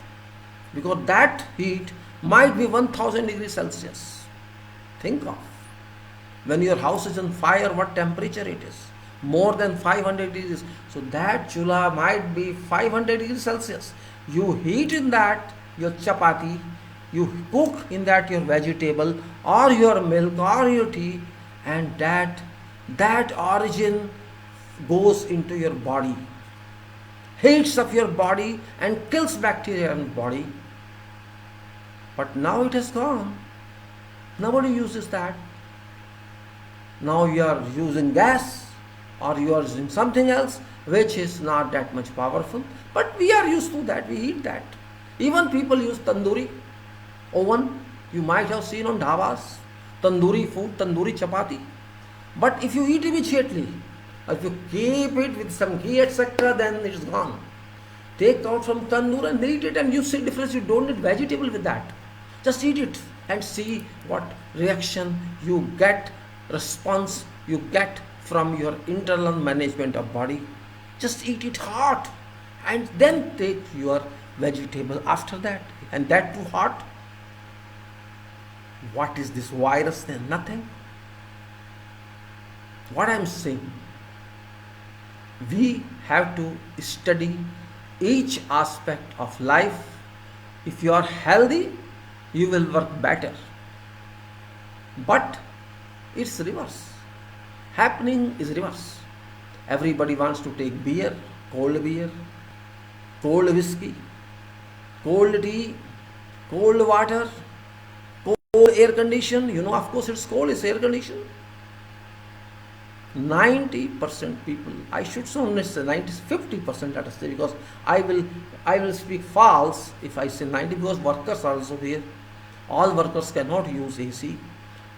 because that heat might be 1000 degrees Celsius. Think of. When your house is on fire, what temperature it is? More than 500 degrees. So that chula might be 500 degrees Celsius. You heat in that your chapati, you cook in that your vegetable or your milk or your tea, and that origin goes into your body, heats up your body and kills bacteria in your body. But now it has gone. Nobody uses that. Now you are using gas, or you are using something else which is not that much powerful, but we are used to that, we eat that. Even people use tandoori oven. You might have seen on dhabas, tandoori food, tandoori chapati. But if you eat immediately, if you keep it with some ghee etc., then it is gone. Take out from tandoor and eat it, and you see difference. You don't need vegetable with that. Just eat it and see what reaction you get, response you get from your internal management of body. Just eat it hot and then take your vegetable after that, and that too hot. What is this virus then? Nothing. What I am saying, we have to study each aspect of life. If you are healthy, you will work better. But it's reverse. Happening is reverse. Everybody wants to take beer, cold whiskey, cold tea, cold water, cold air condition. You know, of course it's cold, it's air conditioned. 90% people, I should not say 50%, let us say, because I will speak false if I say 90, because workers are also there. All workers cannot use AC.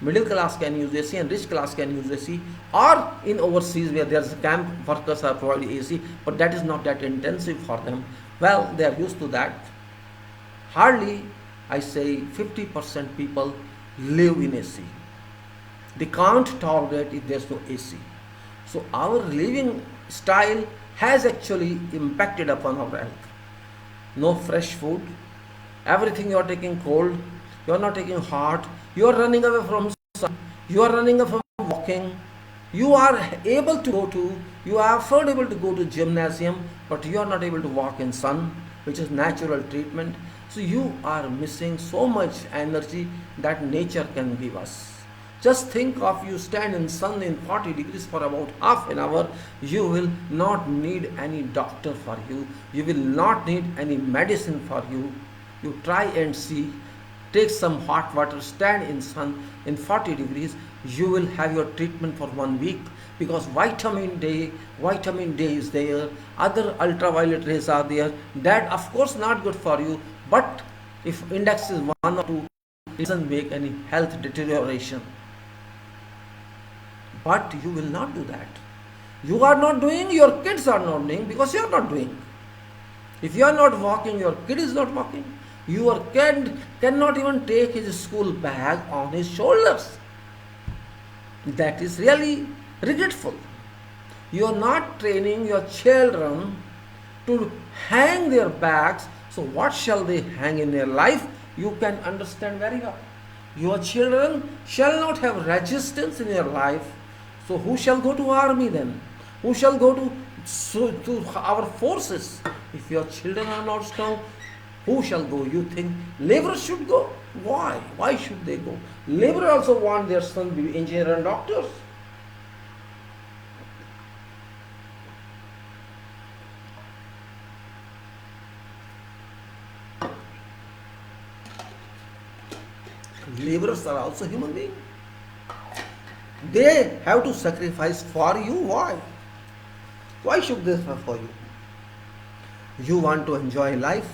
Middle class can use AC and rich class can use AC, or in overseas where there's a camp, workers are providing AC, but that is not that intensive for them. Well, they are used to that. Hardly, I say 50% people live in AC. They can't tolerate if there's no AC. So our living style has actually impacted upon our health. No fresh food, everything you are taking cold, you are not taking hot, you are running away from sun, you are running away from walking, you are able to go to, you are affordable to go to gymnasium, but you are not able to walk in sun, which is natural treatment. So you are missing so much energy that nature can give us. Just think of, you stand in sun in 40 degrees for about half an hour, you will not need any doctor for you, you will not need any medicine for you. You try and see, take some hot water, stand in sun in 40 degrees, you will have your treatment for 1 week, because vitamin D is there, other ultraviolet rays are there, that of course not good for you, but if index is 1 or 2, it doesn't make any health deterioration. But you will not do that. You are not doing, your kids are not doing, because you are not doing. If you are not walking, your kid is not walking. Your kid cannot even take his school bag on his shoulders. That is really regretful. You are not training your children to hang their bags. So what shall they hang in their life? You can understand very well. Your children shall not have resistance in your life. So who shall go to army then? Who shall go to our forces? If your children are not strong, who shall go? You think laborers should go? Why? Why should they go? Laborers also want their son to be engineer and doctors. Laborers are also human beings. They have to sacrifice for you. Why? Why should they suffer for you? You want to enjoy life.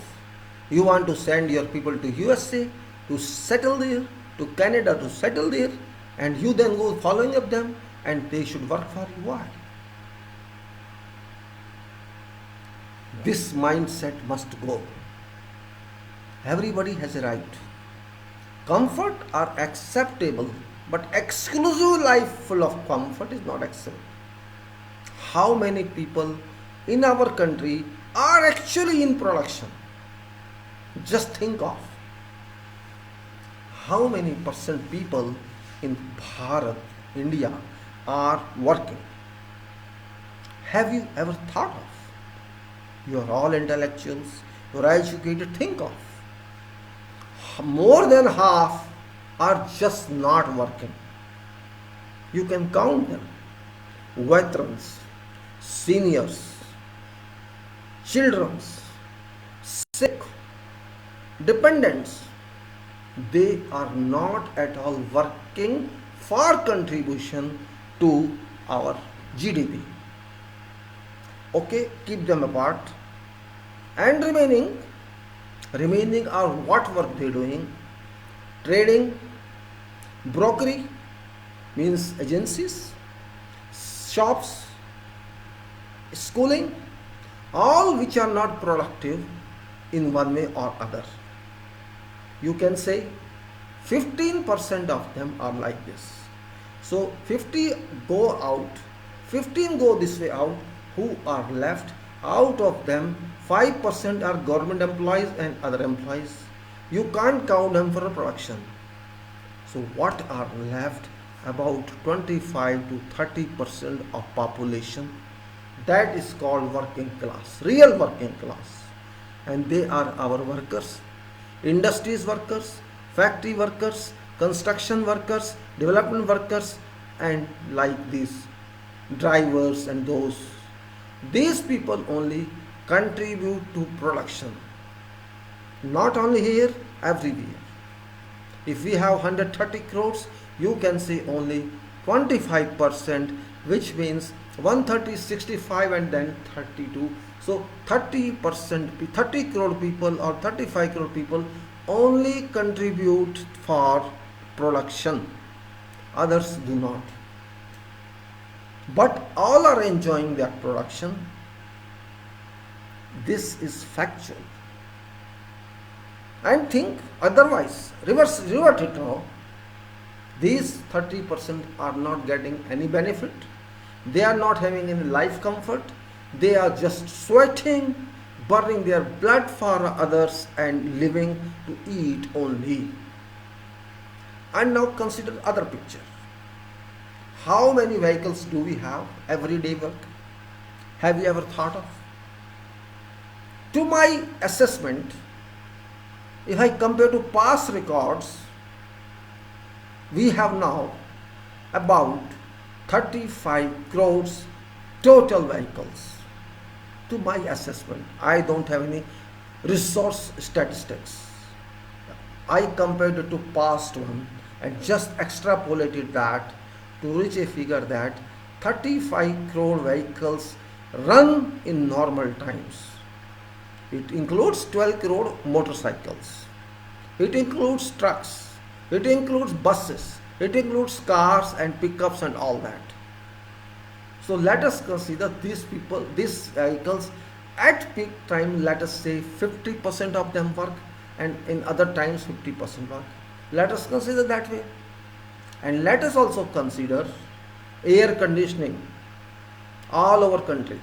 You want to send your people to USA to settle there, to Canada to settle there, and you then go following up them and they should work for you. Why? This mindset must go. Everybody has a right. Comfort are acceptable, but exclusive life full of comfort is not acceptable. How many people in our country are actually in production? Just think of how many percent people in Bharat, India are working. Have you ever thought of? You are all intellectuals, you are educated. Think of. More than half are just not working. You can count them. Veterans, seniors, children, sick, dependents. They are not at all working for contribution to our GDP. Okay, keep them apart. And remaining are what work they doing? Trading, brokery, means agencies, shops, schooling, all which are not productive in one way or other. You can say 15% of them are like this. So 50 go out, 15 go this way out. Who are left? Out of them, 5% are government employees and other employees. You can't count them for a production. So what are left? About 25 to 30% of population. That is called working class, real working class. And they are our workers, industries workers, factory workers, construction workers, development workers, and like these drivers and those. These people only contribute to production. Not only here, everywhere. If we have 130 crores, you can say only 25%, which means 130, 65 and then 32. So 30%, 30 crore people or 35 crore people only contribute for production. Others do not. But all are enjoying that production. This is factual. And think otherwise. Revert it now. These 30% are not getting any benefit. They are not having any life comfort. They are just sweating, burning their blood for others and living to eat only. And now consider other picture. How many vehicles do we have everyday work? Have you ever thought of? To my assessment, if I compare to past records, we have now about 35 crores total vehicles. To my assessment, I don't have any resource statistics. I compared it to past one and just extrapolated that to reach a figure that 35 crore vehicles run in normal times. It includes 12 crore motorcycles. It includes trucks. It includes buses. It includes cars and pickups and all that. So let us consider these vehicles at peak time. Let us say 50% of them work and in other times 50% work. Let us consider that way. And let us also consider air conditioning all over country.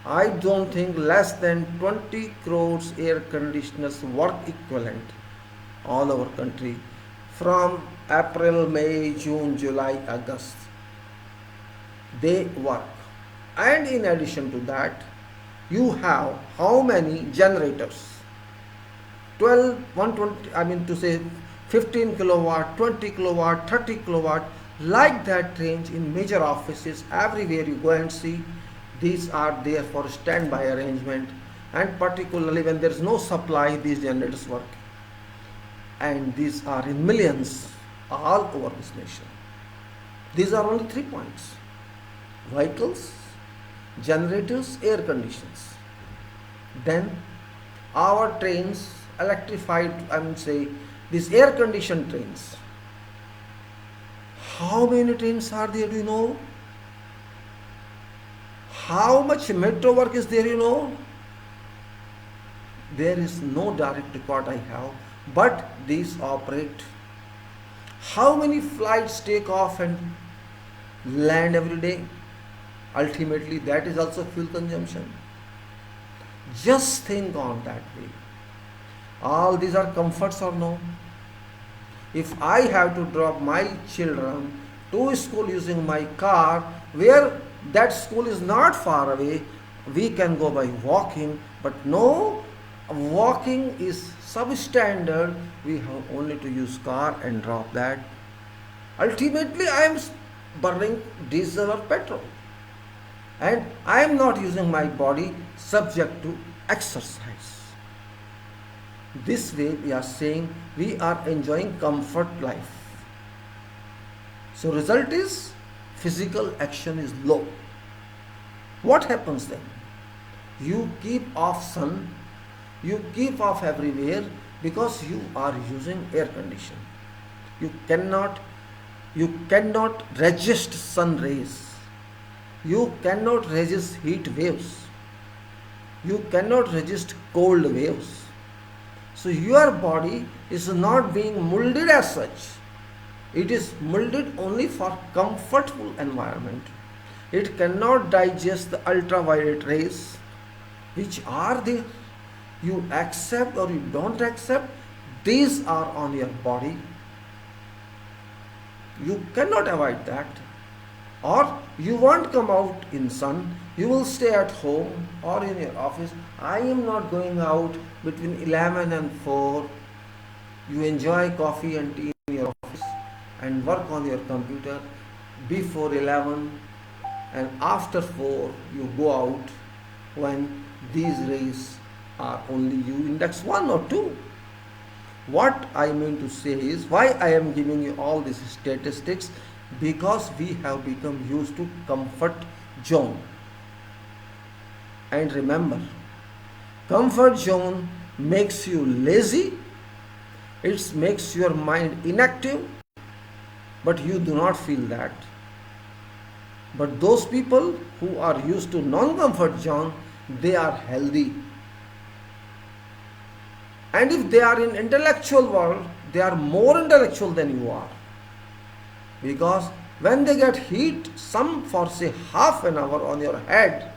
I don't think less than 20 crores air conditioners work equivalent all over country from April, May, June, July, August. They work. And in addition to that, you have how many generators? 12, 120, I mean to say 15 kilowatt, 20 kilowatt, 30 kilowatt, like that range in major offices. Everywhere you go and see, these are there for standby arrangement, and particularly when there is no supply, these generators work. And these are in millions all over this nation. These are only 3 points: vehicles, generators, air conditions. Then our trains, electrified, I would say, these air conditioned trains. How many trains are there, do you know? How much metro work is there, you know? There is no direct record I have, but these operate. How many flights take off and land every day? Ultimately, that is also fuel consumption. Just think on that way. All these are comforts or no? If I have to drop my children to school using my car, where that school is not far away, we can go by walking, but no, walking is substandard. We have only to use car and drop that. Ultimately, I am burning diesel or petrol, and I am not using my body subject to exercise. This way we are saying we are enjoying comfort life. So result is physical action is low. What happens then? You keep off sun, you keep off everywhere because you are using air condition. You cannot resist sun rays. You cannot resist heat waves. You cannot resist cold waves. So your body is not being molded as such. It is molded only for comfortable environment. It cannot digest the ultraviolet rays which are there. You accept or you don't accept, these are on your body. You cannot avoid that. Or you won't come out in sun, you will stay at home or in your office. I am not going out between 11 and 4. You enjoy coffee and tea in your office and work on your computer before 11, and after 4 you go out when these rays are only you index 1 or 2. What I mean to say is, why I am giving you all these statistics, because we have become used to comfort zone. And remember, comfort zone makes you lazy, it makes your mind inactive, but you do not feel that. But those people who are used to non-comfort zone, they are healthy. And if they are in intellectual world, they are more intellectual than you are. Because when they get heat, some for say half an hour on your head,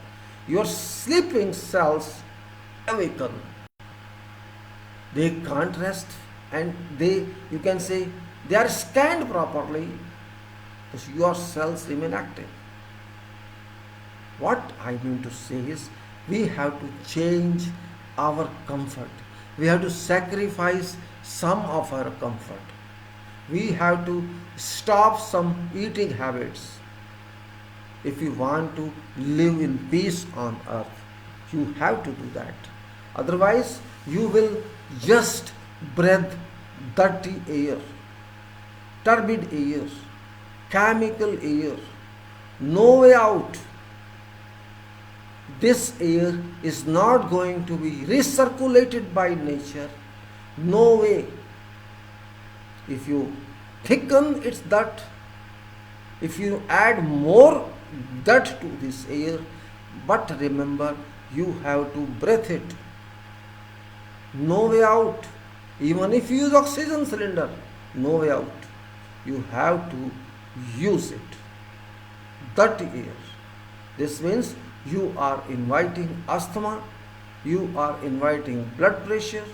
your sleeping cells awaken. They can't rest, and you can say, they are scanned properly, because your cells remain active. What I mean to say is, we have to change our comfort. We have to sacrifice some of our comfort. We have to stop some eating habits. If you want to live in peace on earth, you have to do that. Otherwise, you will just breathe dirty air, turbid air, chemical air. No way out. This air is not going to be recirculated by nature. No way. If you thicken its dirt, if you add more dirt to this air, but remember, you have to breathe it. No way out. Even if you use oxygen cylinder, no way out. You have to use it. Dirty air. This means you are inviting asthma, you are inviting blood pressure,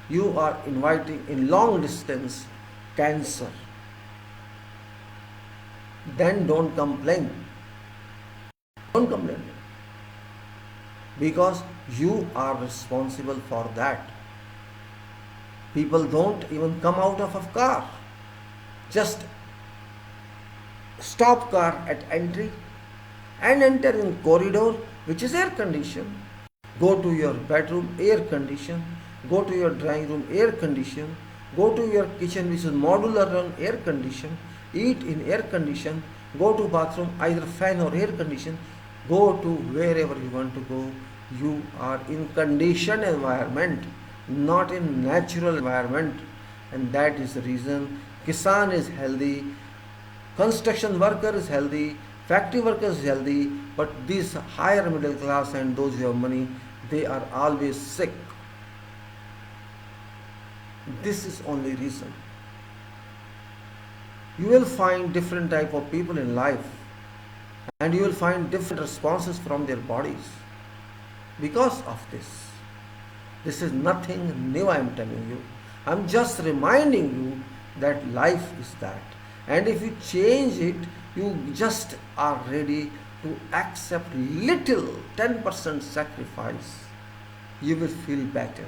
you are inviting in long distance cancer. Then don't complain. Don't complain. Because you are responsible for that. People don't even come out of a car. Just stop car at entry and enter in corridor which is air conditioned. Go to your bedroom, air conditioned. Go to your drawing room, air conditioned. Go to your kitchen which is modular and air conditioned. Eat in air conditioned. Go to bathroom, either fan or air conditioned. Go to wherever you want to go. You are in conditioned environment, not in natural environment. And that is the reason Kisan is healthy, construction worker is healthy, factory worker is healthy, but these higher middle class and those who have money, they are always sick. This is only reason. You will find different type of people in life, and you will find different responses from their bodies because of this. This is nothing new I am telling you. I am just reminding you that life is that. And if you change it, you just are ready to accept little 10% sacrifice. You will feel better.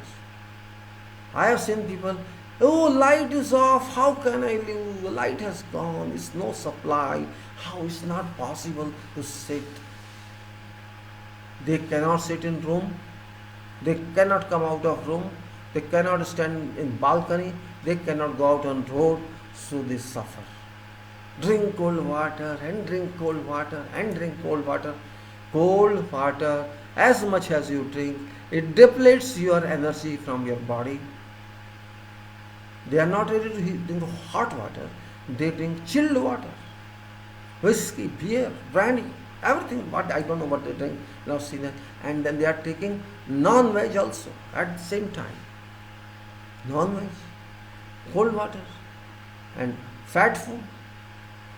I have seen people, oh, light is off, how can I live? The light has gone, it's no supply. How is not possible to sit? They cannot sit in room, they cannot come out of room, they cannot stand in balcony, they cannot go out on road, so they suffer. Drink cold water and drink cold water and drink cold water. Cold water, as much as you drink, it depletes your energy from your body. They are not ready to drink hot water, they drink chilled water. Whiskey, beer, brandy, everything, but I don't know what they drink now, see that. And then they are taking non-veg also at the same time. Non-veg, cold water and fat food,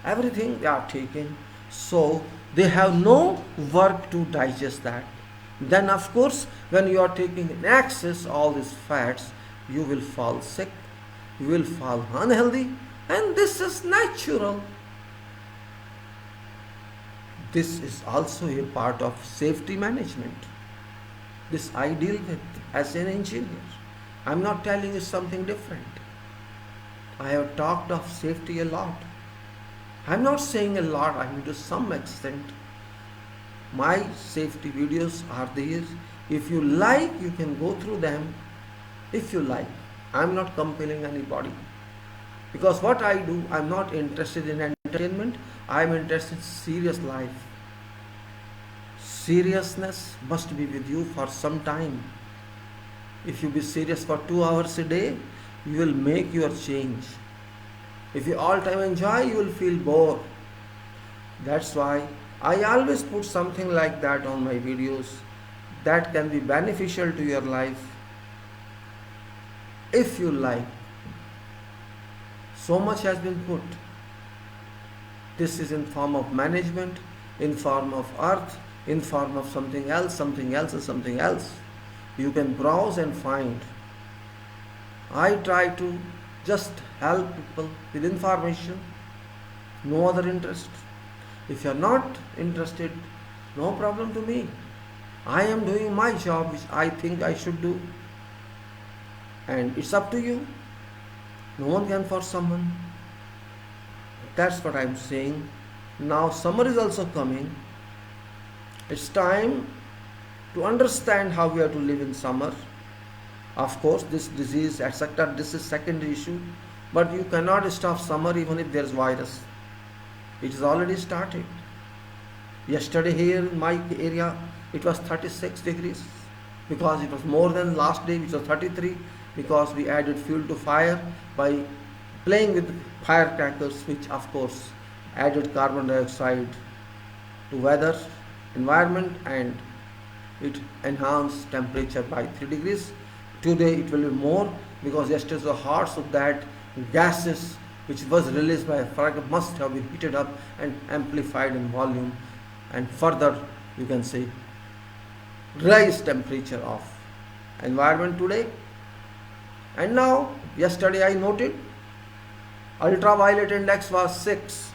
everything they are taking. So they have no work to digest that. Then of course when you are taking in excess all these fats, you will fall sick, you will fall unhealthy, and this is natural. This is also a part of safety management. This I deal with as an engineer. I am not telling you something different. I have talked of safety a lot. I am not saying a lot, I mean to some extent. My safety videos are there. If you like, you can go through them. If you like. I am not compelling anybody. Because what I do, I am not interested in entertainment. I am interested in serious life. Seriousness must be with you for some time. If you be serious for 2 hours a day, you will make your change. If you all time enjoy, you will feel bored. That's why I always put something like that on my videos that can be beneficial to your life. If you like. So much has been put. This is in form of management, in form of earth, in form of something else, something else, and something else. You can browse and find. I try to just help people with information, no other interest. If you are not interested, no problem to me. I am doing my job which I think I should do. And it's up to you. No one can force someone. That's what I'm saying. Now summer is also coming. It's time to understand how we have to live in summer. Of course, this disease, etc., this is secondary issue. But you cannot stop summer even if there is virus. It is already started. Yesterday here in my area, it was 36 degrees. Because it was more than last day, which was 33. Because we added fuel to fire by playing with firecrackers, which of course added carbon dioxide to weather, environment, and it enhanced temperature by 3 degrees. Today it will be more, because yesterday was hot, so that gases which was released by a fragment must have been heated up and amplified in volume, and further you can say rise temperature of environment today. And now yesterday I noted ultraviolet index was 6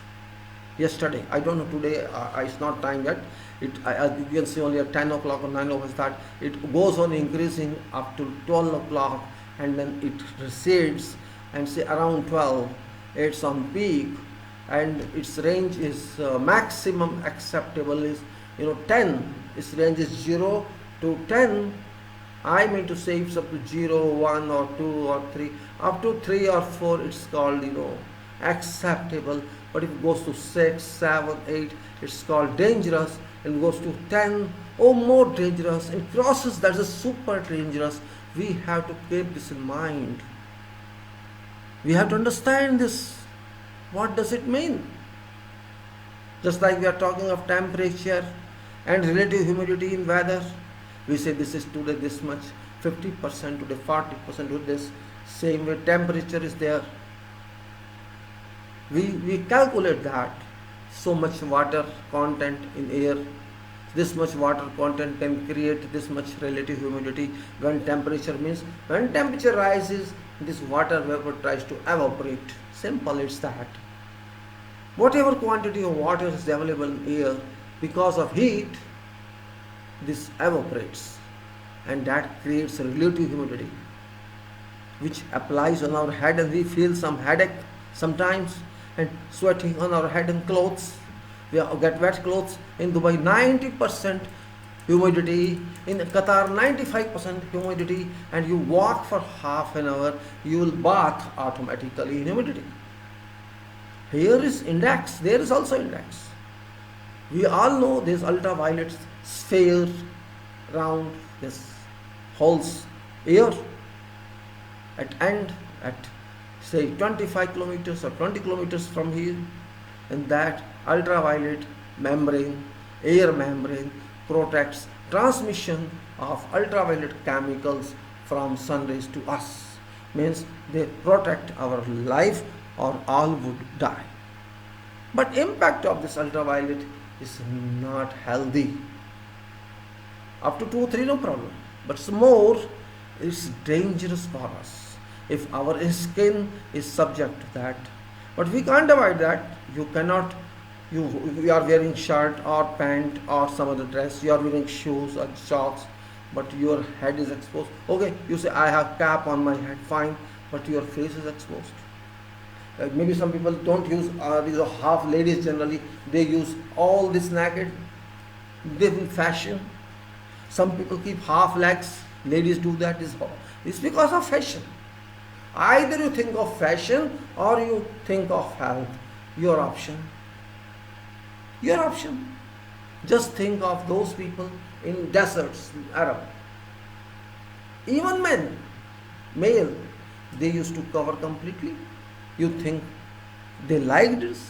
yesterday. I don't know today, it's not time yet. You can see only at 10 o'clock or 9 o'clock that it goes on increasing up to 12 o'clock, and then it recedes, and say around 12 it's on peak, and its range is maximum acceptable is 10. Its range is 0 to 10. I mean to say it's up to 0, 1 or 2 or 3, up to 3 or 4 it's called acceptable. But if it goes to 6, 7, 8, it's called dangerous, and goes to 10 or more dangerous, and crosses, that is super dangerous. We have to keep this in mind. We have to understand this. What does it mean? Just like we are talking of temperature and relative humidity in weather, we say this is today this much, 50%, today 40%, today this. Same way temperature is there. We calculate that so much water content in air, this much water content can create this much relative humidity. When temperature means, when temperature rises, this water vapor tries to evaporate. Simple, it's that. Whatever quantity of water is available in air, because of heat, this evaporates, and that creates a relative humidity which applies on our head, and we feel some headache sometimes, and sweating on our head and clothes. We get wet clothes. In Dubai 90% humidity, in Qatar 95% humidity, and you walk for half an hour, you will bath automatically in humidity. Here is index, there is also index. We all know this ultraviolet sphere around this holes air at end at say 25 kilometers or 20 kilometers from here, and that ultraviolet membrane, air membrane, protects transmission of ultraviolet chemicals from sun rays to us. Means they protect our life, or all would die. But impact of this ultraviolet is not healthy. Up to 2 or 3 no problem, but more, it's dangerous for us if our skin is subject to that. But we can't avoid that. You cannot, you are wearing shirt or pant or some other dress, you are wearing shoes or socks, but your head is exposed. Okay, you say I have cap on my head, fine, but your face is exposed. Maybe some people don't use, these are half ladies generally, they use all this naked, they will fashion. Some people keep half legs, ladies do that, it's because of fashion. Either you think of fashion or you think of health. Your option. Your option. Just think of those people in deserts, Arab. Even men, male, they used to cover completely. You think they liked this?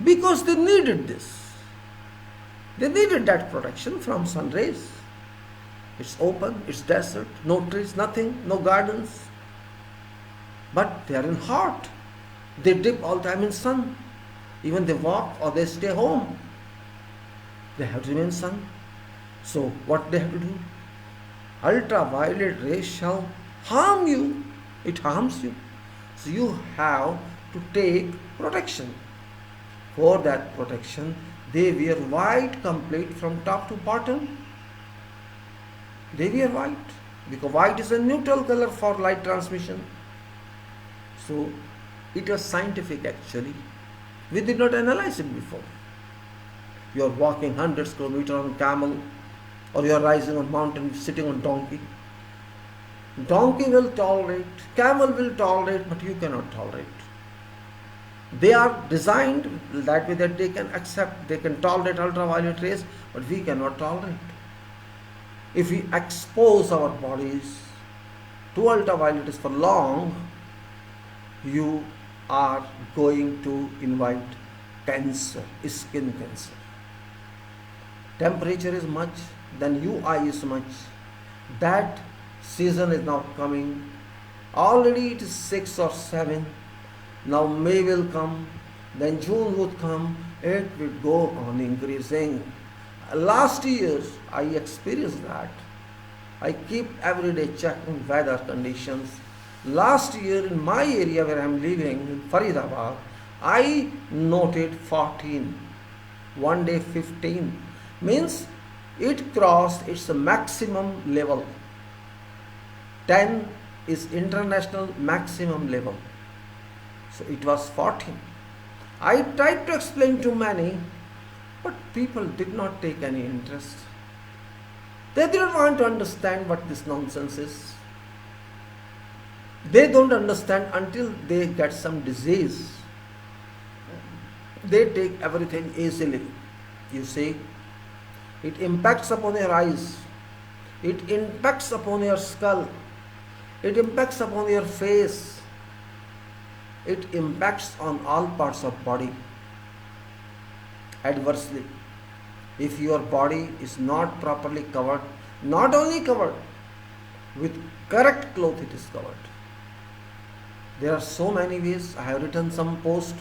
Because they needed this. They needed that protection from sun rays. It's open, it's desert, no trees, nothing, no gardens. But they are in hot. They dip all the time in sun. Even they walk or they stay home, they have to remain in sun. So what they have to do? Ultraviolet rays shall harm you. It harms you. So you have to take protection. For that protection, they wear white complete from top to bottom. They wear white because white is a neutral color for light transmission. So it was scientific actually. We did not analyze it before. You are walking hundreds of kilometers on camel, or you are rising on mountain, sitting on donkey. Donkey will tolerate, camel will tolerate, but you cannot tolerate. They are designed that way that they can accept, they can tolerate ultraviolet rays, but we cannot tolerate. If we expose our bodies to ultraviolet rays for long, you are going to invite cancer, skin cancer. Temperature is much, then UI is much. That Season is now coming. Already it is 6 or 7. Now May will come, then June would come. It will go on increasing. Last year I experienced that. I keep every day checking weather conditions. Last year in my area where I am living, in Faridabad, I noted 14. One day 15. Means it crossed its maximum level. 10 is international maximum level. So it was 14. I tried to explain to many, but people did not take any interest. They didn't want to understand what this nonsense is. They don't understand until they get some disease. They take everything easily. You see, it impacts upon your eyes. It impacts upon your skull. It impacts upon your face. It impacts on all parts of body adversely. If your body is not properly covered, not only covered, with correct cloth it is covered. There are so many ways. I have written some post.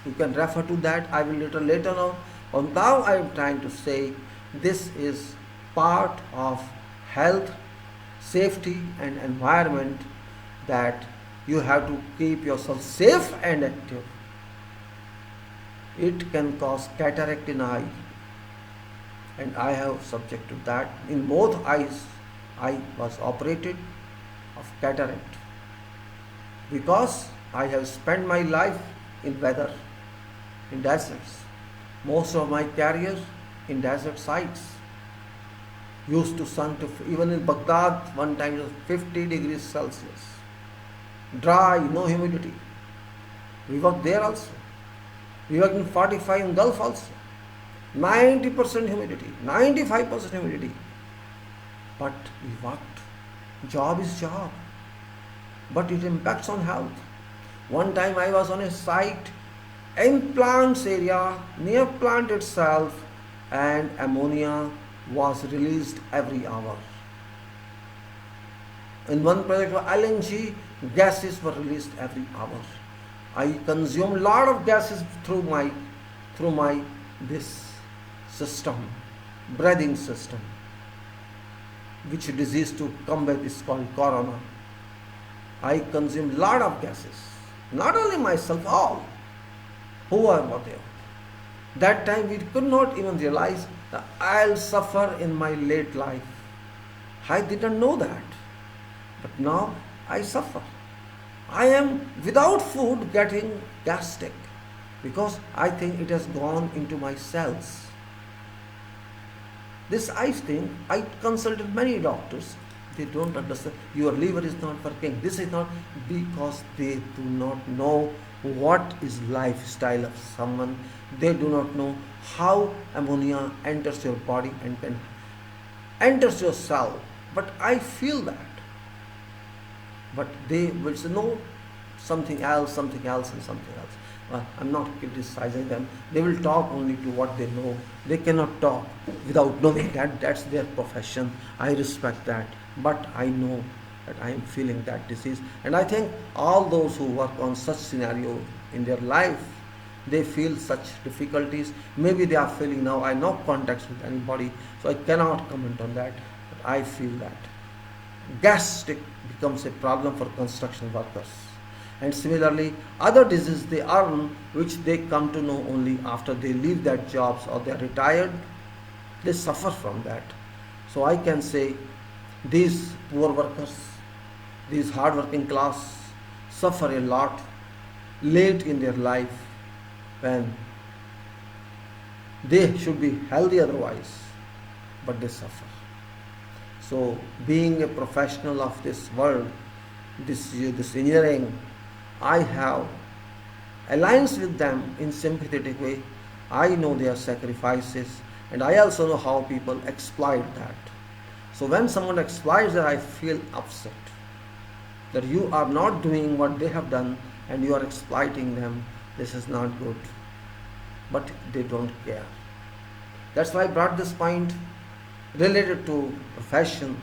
You can refer to that. I will later on. And now I am trying to say this is part of health, safety and environment, that you have to keep yourself safe and active. It can cause cataract in eye, and I have subject to that. In both eyes I was operated of cataract because I have spent my life in weather, in deserts. Most of my career in desert sites. Used to sun to, even in Baghdad one time it was 50 degrees Celsius. Dry, no humidity. We worked there also. We worked in 45 in Gulf also. 90% humidity, 95% humidity. But we worked. Job is job. But it impacts on health. One time I was on a site in plants area, near plant itself, and ammonia was released every hour. In one project of LNG, gases were released every hour. I consumed lot of gases through my this system, breathing system, which disease to combat is called corona. I consumed lot of gases, not only myself, all who are there. That time we could not even realize that I'll suffer in my late life. I didn't know that. But now I suffer. I am without food getting gastric because I think it has gone into my cells. This ice thing, I consulted many doctors. They don't understand. Your liver is not working. This is not, because they do not know what is lifestyle of someone. They do not know how ammonia enters your body and can enters your cell. But I feel that. But they will say no, something else and something else. Well, I'm not criticizing them. They will talk only to what they know. They cannot talk without knowing that. That's their profession. I respect that. But I know that I am feeling that disease. And I think all those who work on such scenario in their life, they feel such difficulties. Maybe they are feeling now. I have no contacts with anybody, so I cannot comment on that. But I feel that gastric becomes a problem for construction workers. And similarly, other diseases they earn, which they come to know only after they leave that jobs or they are retired, they suffer from that. So I can say these poor workers, these hard-working class, suffer a lot late in their life when they should be healthy otherwise, but they suffer. So being a professional of this world, this engineering, I have alliance with them in sympathetic way. I know their sacrifices, and I also know how people exploit that. So when someone exploits that, I feel upset that you are not doing what they have done and you are exploiting them. This is not good. But they don't care. That's why I brought this point related to profession.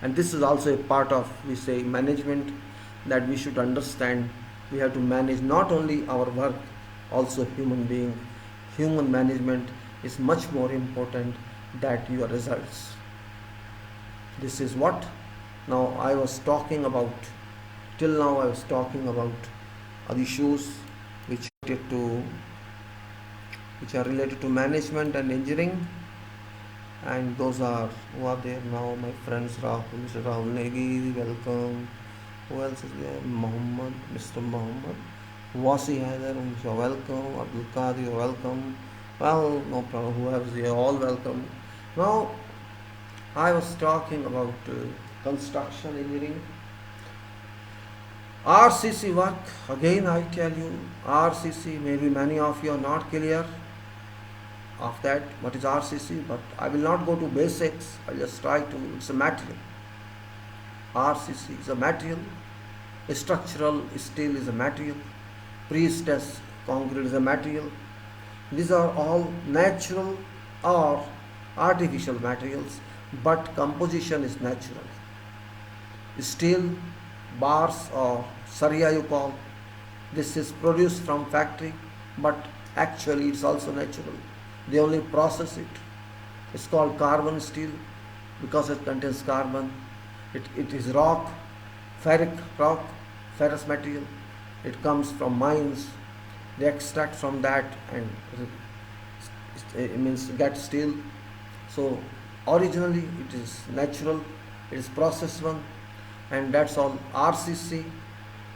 And this is also a part of, we say, management, that we should understand. We have to manage not only our work, also human being. Human management is much more important than your results. This is what now I was talking about. Till now I was talking about issues which are related to management and engineering, and those are, who are there now, my friends. Rahul, Mr. Rahul Negi, welcome. Who else is there? Mohammed, Mr. Mohammed. Wasi Haider, you're welcome. Abdul Qadir, you're welcome. Well, no problem. Whoever's here, all welcome. Now, I was talking about construction engineering. RCC work, again I tell you, RCC, maybe many of you are not clear of that, what is RCC, but I will not go to basics, I'll just try to, it's a material. RCC is a material, structural steel is a material, pre-stressed concrete is a material. These are all natural or artificial materials, but composition is natural. Steel, bars or saria you call, this is produced from factory, but actually it's also natural. They only process it. It's called carbon steel because it contains carbon. It is rock, ferric rock, ferrous material. It comes from mines. They extract from that and it means get steel. So originally it is natural, it is processed one, and that's all. RCC,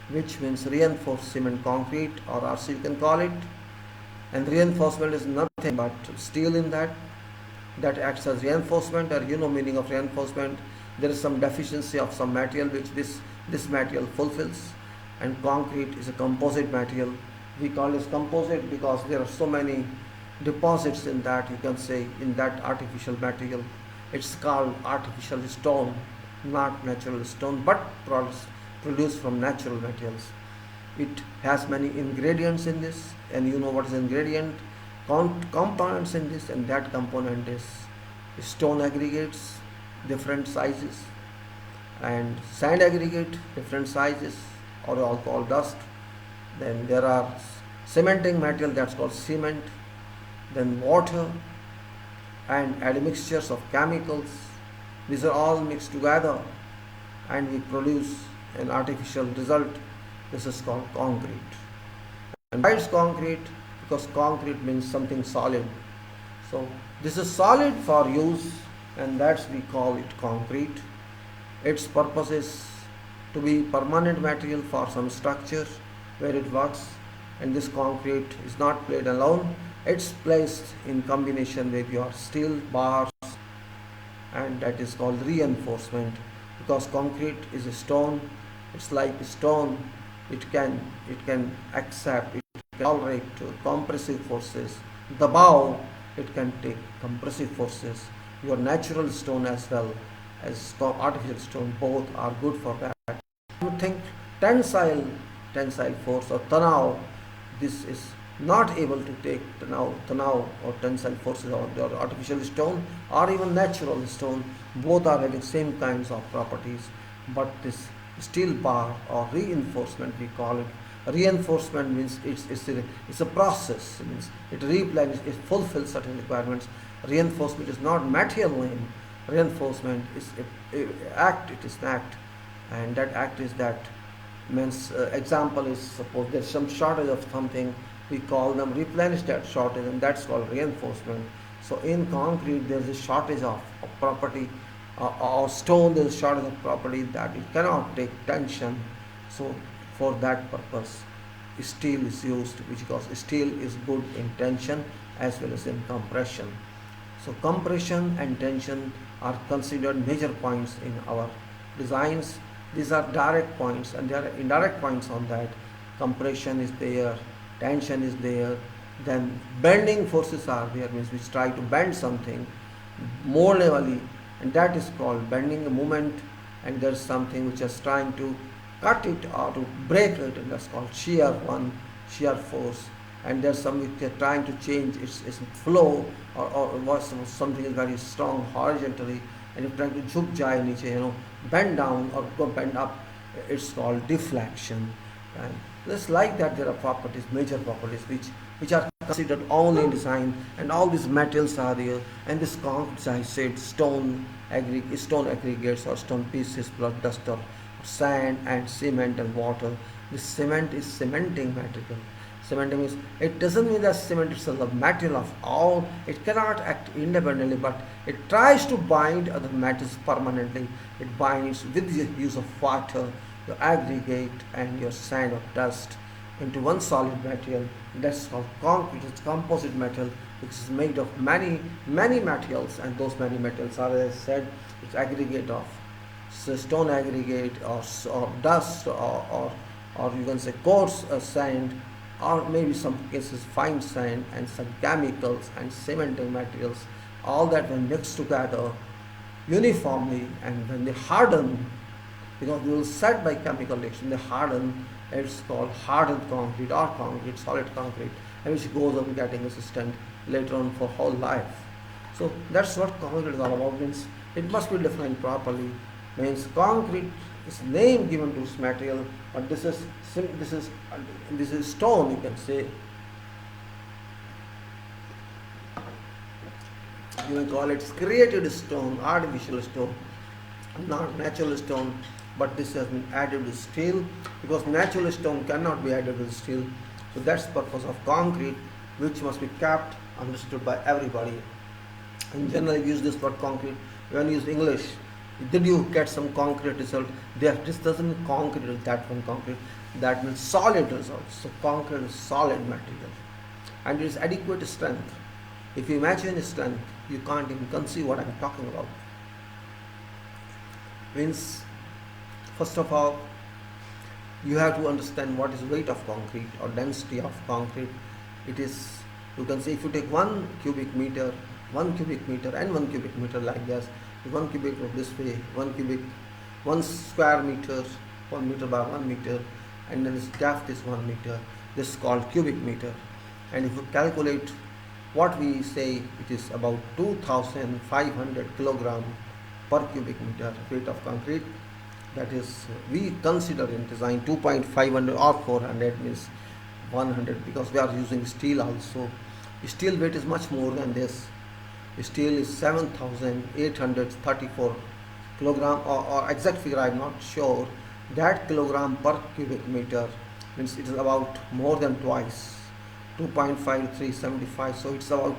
which means reinforced cement concrete, or RC you can call it. And reinforcement is nothing but steel in that acts as reinforcement, or you know meaning of reinforcement. There is some deficiency of some material which this material fulfills, and concrete is a composite material. We call this composite because there are so many deposits in that, you can say, in that artificial material. It's called artificial stone, not natural stone, but produced from natural materials. It has many ingredients in this, and you know what is ingredient, components in this, and that component is stone aggregates, different sizes, and sand aggregate, different sizes, or all called dust. Then there are cementing material, that's called cement. Then water and admixtures of chemicals. These are all mixed together and we produce an artificial result. This is called concrete. And why it's concrete? Because concrete means something solid. So this is solid for use, and that's we call it concrete. Its purpose is to be permanent material for some structure where it works, and this concrete is not placed alone. It's placed in combination with your steel bars, and that is called reinforcement. Because concrete is a stone, it's like a stone. It can accept, it can tolerate compressive forces. The bow, it can take compressive forces. Your natural stone as well as artificial stone, both are good for that. You think tensile force or tanav, this is not able to take tanav or tensile forces on your artificial stone or even natural stone. Both are having same kinds of properties, but this steel bar or reinforcement, we call it. Reinforcement means it's a process. It means it replenishes, it fulfills certain requirements. Reinforcement is not material name. Reinforcement is an act. It is an act, and that act is that means example is, suppose there's some shortage of something, we call them replenish that shortage, and that's called reinforcement. So in concrete there's a shortage of property, or stone there's a shortage of property that it cannot take tension. So for that purpose steel is used, because steel is good in tension as well as in compression. So compression and tension are considered major points in our designs. These are direct points, and there are indirect points on that. Compression is there, tension is there, then bending forces are there, means we try to bend something more levelly, and that is called bending a moment. And there is something which is trying to cut it or to break it, and that's called shear force. And there's some which are trying to change its flow, or something is very strong horizontally, and if trying to jhuk jai niche, bend down or go bend up, it's called deflection. And just like that, there are properties, major properties, which are considered only in design, and all these metals are there, and this concrete, as I said, stone aggregates or stone pieces plus dust or sand and cement and water. This cement is cementing material. Cementing means, it doesn't mean that cement itself is a material of all. It cannot act independently, but it tries to bind other metals permanently. It binds with the use of water, your aggregate and your sand or dust into one solid material. That's called concrete. It's composite metal which is made of many materials, and those many metals are, as I said, it's aggregate of stone aggregate or dust or you can say coarse sand, or maybe some cases fine sand, and some chemicals and cementing materials. All that when mixed together uniformly, and when they harden, because they will set by chemical reaction, they harden. It's called hardened concrete or concrete, solid concrete, and which goes on getting resistant later on for whole life. So that's what concrete is all about. Means it must be defined properly. Means concrete is name given to its material, but this is stone, you can say. You may call it created stone, artificial stone, not natural stone, but this has been added with steel, because natural stone cannot be added with steel. So that's the purpose of concrete, which must be kept understood by everybody. In general, I use this word concrete when you use English. Did you get some concrete result? This doesn't mean concrete, that one concrete. That means solid results. So concrete is solid material, and it is adequate strength. If you imagine strength, you can't even conceive what I'm talking about. Means, first of all, you have to understand what is weight of concrete or density of concrete. It is, you can say, if you take 1 cubic meter and 1 cubic meter like this, 1 cubic of this way, 1 square meter, 1 meter by 1 meter, and then its depth is 1 meter. This is called cubic meter. And if you calculate what we say, it is about 2,500 kilogram per cubic meter weight of concrete. That is, we consider in design 2.500 or 400 means 100, because we are using steel also. Steel weight is much more than this. Steel is 7,834 kilogram, or exact figure I am not sure. That kilogram per cubic meter means it is about more than twice, 2.5375. So it's about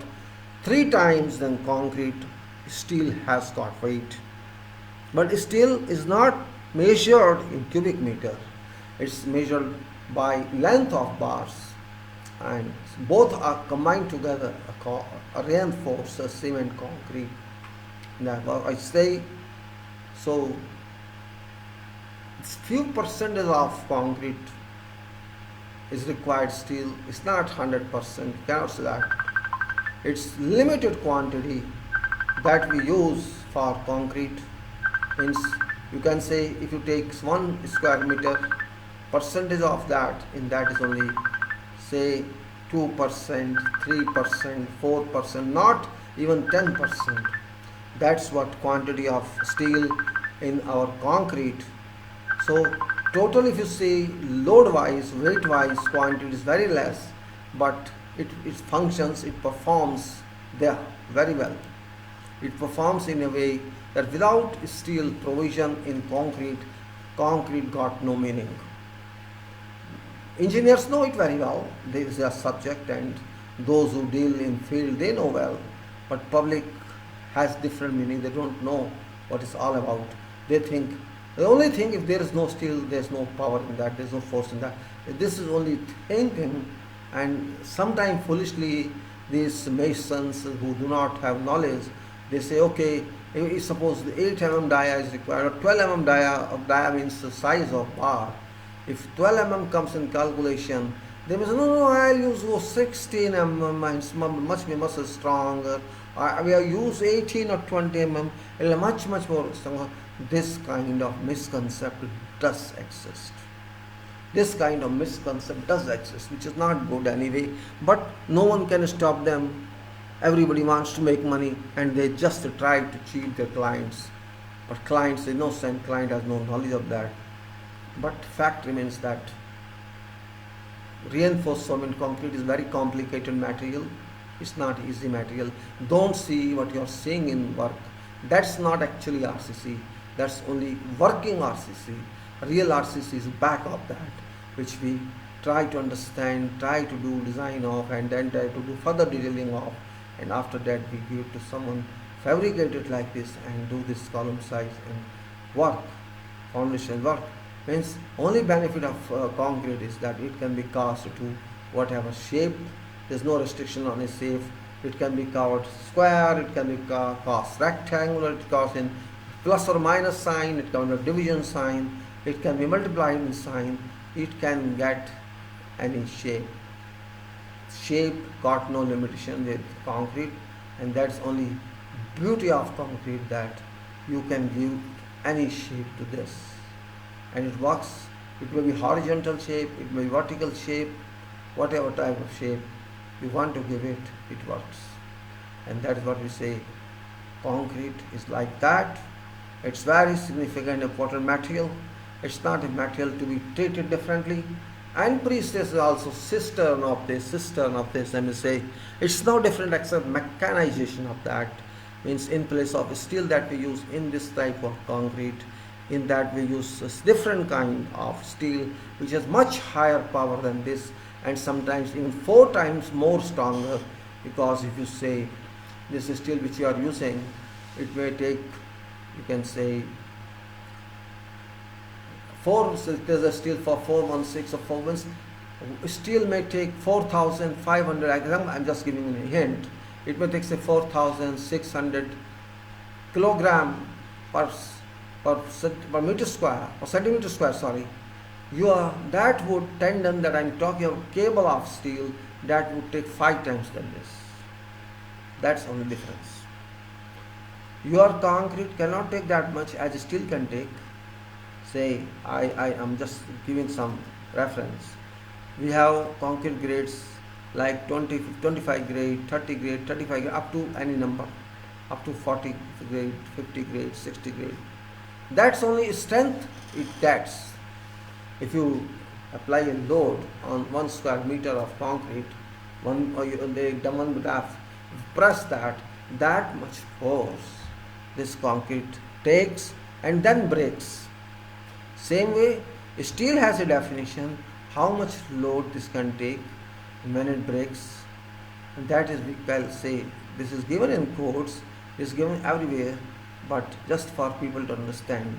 3 times than concrete. Steel has got weight, but steel is not measured in cubic meter. It's measured by length of bars, and both are combined together reinforce the cement concrete. Now I say, so few percentage of concrete is required steel. It's not 100%, cannot say that. It's limited quantity that we use for concrete. Means, you can say, if you take 1 square meter, percentage of that, in that is only say 2%, 3%, 4%, not even 10%. That's what quantity of steel in our concrete. So total, if you see, load wise, weight wise, quantity is very less, but it functions, it performs there very well. It performs in a way that without steel provision in concrete got no meaning. Engineers know it very well. This is their subject, and those who deal in field, they know well. But public has different meaning. They don't know what it's all about. They think, the only thing, if there is no steel, there is no power in that, there is no force in that. This is only thinking, and sometimes foolishly, these masons who do not have knowledge, they say, okay, if suppose the 8 mm dia is required, or 12 mm dia means the size of bar. If 12 mm comes in calculation, they may say, no, I'll use 16 mm, and much stronger. We have used 18 or 20 mm, it will much more stronger. This kind of misconception does exist. This kind of misconception does exist, which is not good anyway, but no one can stop them. Everybody wants to make money and they just try to cheat their clients. But clients is innocent, client has no knowledge of that. But fact remains that reinforced cement concrete is very complicated material. It's not easy material. Don't see what you're seeing in work. That's not actually RCC. That's only working RCC. Real RCC is back of that, which we try to understand, try to do design of, and then try to do further detailing of. And after that we give it to someone, fabricate it like this and do this column size and work, foundation work. Means only benefit of concrete is that it can be cast to whatever shape. There's no restriction on a shape. It can be carved square, it can be cast rectangular, it cast in plus or minus sign, it can be division sign, it can be multiplied in sign, it can get any shape. Shape got no limitation with concrete, and that's only beauty of concrete, that you can give any shape to this and it works. It may be horizontal shape, it may be vertical shape, whatever type of shape you want to give it, it works. And that is what we say, concrete is like that. It's very significant important material. It's not a material to be treated differently. And pre-stress is also cistern of this, and we say it's no different except mechanization of that. Means in place of steel that we use in this type of concrete, in that we use a different kind of steel which has much higher power than this, and sometimes even 4 times more stronger, because if you say this steel which you are using, it may take, you can say, there's a steel for 416 or 4 months. Steel may take 4,500. I'm just giving you a hint. It may take say 4,600 kilogram per meter square or centimeter square. Sorry, that would tendon that I'm talking of, cable of steel, that would take 5 times than this. That's only difference. Your concrete cannot take that much as steel can take. Say I am just giving some reference. We have concrete grades like 20, 25 grade, 30 grade, 35 grade, up to any number, up to 40 grade, 50 grade, 60 grade. That's only strength it gets. If you apply a load on 1 square meter of concrete, one would have press that much force this concrete takes and then breaks. Same way, steel has a definition how much load this can take when it breaks, and that is, we can say, this is given in quotes, is given everywhere, but just for people to understand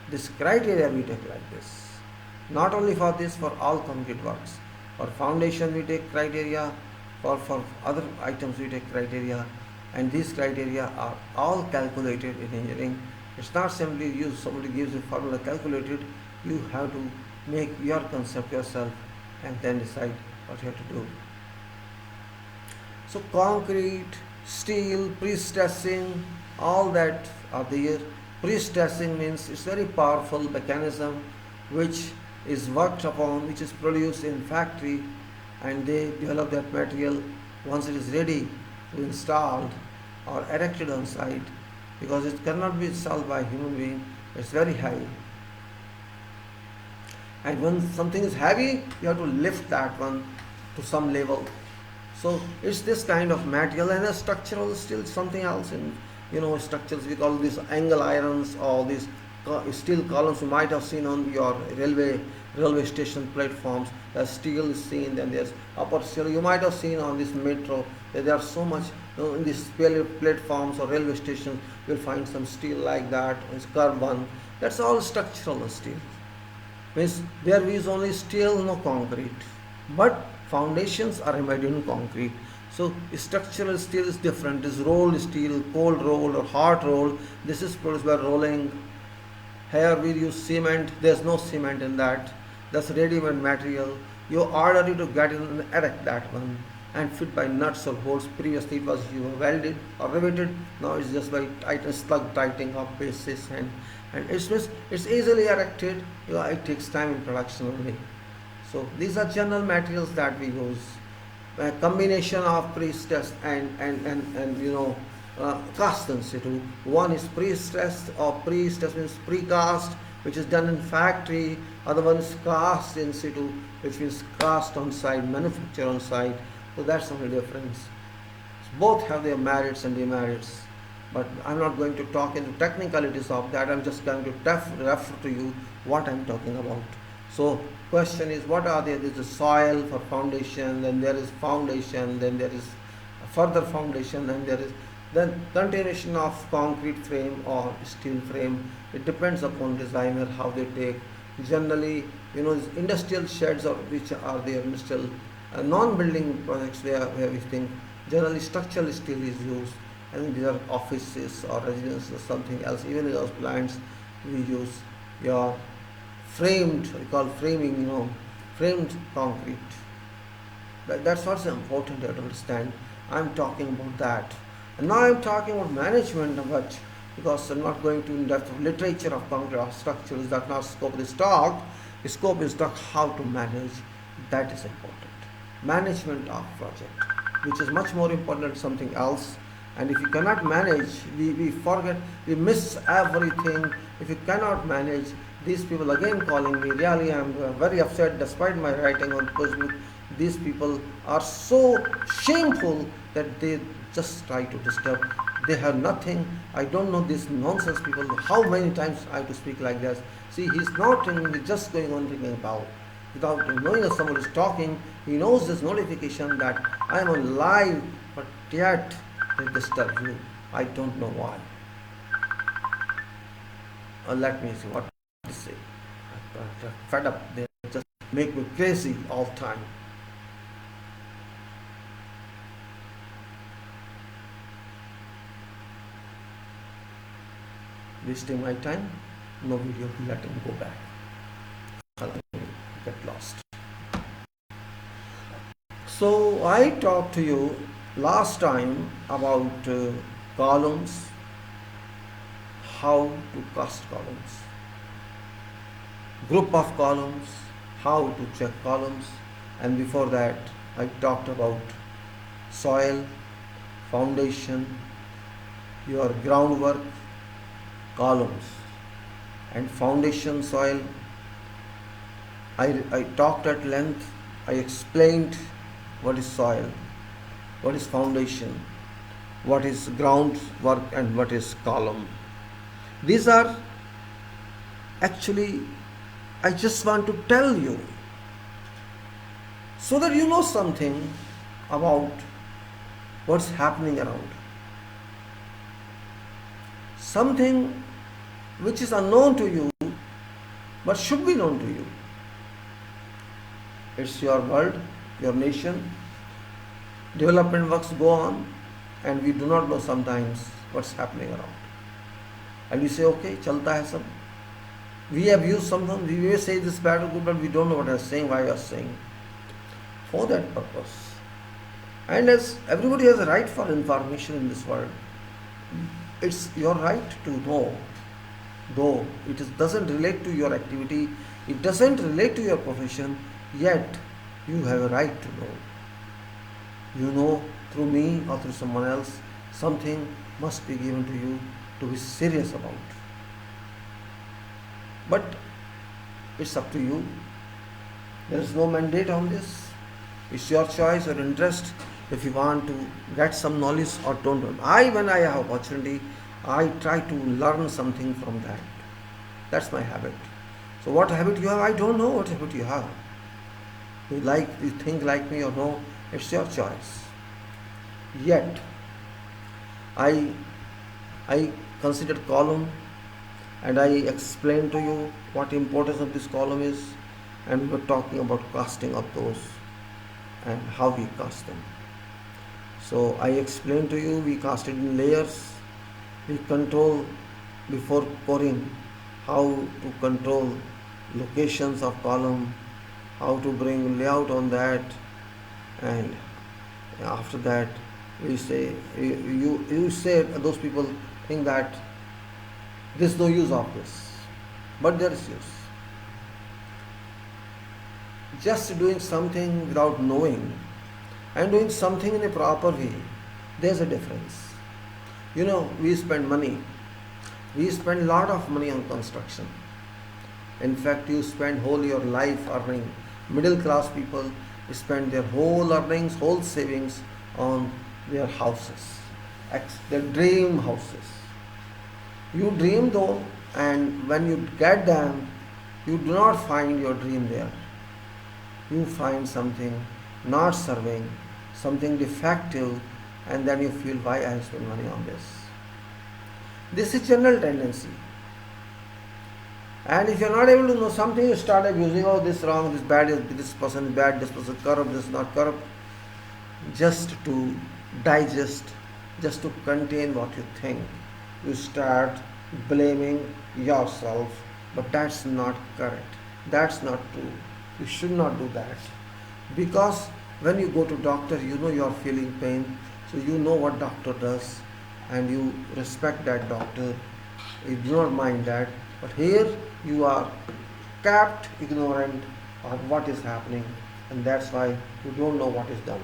this criteria we take like this. Not only for this, for all concrete works. For foundation we take criteria, for other items we take criteria, and these criteria are all calculated in engineering. It's not simply somebody gives a formula calculated. You have to make your concept yourself and then decide what you have to do. So concrete, steel, pre-stressing, all that are there. Pre-stressing means it's very powerful mechanism which is worked upon, which is produced in factory, and they develop that material once it is ready to be installed or erected on site, because it cannot be installed by a human being. It's very heavy, and when something is heavy, you have to lift that one to some level. So it's this kind of material, and a structural is still something else. In structures, we call these angle irons, or these steel columns you might have seen on your railway station platforms. The steel is seen, then there's upper steel. You might have seen on this metro that there are so much in these platforms or railway stations. You'll find some steel like that, it's curved one. That's all structural steel. Means there is only steel, no concrete. But foundations are made in concrete. So structural steel is different. This rolled steel, cold rolled or hot rolled. This is produced by rolling. Here we use cement. There's no cement in that. That's ready-made material. You order it to get in and erect that one and fit by nuts or bolts. Previously it was you welded or riveted. Now it's just by slug tightening of bases, and it's easily erected. It takes time in production only. So these are general materials that we use. a combination of pre-stressed and cast in situ. One is pre-stressed, or pre-stressed means precast, which is done in factory. Other one is cast in situ, which means cast on site, manufacture on site. So that's the only difference. Both have their merits and demerits, but I'm not going to talk into technicalities of that. I'm just going to refer to you what I'm talking about. So question is, what are there? There is soil for foundation, then there is foundation, then there is further foundation, then there is then continuation of concrete frame or steel frame. It depends upon designer how they take. Generally, industrial sheds, or which are there, industrial non-building projects where we think generally structural steel is used, and these are offices or residences or something else. Even in those plants we use your framed, we call framing, framed concrete. That's what's important to understand. I'm talking about that. And now I'm talking about management, but because I'm not going to in depth of literature of concrete structures, that's not scope of this talk. The scope is talk how to manage. That is important. Management of project, which is much more important than something else. And if you cannot manage, we forget, we miss everything. If you cannot manage, these people again calling me, really I'm very upset despite my writing on Facebook. These people are so shameful that they just try to disturb. They have nothing. I don't know these nonsense people, how many times I have to speak like this. See, he's not ringing, he's just going on ringing a bell. Without knowing that someone is talking, he knows this notification that I am on live, but yet they disturb you. I don't know why. Let me see what they say. I'm fed up. They just make me crazy all the time. Wasting my time, no video, let him go back. I'll get lost. So I talked to you last time about columns, how to cast columns, group of columns, how to check columns, and before that I talked about soil, foundation, your groundwork, columns, and foundation soil. I talked at length. I explained what is soil, what is foundation, what is groundwork, and what is column. These are actually, I just want to tell you so that you know something about what's happening around. Something which is unknown to you but should be known to you. It's your world, your nation. Development works go on, and we do not know sometimes what's happening around. And we say, okay, chalta hai sab. We have used something, we may say this bad or good, but we don't know what I'm saying, why you're saying. For that purpose. And as everybody has a right for information in this world, it's your right to know. Though it doesn't relate to your activity, it doesn't relate to your profession, yet you have a right to know. You know through me or through someone else, something must be given to you to be serious about. But it's up to you. There is no mandate on this. It's your choice or interest if you want to get some knowledge or don't. When I have opportunity, I try to learn something from that. That's my habit. So what habit you have, I don't know what habit you have. You think like me or no, it's your choice. Yet, I considered column, and I explained to you what importance of this column is, and we were talking about casting of those and how we cast them. So I explained to you, we cast it in layers. We control before pouring, how to control locations of column, how to bring layout on that, and after that we say, you say, those people think that there's no use of this, but there is use. Just doing something without knowing and doing something in a proper way, there's a difference. We spend money. We spend a lot of money on construction. In fact, you spend whole your life earning. Middle class people spend their whole earnings, whole savings on their houses, their dream houses. You dream though, and when you get them, you do not find your dream there. You find something not serving, something defective, and then you feel, why I spend money on this. This is general tendency. And if you are not able to know something, you start abusing, oh, this wrong, this bad, this person is bad, this person is corrupt, this is not corrupt. Just to digest, just to contain what you think, you start blaming yourself, but that's not correct. That's not true. You should not do that. Because when you go to doctor, you are feeling pain, so you know what doctor does, and you respect that doctor. You do not mind that. But here you are kept ignorant of what is happening, and that's why you don't know what is done.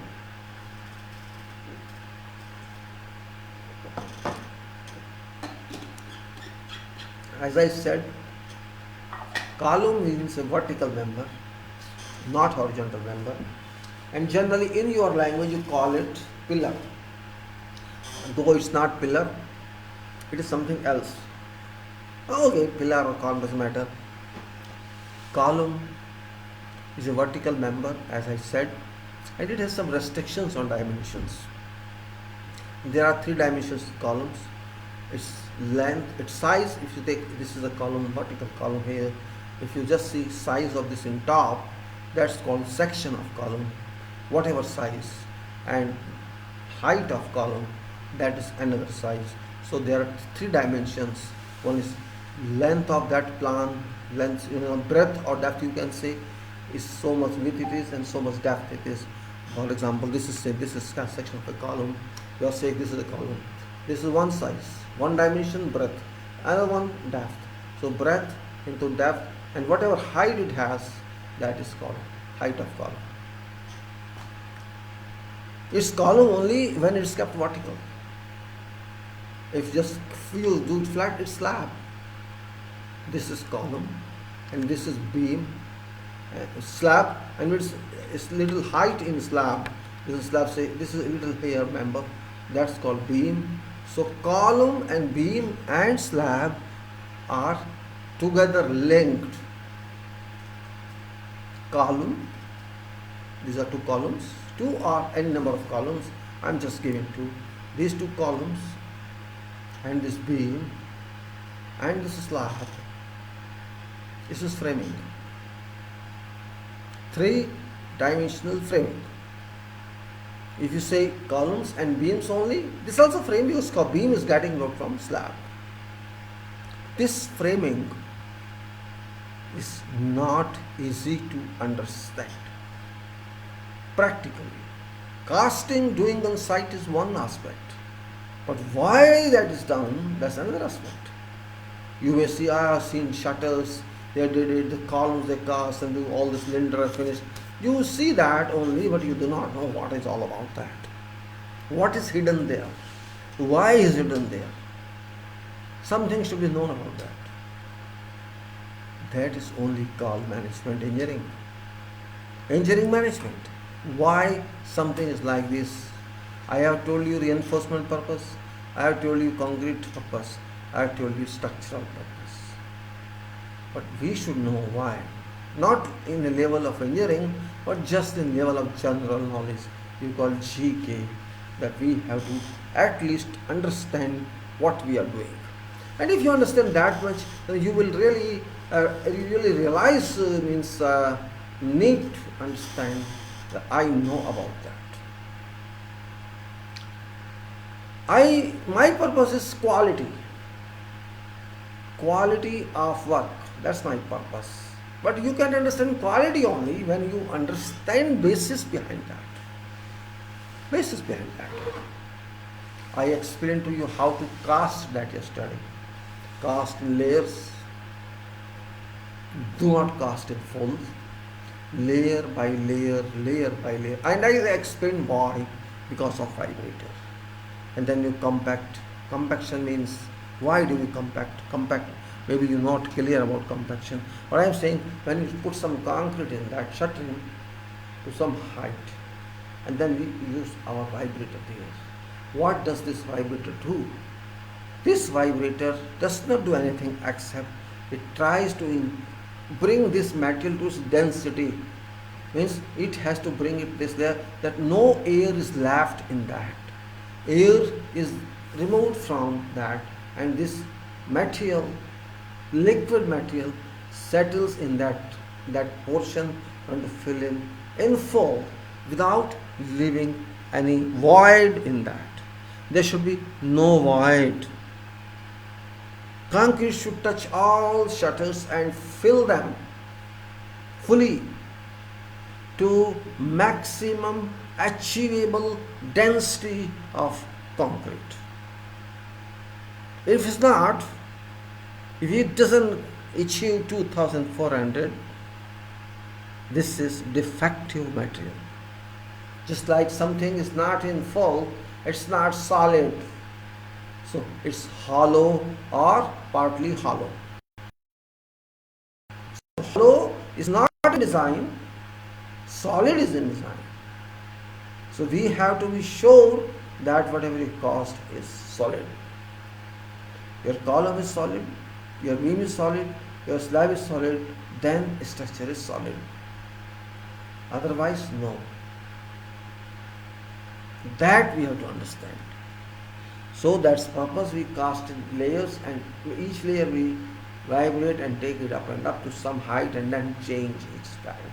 As I said, column means a vertical member, not horizontal member, and generally in your language you call it pillar. Though it's not pillar, it is something else. Okay, pillar or column doesn't matter. Column is a vertical member, as I said, and it has some restrictions on dimensions. There are 3 dimensions to columns. Its length, its size. If you take, this is a column, vertical column here. If you just see size of this in top, that's called section of column, whatever size. And height of column, that is another size. So there are 3 dimensions. One is length of that plan, length, breadth or depth, you can say, is so much width it is and so much depth it is. For example, this is section of a column. You are saying this is a column. This is one size, one dimension breadth, another one depth. So breadth into depth, and whatever height it has, that is called height of column. It's column only when it's kept vertical. If just you do it flat, it's slab. This is column, and this is beam, slab, and it's little height in slab. This is slab. Say this is a little here member. That's called beam. So column and beam and slab are together linked. Column. These are 2 columns. 2 or any number of columns. I'm just giving 2. These 2 columns and this beam and this slab. This is framing. 3-dimensional framing. If you say columns and beams only, this also frame because beam is getting load from slab. This framing is not easy to understand. Practically, casting doing on site is one aspect, but why that is done, that's another aspect. You may see, I have seen shutters, they did the columns they cast and do all this linder finished. You see that only, but you do not know what is all about that. What is hidden there? Why is hidden there? Something should be known about that. That is only called management engineering. Engineering management. Why something is like this? I have told you reinforcement purpose. I have told you concrete purpose. I have told you structural purpose. But we should know why. Not in the level of engineering, but just in level of general knowledge. You call GK, that we have to at least understand what we are doing. And if you understand that much, then you will really realize, need to understand that I know about that. My purpose is quality. Quality of work. That's my purpose. But you can understand quality only when you understand basis behind that. Basis behind that. I explained to you how to cast that yesterday. Cast in layers. Do not cast in full. layer by layer, layer by layer, and I explain why. Because of vibrator. And then you compact. Compaction means, why do we compact? Maybe you're not clear about compaction. What I'm saying, when you put some concrete in that, shuttering to some height, and then we use our vibrator there. What does this vibrator do? This vibrator does not do anything except it tries to bring this material to its density. Means it has to bring it this there, that no air is left in that. Air is removed from that, and this material, liquid material, settles in that portion and to fill in full without leaving any void in that. There should be no void. Concrete should touch all shutters and fill them fully to maximum achievable density of concrete. If it's not, if it doesn't achieve 2400, this is defective material. Just like something is not in full, it's not solid. So it's hollow or partly hollow. So hollow is not in design, solid is in design. So we have to be sure that whatever it costs is solid. Your column is solid, your beam is solid, your slab is solid, then structure is solid. Otherwise, no. That we have to understand. So that's purpose we cast in layers, and each layer we vibrate and take it up and up to some height and then change its direction.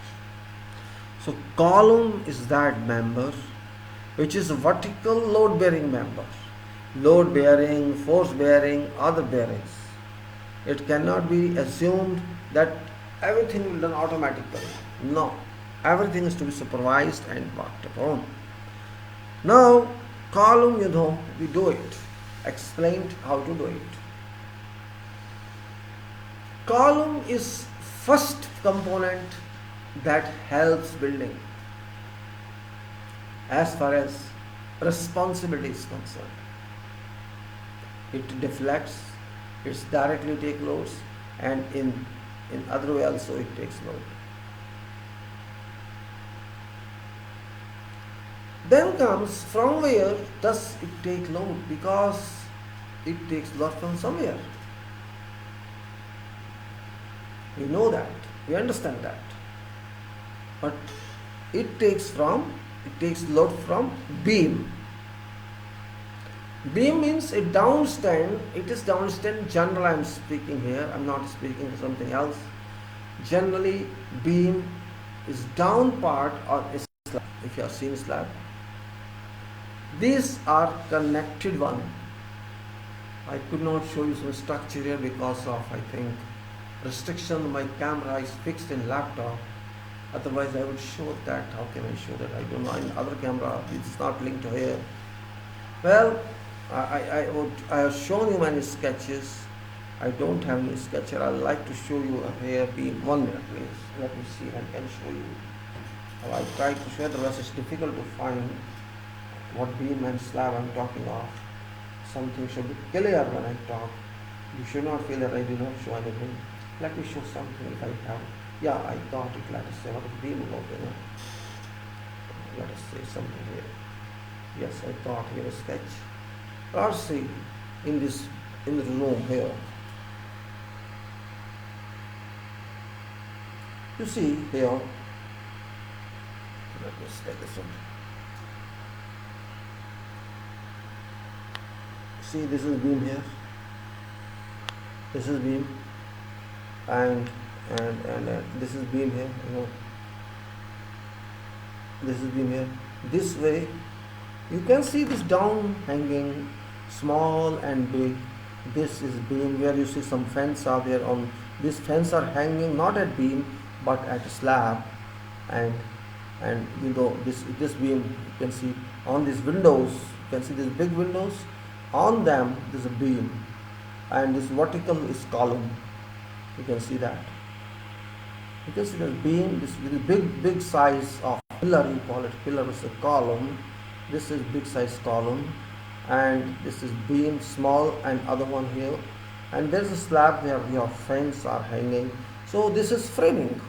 So column is that member which is a vertical load bearing member. Load bearing, force bearing, other bearings. It cannot be assumed that everything will be done automatically. No. Everything is to be supervised and worked upon. Now, column, we do it. Explained how to do it. Column is first component that helps building as far as responsibility is concerned. It deflects, it directly takes loads, and in other way also it takes load. Then comes, from where does it take load? Because it takes load from somewhere. We know that, we understand that. But it takes load from beam. Beam means it downstand, it is downstand general. I am speaking here, I am not speaking something else. Generally, beam is down part or a slab. If you have seen slab, these are connected one. I could not show you some structure here because of, I think, restriction. My camera is fixed in laptop. Otherwise, I would show that. How can I show that? I don't know. In other camera, it's not linked to here. Well, I have shown you many sketches. I don't have any sketch here. I would like to show you a hair beam. 1 minute, please. Let me see. I can show you. I tried to show the rest. It's difficult to find what beam and slab I'm talking of. Something should be clear when I talk. You should not feel that I did not show anything. Let me show something if I have. Yeah, I thought it. Let us say what is beam about, Let us say something here. Yes, I thought here a sketch. Let's see in the room here. You see here. Let me take this one. See, this is beam here. This is beam, and this is beam here. This is beam here. This way, you can see this down hanging, small and big. This is beam where you see some fence are there. On this fence are hanging not at beam but at slab, and this beam you can see on these windows. You can see these big windows. On them there is a beam, and this vertical is column. You can see that. You can see the beam, this big size of pillar, you call it pillar, is a column. This is big size column, and this is beam small, and other one here, and there's a slab where your frames are hanging. So this is framing.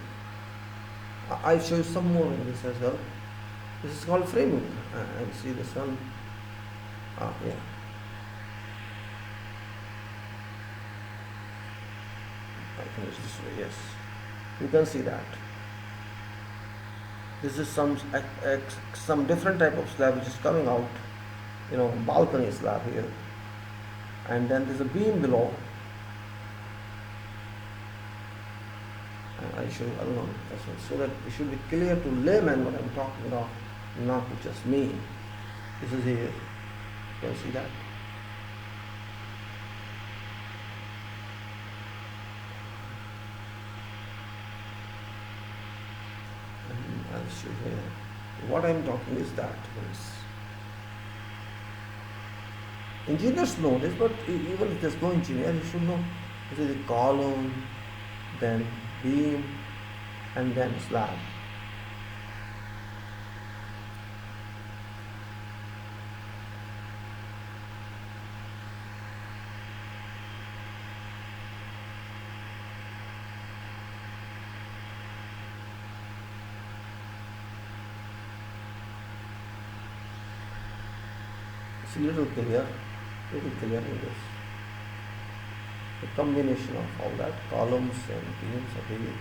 I'll show you some more in this as well. This is called framing. And see this one. Yeah. I think it's this way. Yes. You can see that. This is some different type of slab which is coming out. You know, balcony slab here, and then there's a beam below. I show you other one as well, so that it should be clear to layman what I'm talking about, not to just me. This is here. You can see that. And I'll show you here. What I'm talking is that. Engineers know this, but even if there's no engineer, you should know. This is a column, then beam, and then slab. It's a little clear in this. The combination of all that, columns and beams are really,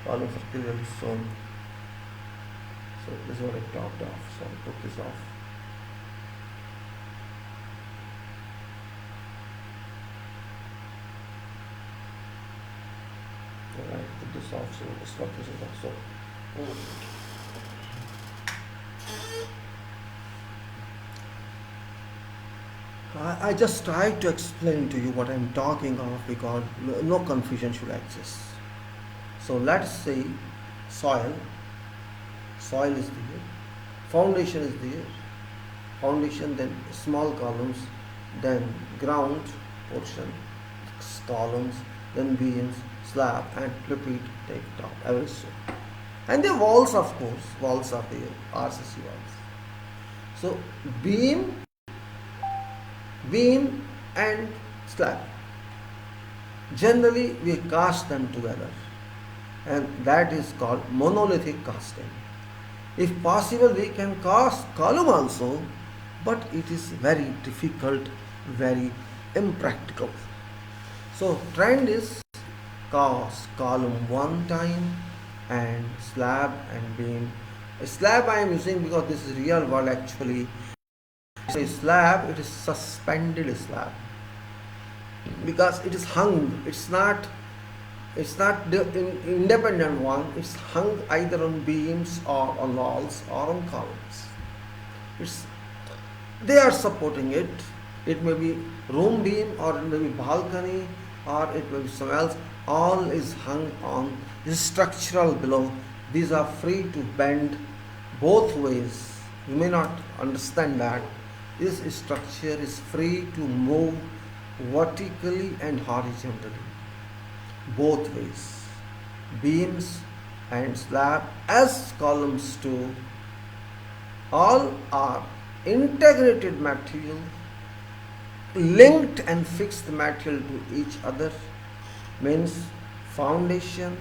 columns are clearly shown. So this is what I talked off, so I took this off. Alright, put this off, so this is what this is off. So I just tried to explain to you what I'm talking of, because no confusion should exist. So let's say soil is there, foundation is there, foundation, then small columns, then ground portion, columns, then beams, slab, and repeat, take top, every so. And the walls, of course, walls are there, RCC walls. So beam and slab, generally we cast them together, and that is called monolithic casting. If possible, we can cast column also, but it is very difficult, very impractical. So trend is cast column one time and slab and beam. A slab I am using because this is real word actually. So slab, it is suspended slab, because it is hung. It's not the independent one. It's hung either on beams or on walls or on columns. They are supporting it. It may be room beam, or it may be balcony, or it may be somewhere else. All is hung on. This is structural below. These are free to bend both ways. You may not understand that. This structure is free to move vertically and horizontally, both ways. Beams and slab as columns too, all are integrated material, linked and fixed material to each other, means foundation,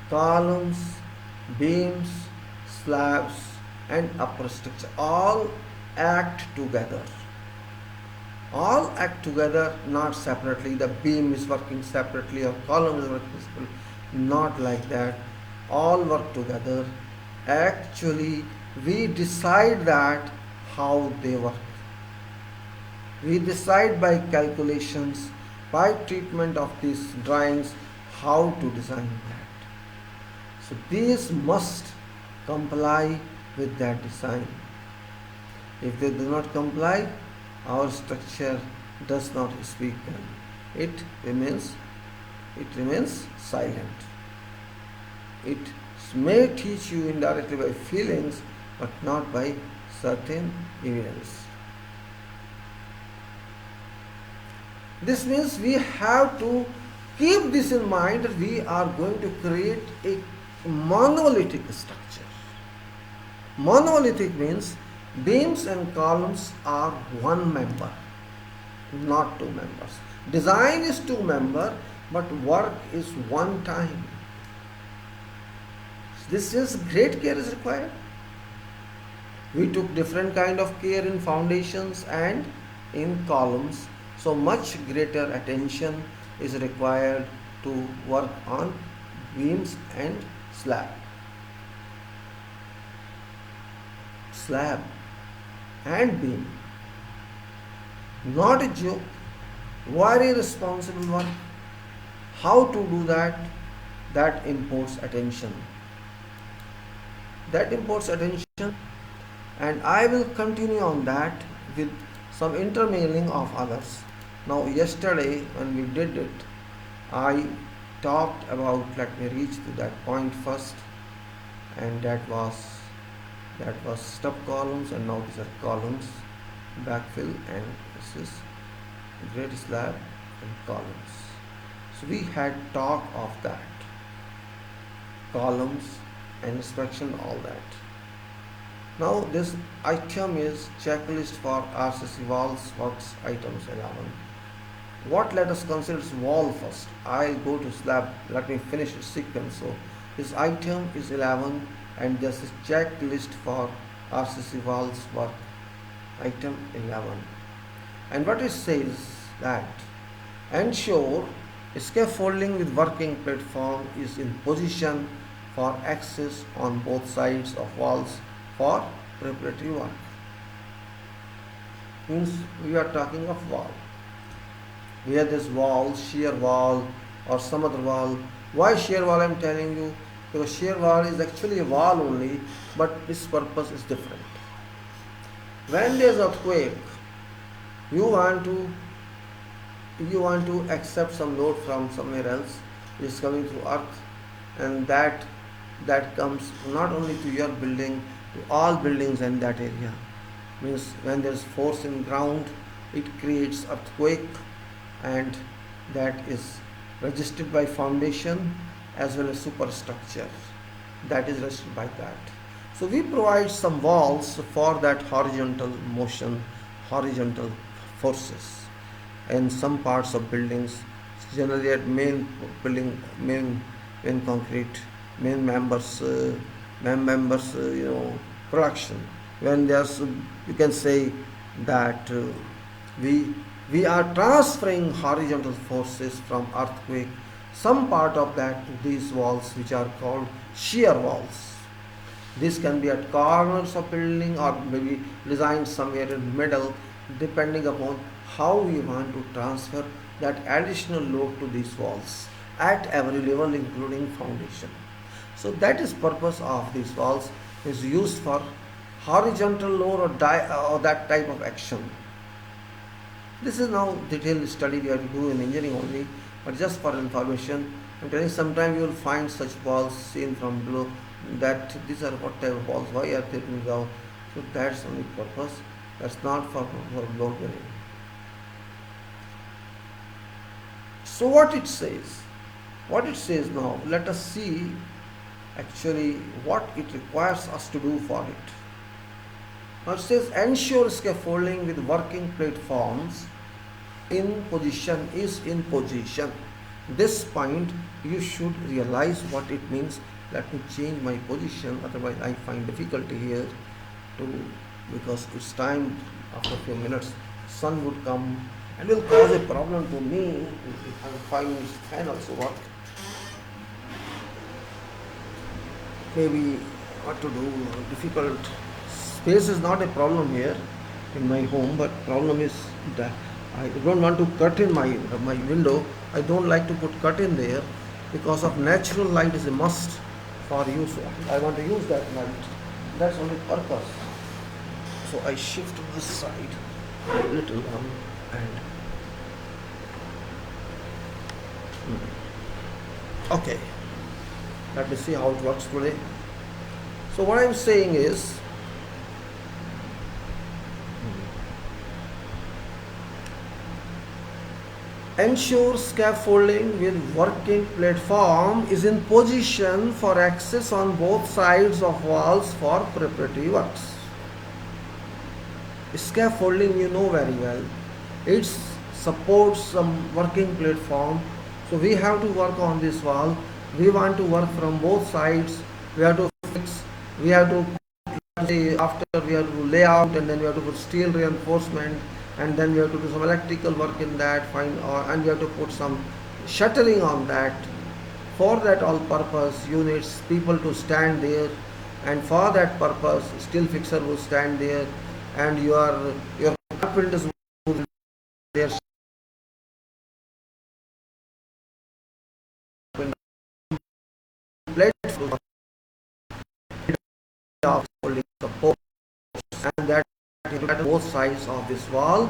columns, beams, slabs, and upper structure all act together. All act together, not separately. The beam is working separately or column is working separately. Not like that. All work together. Actually, we decide that how they work. We decide by calculations, by treatment of these drawings, how to design that. So these must comply with that design. If they do not comply, our structure does not speak them. It remains silent. It may teach you indirectly by feelings, but not by certain evidence. This means we have to keep this in mind, that we are going to create a monolithic structure. Monolithic means beams and columns are one member, not two members. Design is two member, but work is one time. This is great care is required. We took different kind of care in foundations and in columns. So much greater attention is required to work on beams and slab. Slab and beam. Not a joke. Very responsible work. How to do that? That imports attention. That imports attention, and I will continue on that with some intermingling of others. Now yesterday when we did it, I talked about, let me reach to that point first, and that was stub columns, and now these are columns, backfill, and this is grade slab and columns. So we had talk of that, columns and inspection, all that. Now this item is checklist for RCC walls, works items 11. What let us consider is wall first. I'll go to slab, let me finish the sequence. So this item is 11, and this is checklist for RCC walls, work item 11. And what it says that ensure scaffolding with working platform is in position for access on both sides of walls for preparatory work. Means we are talking of wall. Where this wall, shear wall or some other wall. Why shear wall I am telling you? Because shear wall is actually a wall only, but its purpose is different. When there is a quake, you want to accept some load from somewhere else, which is coming through earth, and that comes not only to your building, to all buildings in that area. Means when there is force in ground, it creates earthquake, and that is registered by foundation as well as superstructure. That is registered by that. So we provide some walls for that horizontal motion, horizontal forces. In some parts of buildings, generally at main building, main concrete, main members, production. When there's, you can say that we are transferring horizontal forces from earthquake, some part of that to these walls, which are called shear walls. This can be at corners of building or maybe designed somewhere in middle, depending upon how we want to transfer that additional load to these walls at every level, including foundation. So that is purpose of these walls, is used for horizontal load or that type of action. This is now detailed study we have to do in engineering only, but just for information, I'm telling sometimes you will find such walls seen from below, that these are what type of walls, why are they doing now? So that's only purpose, that's not for load bearing. So what it says now, let us see actually what it requires us to do for it. Now it says ensure scaffolding with working platforms in position is in position. This point you should realize what it means. Let me change my position, otherwise I find difficulty here because it's time, after a few minutes sun would come and will cause a problem to me if I find this fan also work. Maybe what to do, difficult. Space is not a problem here in my home, but problem is that I don't want to cut in my window. I don't like to put curtain there because of natural light is a must for use. I want to use that light. That's only purpose. So I shift to this side a little and okay. Let me see how it works today. So what I'm saying is, Ensure scaffolding with working platform is in position for access on both sides of walls for preparatory works. Scaffolding you know very well. It supports some working platform. So we have to work on this wall. We want to work from both sides. We have to fix. We have to after we have to lay out, and then we have to put steel reinforcement, and then we have to do some electrical work in that. And we have to put some shuttering on that. For that all purpose, you need people to stand there, and for that purpose, steel fixer will stand there, and your carpenters will there. Of holding support, and that both sides of this wall,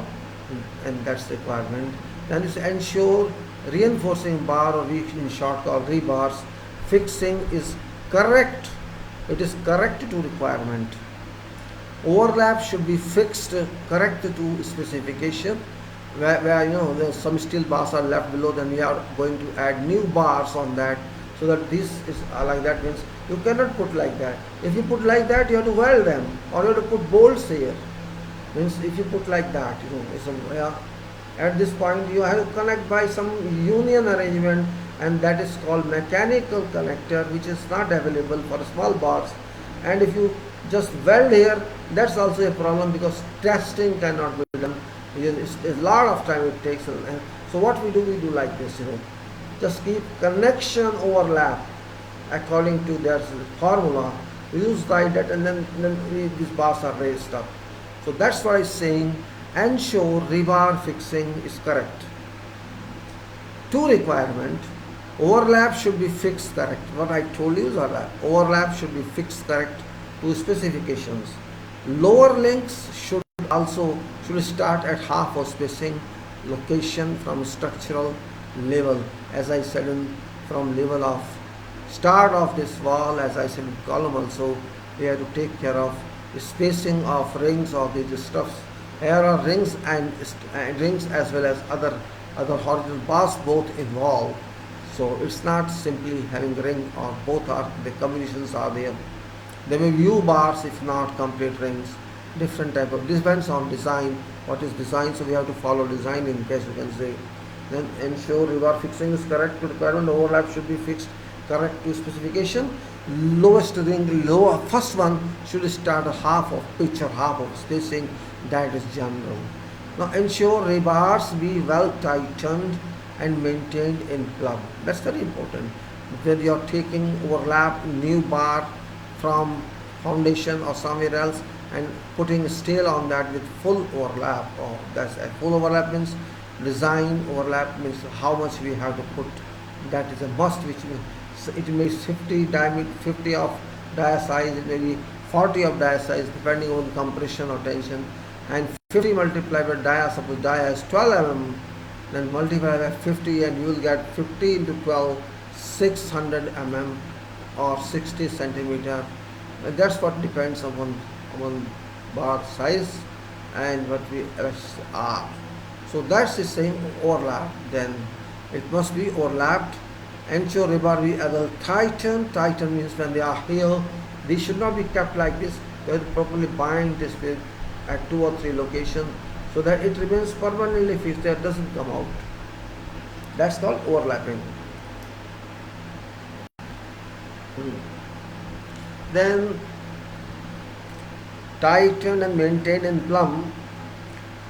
and that's the requirement. Then is ensure reinforcing bar, or we in short called rebars, fixing is correct. It is correct to requirement. Overlap should be fixed correct to specification. Where you know there's some steel bars are left below, then we are going to add new bars on that, so that this is like that. Means you cannot put like that. If you put like that, you have to weld them, or you have to put bolts here. Means if you put like that, you know, at this point you have to connect by some union arrangement, and that is called mechanical connector, which is not available for small bars. And if you just weld here, that's also a problem, because testing cannot be done. It's a lot of time it takes. And so what we do like this, you know, just keep connection overlap according to their formula. We use like that, and then these bars are raised up. So that's why it's saying ensure rebar fixing is correct. Two requirement: overlap should be fixed correct. What I told you is that overlap should be fixed correct to specifications. Lower links should start at half of spacing location from structural level, as I said, from level of start of this wall, as I said in column also. We have to take care of the spacing of rings of these stuffs. Here are rings and rings as well as other horizontal bars both involved. So it's not simply having ring, or both are the combinations are there. There may be U bars if not complete rings. Different type of, depends on design, what is design, so we have to follow design in case you can say. Then ensure rebar fixing is correct to requirement. Overlap should be fixed correct to specification. Lowest ring, first one should start a half of pitch or half of spacing. That is general. Now ensure rebars be well tightened and maintained in plumb. That's very important. When you are taking overlap new bar from foundation or somewhere else and putting steel on that with full overlap, or that's a full overlap means design overlap means how much we have to put. That is a must, which means it makes 50 diameter, 50 of dia size, it may be 40 of dia size depending on compression or tension, and 50 multiplied by dia, suppose dia is 12 mm, then multiply by 50 and you will get 50 into 12, 600 mm or 60 centimeter. And that's what depends upon bar size and what we are. So that's the same overlap. Then it must be overlapped. Ensure rebar be well tightened. Tighten means when they are here, these should not be kept like this. You have to properly bind this with at 2 or 3 locations so that it remains permanently fixed, that doesn't come out. That's called overlapping. Then tighten and maintain in plumb.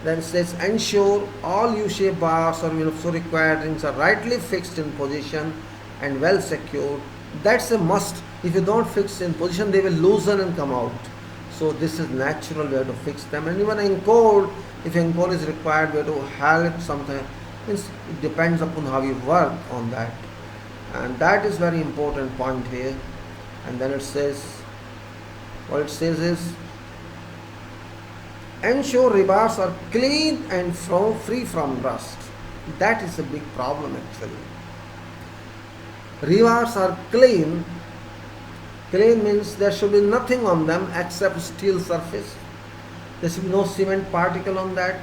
Then it says ensure all U-shaped bars or also required rings are rightly fixed in position and well secured. That's a must. If you don't fix in position, they will loosen and come out. So this is natural, we have to fix them. And even encore, if encore is required, we have to help something. Means it depends upon how you work on that. And that is very important point here. And then it says, what it says is, ensure rebars are clean and free from rust. That is a big problem actually. Rebars are clean. Clean means there should be nothing on them except steel surface. There should be no cement particle on that,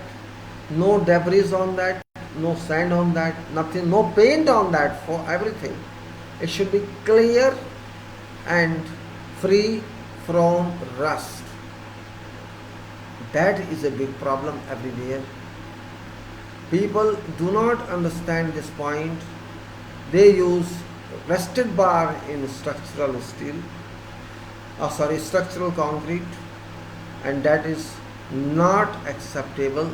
no debris on that, no sand on that, nothing, no paint on that, for everything. It should be clear and free from rust. That is a big problem everywhere. People do not understand this point. They use rusted bar in structural steel, structural concrete, and that is not acceptable.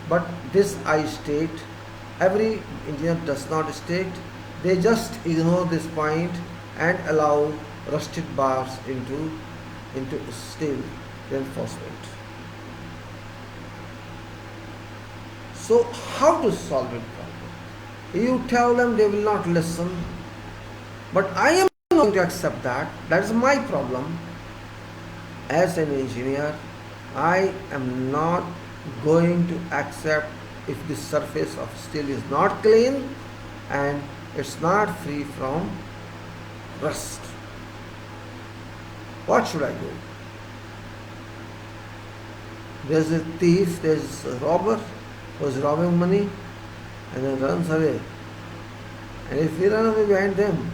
But this I state, every engineer does not state. They just ignore this point and allow rusted bars into steel reinforcement. So how to solve it problem? You tell them, they will not listen. But I am not going to accept that. That is my problem. As an engineer, I am not going to accept if the surface of steel is not clean and it's not free from rust. What should I do? There's a thief, there's a robber who is robbing money and then runs away. And if we run away behind them,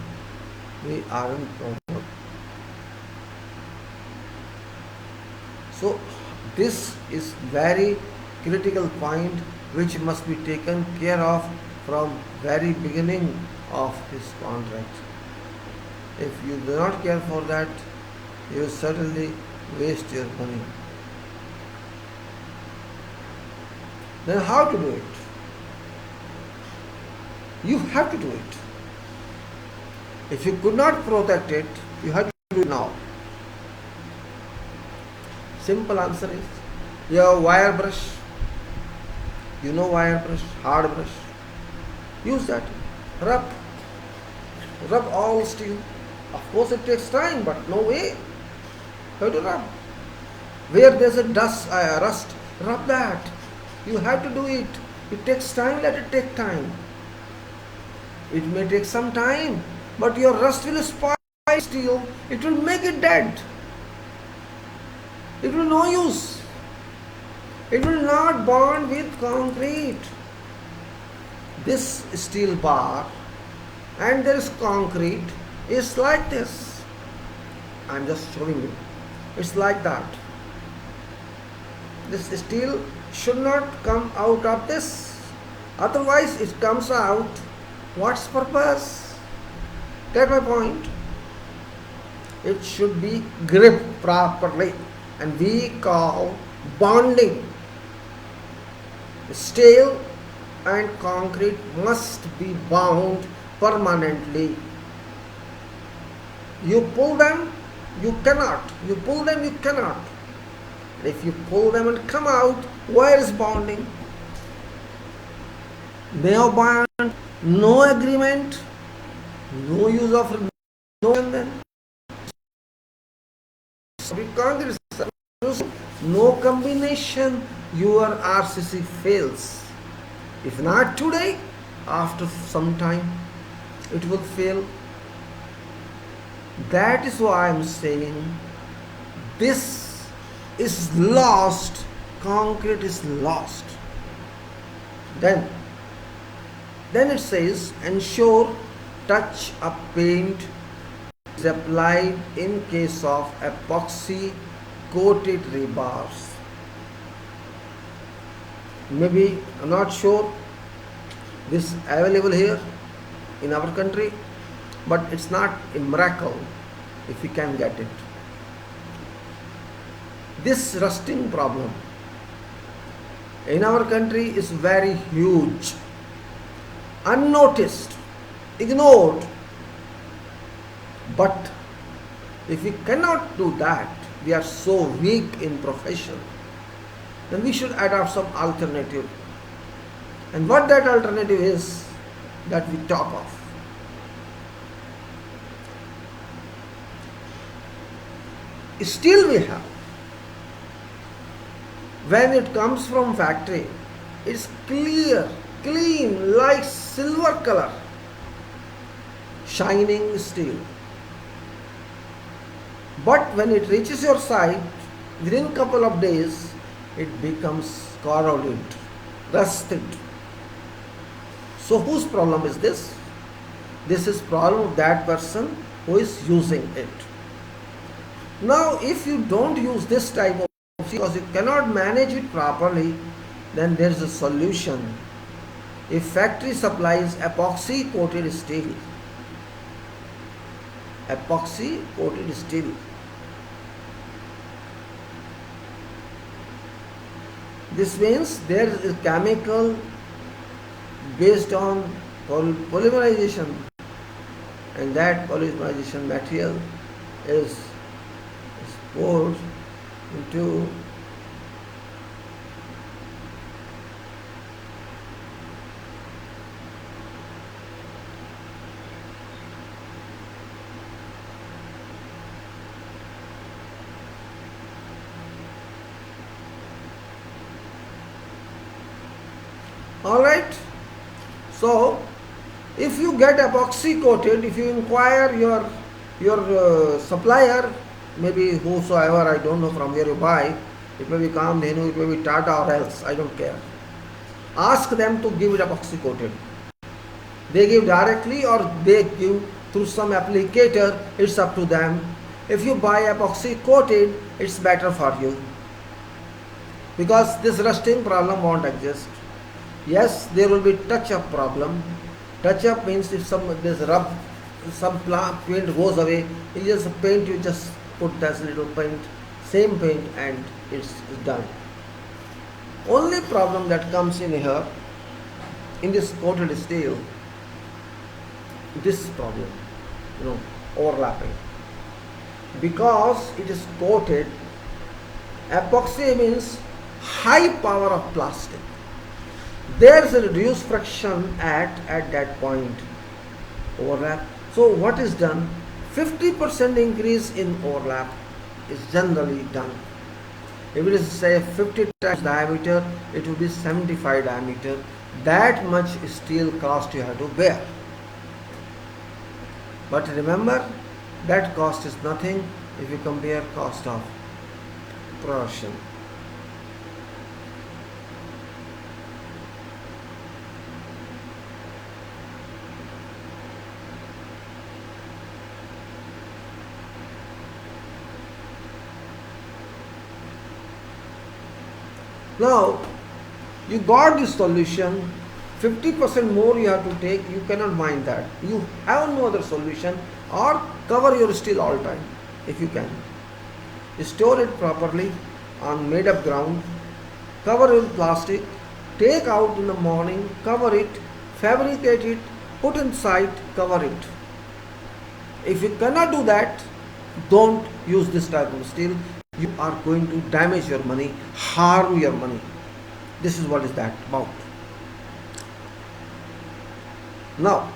we aren't proper. So this is very critical point which must be taken care of from very beginning of this contract. If you do not care for that, you will certainly waste your money. Then how to do it? You have to do it. If you could not protect it, you have to do it now. Simple answer is, you have wire brush. You know wire brush, hard brush. Use that. Rub all steel. Of course it takes time, but no way. You have to rub. Where there's a rust, rub that. You have to do it. It takes time, let it take time. It may take some time, but your rust will spoil steel. It will make it dead. It will no use. It will not bond with concrete. This steel bar and there is concrete is like this. I am just showing you. It's like that. This steel should not come out of this. Otherwise it comes out. What's purpose? Get my point? It should be gripped properly, and we call bonding. Steel and concrete must be bound permanently. You pull them, you cannot. You pull them, you cannot. If you pull them and come out, where is bonding? No bond, no agreement, no use of no, and then concrete, no combination, your RCC fails. If not today, after some time, it will fail. That is why I am saying this is lost, concrete is lost. Then it says, ensure touch up paint is applied in case of epoxy coated rebars. Maybe, I'm not sure this is available here in our country, but it's not a miracle if we can get it. This rusting problem in our country is very huge, unnoticed, ignored. But if we cannot do that, we are so weak in profession, then we should adopt some alternative. And what that alternative is, that we talk of. Still we have. When it comes from factory, it's clear, clean, like silver color, shining steel. But when it reaches your site, within a couple of days, it becomes corroded, rusted. So whose problem is this? This is problem of that person who is using it. Now if you don't use this type of, because you cannot manage it properly, then there is a solution. If factory supplies epoxy coated steel, this means there is a chemical based on polymerization, and that polymerization material is poured into alright. So if you get epoxy coated, if you inquire your supplier, maybe whosoever, I don't know from where you buy, it may be Kamdhenu, it may be Tata or else, I don't care. Ask them to give it epoxy coated. They give directly or they give through some applicator, it's up to them. If you buy epoxy coated, it's better for you, because this rusting problem won't exist. Yes, there will be touch-up problem. Touch-up means if some paint goes away, you just paint, you just put that little paint, same paint, and it's done. Only problem that comes in here, in this coated steel, this problem, overlapping. Because it is coated, epoxy means high power of plastic. There is a reduced friction at that point, overlap. So what is done? 50% increase in overlap is generally done. If it is say 50 times diameter, it will be 75 diameter. That much steel cost you have to bear. But remember, that cost is nothing if you compare cost of production. Now, you got the solution, 50% more you have to take, you cannot mind that. You have no other solution, or cover your steel all time if you can. Store it properly on made up ground, cover it with plastic, take out in the morning, cover it, fabricate it, put inside, cover it. If you cannot do that, don't use this type of steel. You are going to damage your money, harm your money. This is what is that about. Now,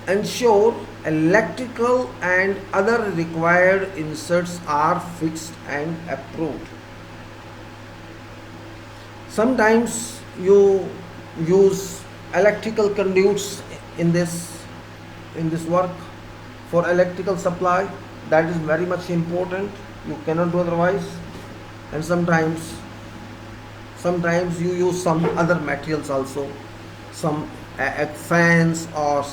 ensure electrical and other required inserts are fixed and approved. Sometimes you use electrical conduits in this work for electrical supply. That is very much important. You cannot do otherwise. And sometimes you use some other materials also, some fans or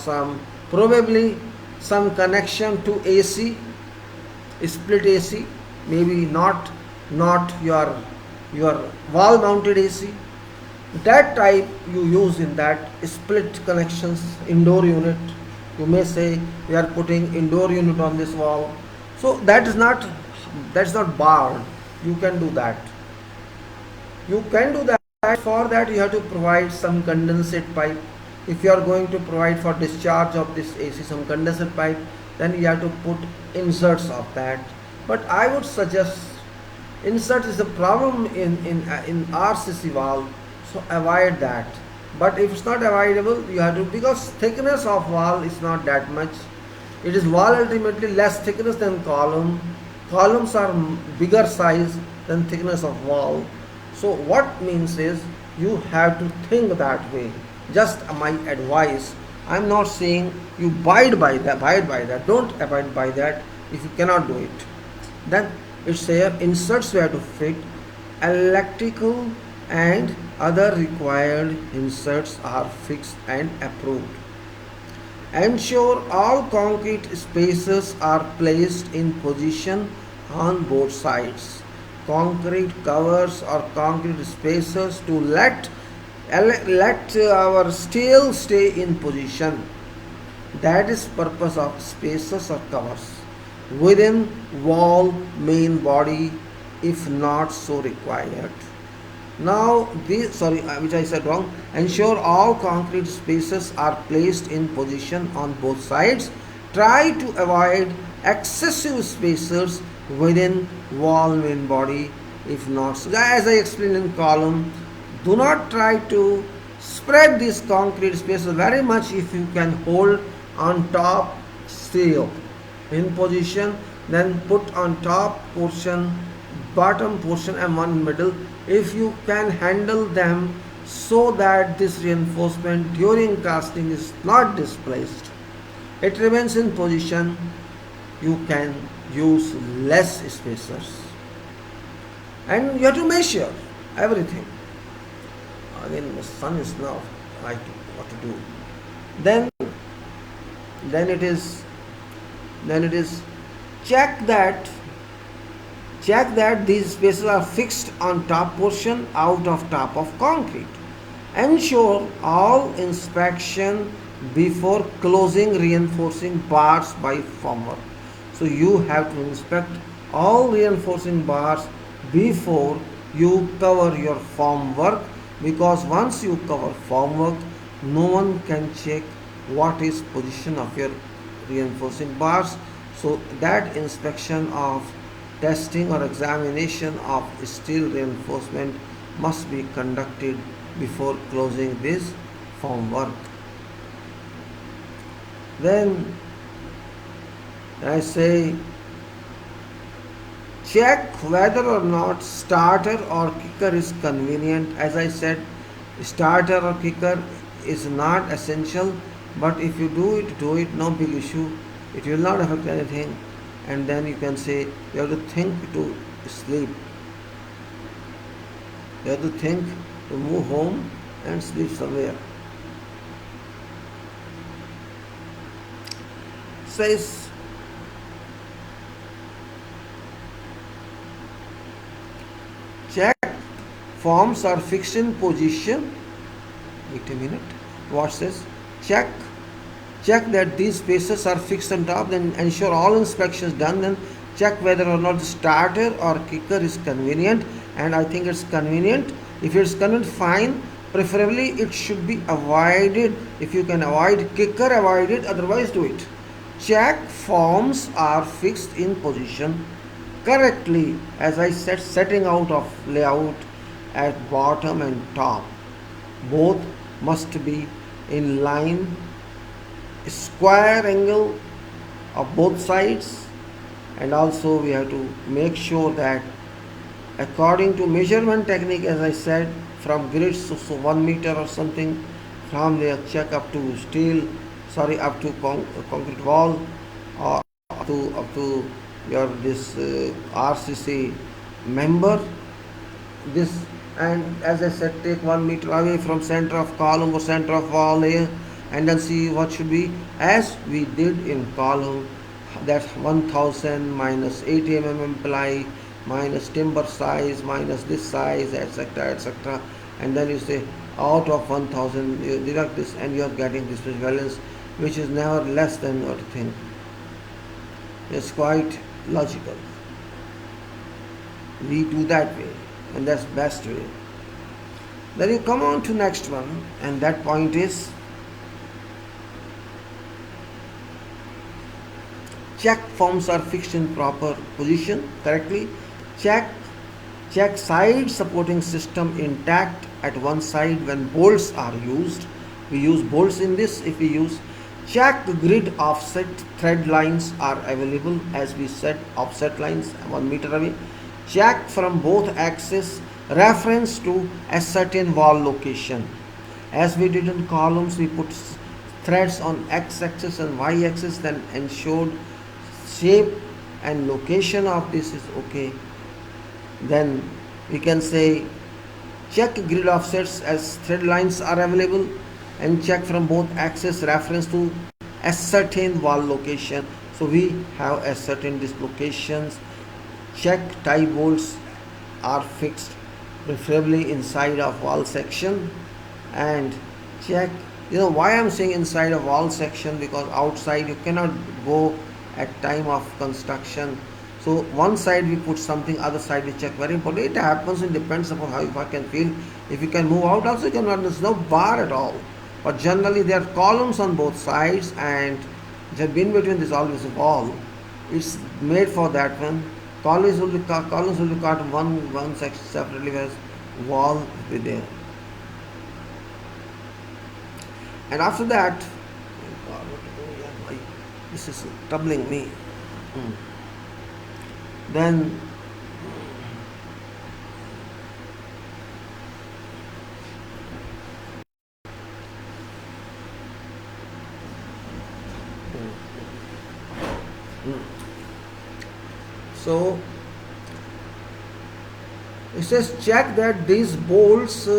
probably some connection to AC, split AC, maybe not your wall mounted AC. That type you use in that split connections, indoor unit. You may say we are putting indoor unit on this wall. So that's not barred. You can do that. For that you have to provide some condensate pipe. If you are going to provide for discharge of this AC some condensate pipe, then you have to put inserts of that. But I would suggest, insert is a problem in RCC valve, so avoid that. But if it's not avoidable, you have to, because thickness of wall is not that much. It is wall ultimately less thickness than column. Columns are bigger size than thickness of wall. So what means is you have to think that way. Just my advice. I'm not saying you abide by that. Don't abide by that if you cannot do it. Then it's here, inserts you have to fit, electrical and other required inserts are fixed and approved. Ensure all concrete spaces are placed in position on both sides. Concrete covers or concrete spaces to let our steel stay in position. That is purpose of spaces or covers within wall main body if not so required. Now, which I said wrong. Ensure all concrete spaces are placed in position on both sides. Try to avoid excessive spaces within wall main body if not so. As I explained in column, do not try to spread these concrete spaces very much. If you can hold on top steel in position, then put on top portion, bottom portion and one middle. If you can handle them so that this reinforcement during casting is not displaced, it remains in position, you can use less spacers. And you have to measure everything. Again, the sun is now, I know what to do. Then it is check that these spaces are fixed on top portion out of top of concrete. Ensure all inspection before closing reinforcing bars by formwork. So you have to inspect all reinforcing bars before you cover your formwork, because once you cover formwork, no one can check what is position of your reinforcing bars. So that inspection of testing or examination of steel reinforcement must be conducted before closing this formwork. Then I say check whether or not starter or kicker is convenient. As I said, starter or kicker is not essential, but if you do it, no big issue. It will not affect anything. And then you can say you have to think to sleep. You have to think to move home and sleep somewhere. Says check forms are fixed in position. Wait a minute. Watch this. Check that these spaces are fixed on top, then ensure all inspections done, then check whether or not the starter or kicker is convenient, and I think it's convenient. If it's convenient, fine. Preferably it should be avoided. If you can avoid kicker, avoid it, otherwise do it. Check forms are fixed in position correctly. As I said, setting out of layout at bottom and top, both must be in line, square angle of both sides, and also we have to make sure that according to measurement technique, as I said, from grids, so 1 meter or something, from there check up to up to concrete wall, or up to your this RCC member, this, and as I said, take 1 meter away from center of column or center of wall here, and then see what should be, as we did in column, that's 1000 minus 80 mm ply minus timber size minus this size, etc., and then you say out of 1000 you deduct this, and you are getting this valence, which is never less than what you think. It's quite logical. We do that way, and that's best way. Then you come on to next one, and that point is check forms are fixed in proper position correctly. Check side supporting system intact at one side when bolts are used. We use bolts in this. If we use, check grid offset thread lines are available, as we said, offset lines 1 meter away. Check from both axes reference to a certain wall location. As we did in columns, we put threads on x-axis and y-axis, then ensured shape and location of this is okay. Then we can say Check grid offsets as thread lines are available, and check from both axes reference to ascertain wall location. So we have ascertained these locations. Check tie bolts are fixed preferably inside of wall section, and check, why I'm saying inside of wall section, because outside you cannot go at time of construction. So one side we put something, other side we check. Very important. It happens, it depends upon how you can feel. If you can move out also, you cannot, there's no bar at all. But generally there are columns on both sides, and the in between is always a wall. It's made for that one. Columns will be cut one section separately, whereas wall will be there. And after that, this is troubling me. Then so it says check that these bolts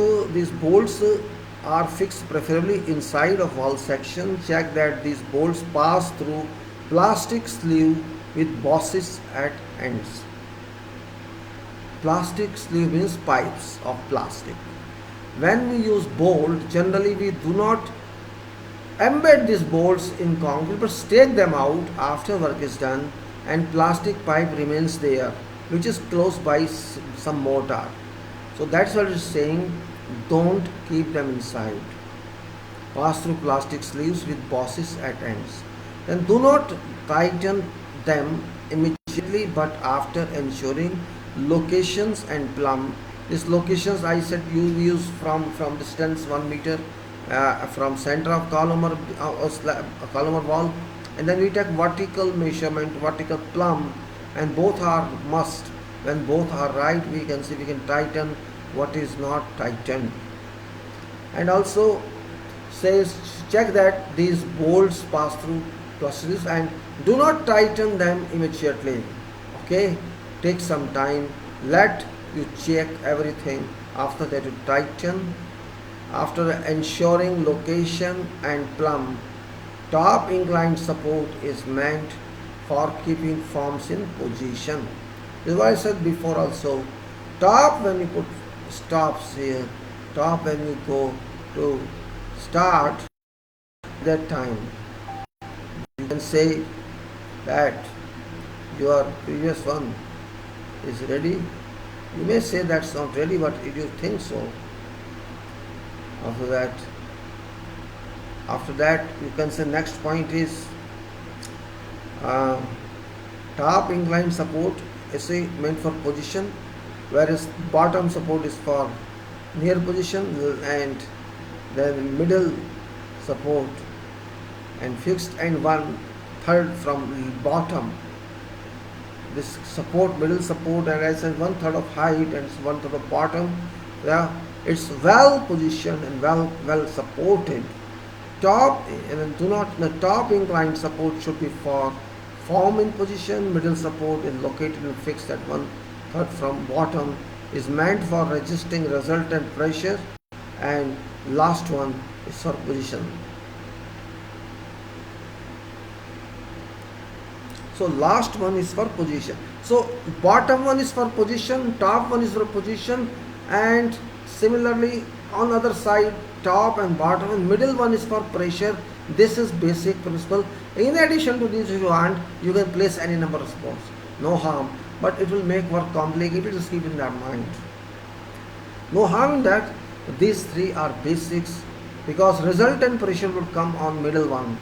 are fixed preferably inside of wall section. Check that these bolts pass through plastic sleeve with bosses at ends. Plastic sleeve means pipes of plastic. When we use bolt, generally we do not embed these bolts in concrete, but stake them out after work is done, and plastic pipe remains there, which is close by some mortar. So that's what it's saying. Don't keep them inside. Pass through plastic sleeves with bosses at ends. Then do not tighten them immediately, but after ensuring locations and plumb. These locations I said you use from distance 1 meter from center of column or wall, and then we take vertical measurement, vertical plumb, and both are must. When both are right, we can see we can tighten what is not tightened. And also says check that these bolts pass through plastic, and do not tighten them immediately. Okay, take some time, let you check everything. After that you tighten. After ensuring location and plumb, top inclined support is meant for keeping forms in position. This is what I said before also. Top, when you put stops here, top when you go to start, that time you can say that your previous one is ready. You may say that's not ready, but if you think so, after that you can say next point is top inclined support is meant for position, whereas bottom support is for near position, and then middle support and fixed, and 1/3 from bottom. This support, middle support, and I said 1/3 of height and 1/3 of bottom. Yeah, it's well positioned and well supported. Top, and do not, the top inclined support should be for form in position. Middle support is located and fixed at 1/3 from bottom, is meant for resisting resultant pressure, and last one is for position. So last one is for position. So bottom one is for position, top one is for position, and similarly on other side, top and bottom, and middle one is for pressure. This is basic principle. In addition to this, if you want, you can place any number of spots. No harm, but it will make work complicated. Just keep in that mind. No harm in that. These three are basics, because resultant pressure would come on middle one,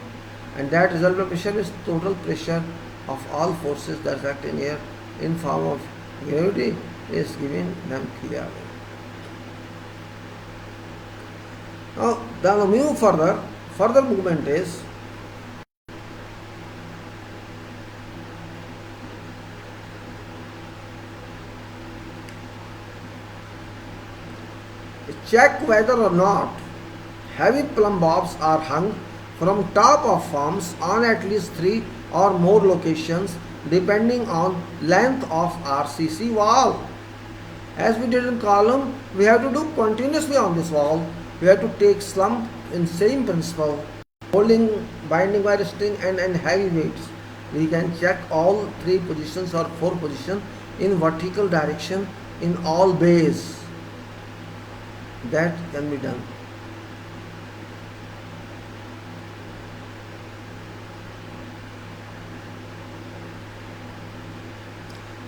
and that resultant pressure is total pressure of all forces that act in air in form of gravity is given them clearly. Now, the move further movement is check whether or not heavy plumb bobs are hung from top of forms on at least 3 or more locations depending on length of RCC wall. As we did in column, we have to do continuously on this wall. We have to take slump in same principle, holding, binding by resting and heavy weights. We can check all 3 positions or 4 positions in vertical direction in all bays. That can be done.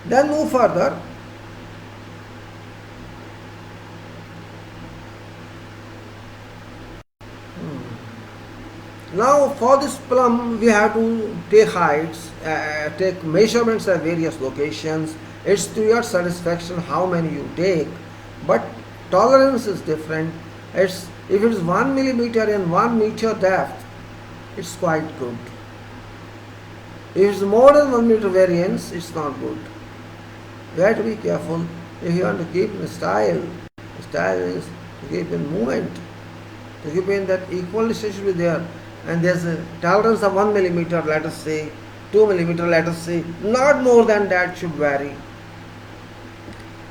Then move further. Now for this plumb we have to take heights, take measurements at various locations. It's to your satisfaction how many you take, but tolerance is different. If it's 1 millimeter and 1 meter depth, it's quite good. If it's more than 1 meter variance, it's not good. You have to be careful. If you want to keep in style is to keep in movement, to keep in that equality should be there. And there's a tolerance of 1 millimeter, let us say, 2 millimeter, let us say, not more than that should vary.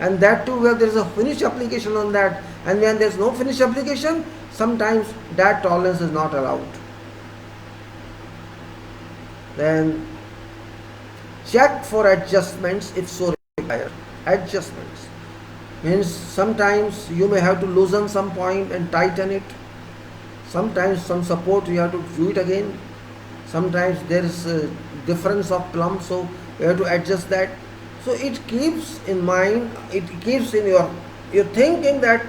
And that too where there is a finished application on that, and when there is no finished application, sometimes that tolerance is not allowed. Then check for adjustments if so required. Adjustments means sometimes you may have to loosen some point and tighten it. Sometimes some support you have to do it again. Sometimes there is a difference of plumb, so you have to adjust that. So it keeps in mind, it keeps in your thinking that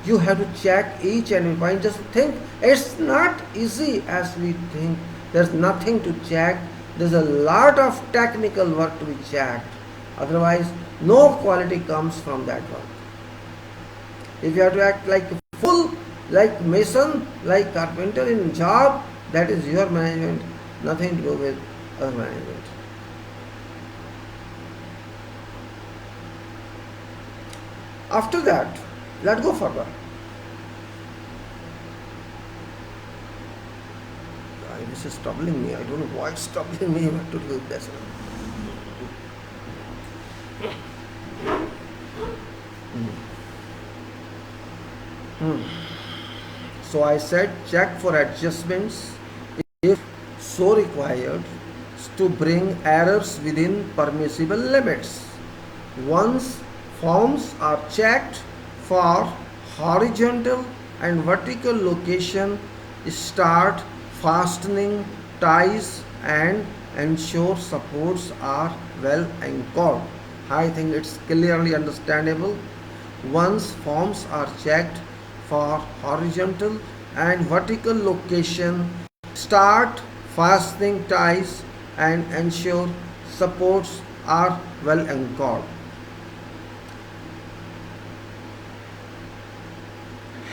you have to check each and every point. Just think, it's not easy as we think. There's nothing to check. There's a lot of technical work to be checked. Otherwise, no quality comes from that work. If you have to act like full, like mason, like carpenter in job, that is your management, nothing to do with other management. After that, let's go further. This is troubling me. I don't know why it's troubling me. What to do with this? So I said check for adjustments if so required to bring errors within permissible limits. Once forms are checked for horizontal and vertical location, start fastening ties and ensure supports are well anchored. I think it's clearly understandable. Once forms are checked for horizontal and vertical location, start fastening ties and ensure supports are well anchored.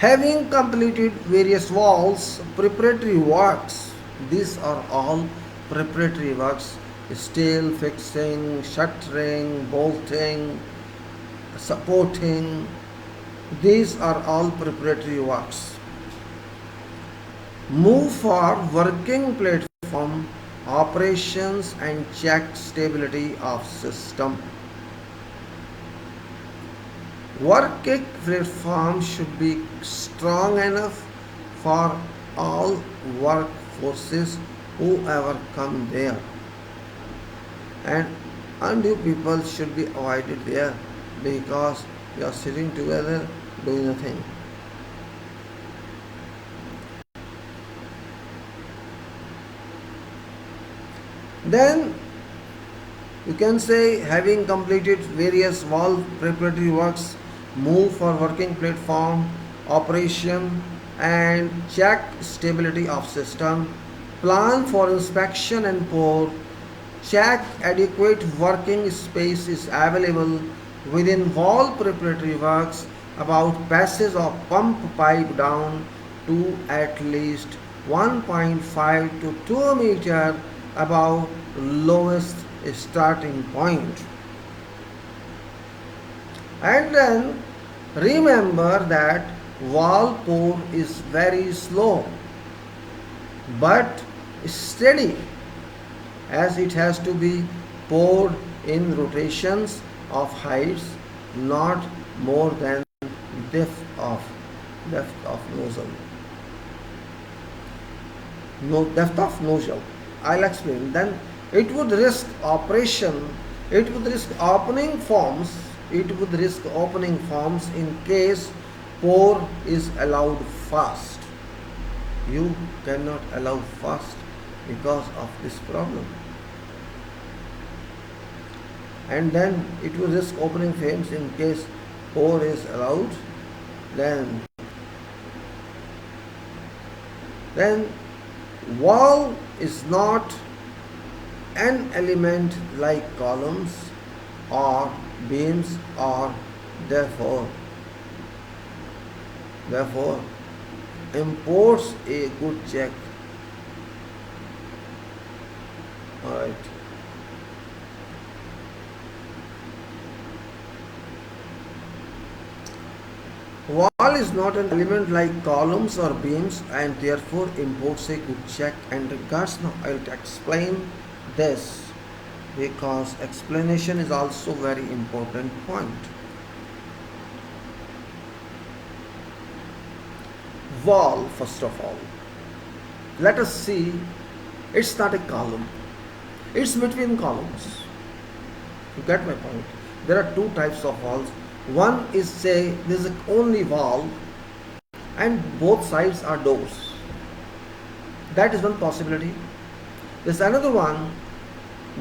Having completed various walls, preparatory works, these are all preparatory works: steel fixing, shuttering, bolting, supporting. These are all preparatory works. Move for working platform operations and check stability of system. Working platform should be strong enough for all work forces whoever come there, and undue people should be avoided there because you are sitting together doing nothing. Then you can say, having completed various wall preparatory works, move for working platform operation and check stability of system. Plan for inspection and pour. Check adequate working space is available within wall preparatory works about passage of pump pipe down to at least 1.5 to 2 meter above lowest starting point. And then remember that wall pour is very slow but steady, as it has to be poured in rotations of heights, not more than depth of nozzle. No depth of nozzle. I'll explain. Then it would risk operation. It would risk opening forms. It would risk opening forms in case pour is allowed fast. You cannot allow fast because of this problem. And then it will risk opening frames in case pour is allowed. Then wall is not an element like columns or beams, or therefore imports a good check. Alright. Wall is not an element like columns or beams, and therefore imports a good check and regards. Now I will explain this because explanation is also very important point. Wall, first of all, let us see, it's not a column, it's between columns. You get my point? There are two types of walls. One is, say, this is only wall and both sides are doors. That is one possibility. There's another one,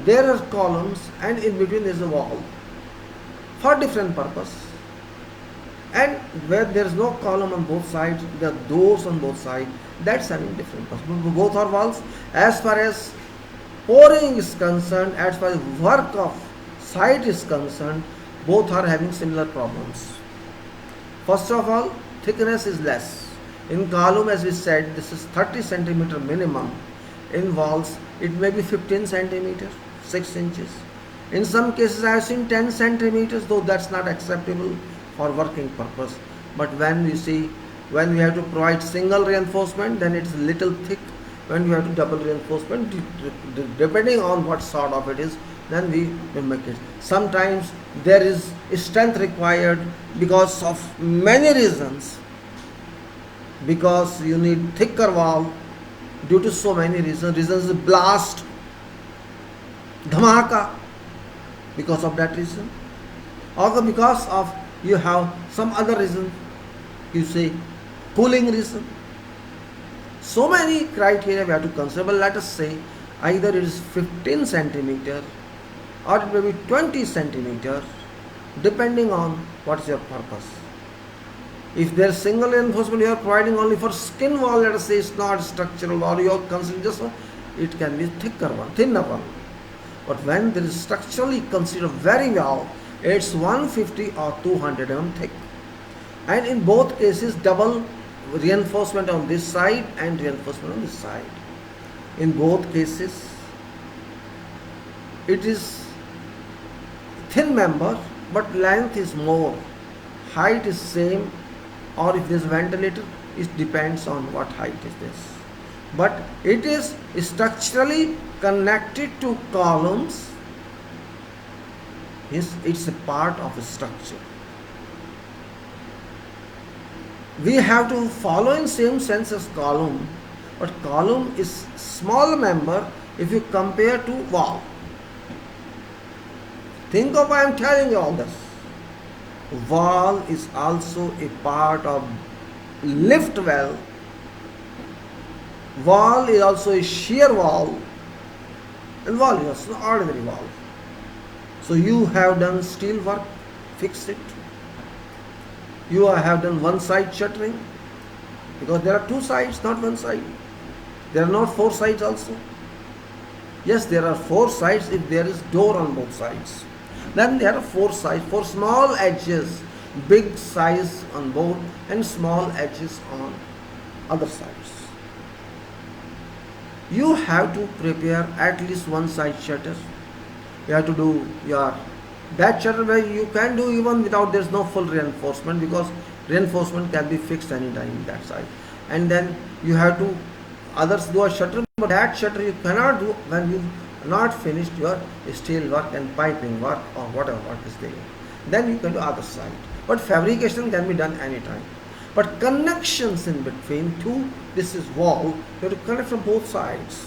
there are columns and in between there is a wall for different purpose. And where there is no column on both sides, there are doors on both sides, that's having different purpose. Both are walls. As far as pouring is concerned, as far as work of site is concerned, both are having similar problems. First of all, thickness is less. In column, as we said, this is 30 centimeter minimum. In walls, it may be 15 centimeters, 6 inches. In some cases, I have seen 10 centimeters, though that's not acceptable for working purpose. But when we have to provide single reinforcement, then it's little thick. When we have to double reinforcement, depending on what sort of it is, then we will make it. Sometimes there is strength required because of many reasons. Because you need thicker wall due to so many reasons. Reasons blast, dhamaka, because of that reason. Or because of you have some other reason, you say cooling reason. So many criteria we have to consider. But let us say either it is 15 centimeter or it may be 20 centimeter, depending on what is your purpose. If there is single reinforcement you are providing only for skin wall, let us say it's not structural, or you are considering just it can be thicker one, thinner one. But when there is structurally considered very well, it's 150 or 200 mm thick. And in both cases, double reinforcement on this side and reinforcement on this side. In both cases, it is thin member, but length is more, height is same, or if there is ventilator, it depends on what height is this. But it is structurally connected to columns. It's a part of a structure. We have to follow in same sense as column, but column is small member if you compare to wall. Think of, I am telling you all this. Wall is also a part of lift well. Wall is also a shear wall, and wall is also an ordinary wall. So you have done steel work, fix it. You have done one side shuttering, because there are two sides, not one side. There are not four sides also. Yes, there are four sides if there is door on both sides. Then there are four sides, four small edges, big size on both and small edges on other sides. You have to prepare at least one side shutter. You have to do your that shutter where you can do even without, there is no full reinforcement, because reinforcement can be fixed anytime in that side. And then you have to others do a shutter, but that shutter you cannot do when you not finished your steel work and piping work or whatever work is there. then you can do other side. But fabrication can be done anytime. But connections in between two, this is wall, you have to connect from both sides.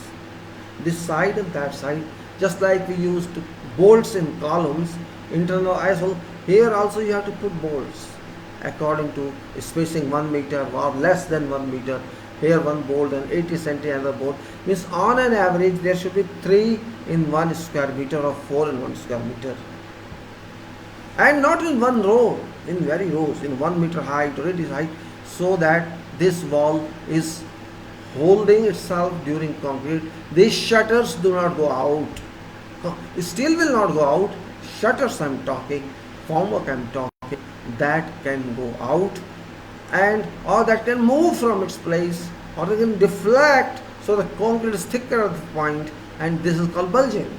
This side and that side, just like we used bolts in columns, internal isol, here also you have to put bolts according to spacing 1 meter or less than 1 meter. Here one bolt and 80 cm another bolt. Means on an average there should be 3 in 1 square meter or 4 in 1 square meter. And not in one row, in very rows, in 1 meter height or 80 height, so that this wall is holding itself during concrete. These shutters do not go out. Steel will not go out. Shutters I am talking, formwork I am talking, that can go out, and or that can move from its place, or they can deflect, so the concrete is thicker at the point, and this is called bulging.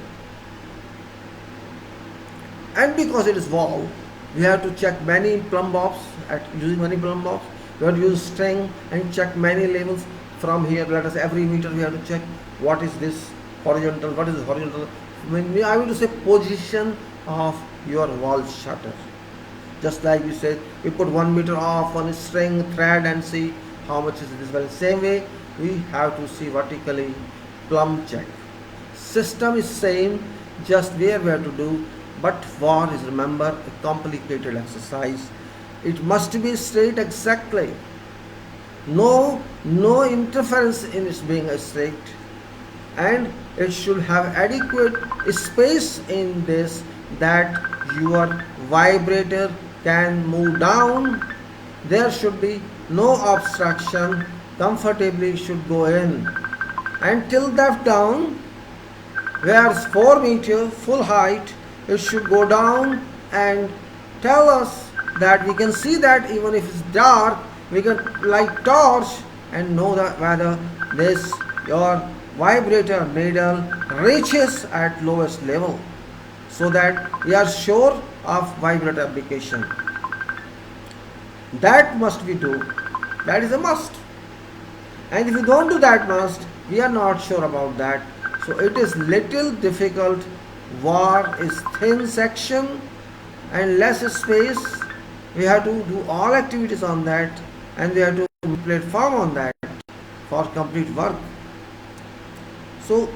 And because it is wall, we have to check many plumb bobs, using many plumb bobs. We have to use string and check many levels. From here, let us every meter we have to check what is this horizontal, what is this horizontal. I will say position of your wall shutter. Just like you said, we put 1 meter off on a string thread and see how much is this. Well, same way we have to see vertically, plumb check. System is same, just where we have to do, but war is, remember, a complicated exercise. It must be straight exactly. No interference in its being straight, and it should have adequate space in this that your vibrator can move down. There should be no obstruction, comfortably should go in, and till that down, where it's 4 meter full height, it should go down and tell us that we can see that even if it's dark, we can light torch and know that whether this your vibrator needle reaches at lowest level, so that we are sure of vibrator application. That must we do. That is a must. And if you don't do that must, we are not sure about that. So it is little difficult. War is thin section and less space. We have to do all activities on that, and we have to platform on that for complete work. So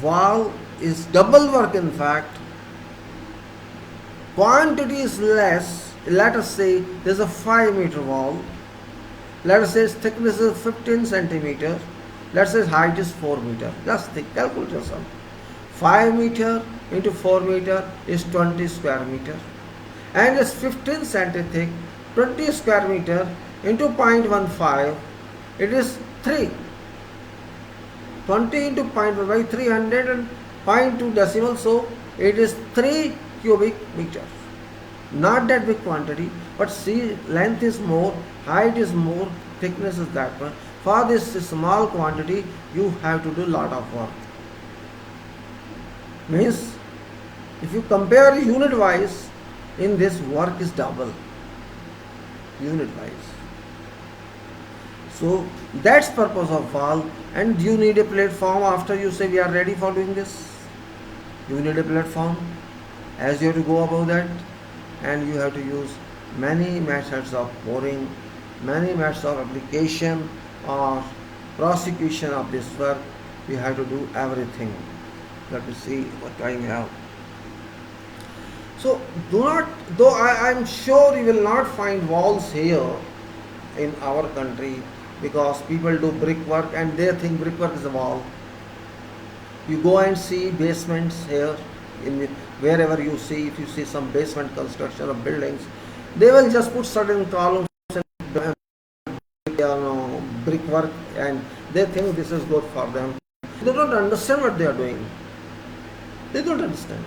wall is double work in fact. Quantity is less. Let us say there is a 5 meter wall. Let us say its thickness is 15 centimeter. Let us say its height is 4 meter. Just think, calculate yourself. 5 meter into 4 meter is 20 square meter. And it's 15 cm thick. 20 square meter into 0.15, it is 3. 20 into 0.15, 300 and 0.2 decimal, so it is 3 cubic meter. Not that big quantity, but see, length is more, height is more, thickness is that one. For this small quantity, you have to do lot of work. Means, if you compare unit wise, in this work is double, unit wise. So that's purpose of wall. And you need a platform after you say we are ready for doing this. You need a platform, as you have to go above that, and you have to use many methods of boring, many methods of application or prosecution of this work. You have to do everything. Let me see what time we have. So do not, though I am sure you will not find walls here in our country, because people do brickwork and they think brickwork is a wall. You go and see basements here, in wherever you see, if you see some basement construction of buildings, they will just put certain columns and brickwork, and they think this is good for them. They don't understand what they are doing. They don't understand.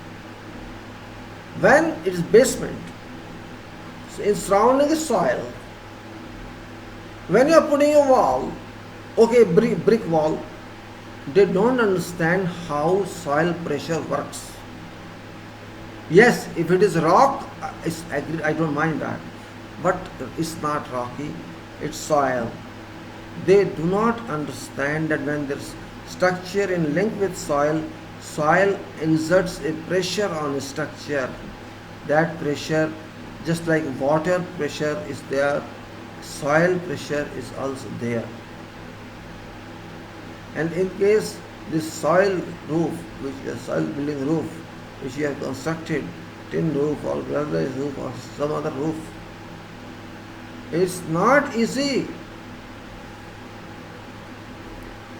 When it is basement, in surrounding is soil. When you are putting a wall, okay, brick wall, they don't understand how soil pressure works. Yes, if it is rock, I don't mind that, but it's not rocky, it's soil. They do not understand that when there is structure in link with soil, soil exerts a pressure on a structure. That pressure Just like water pressure is there, soil pressure is also there. And in case this soil roof, which is soil building roof, which you have constructed, tin roof or galvanized roof or some other roof, it's not easy.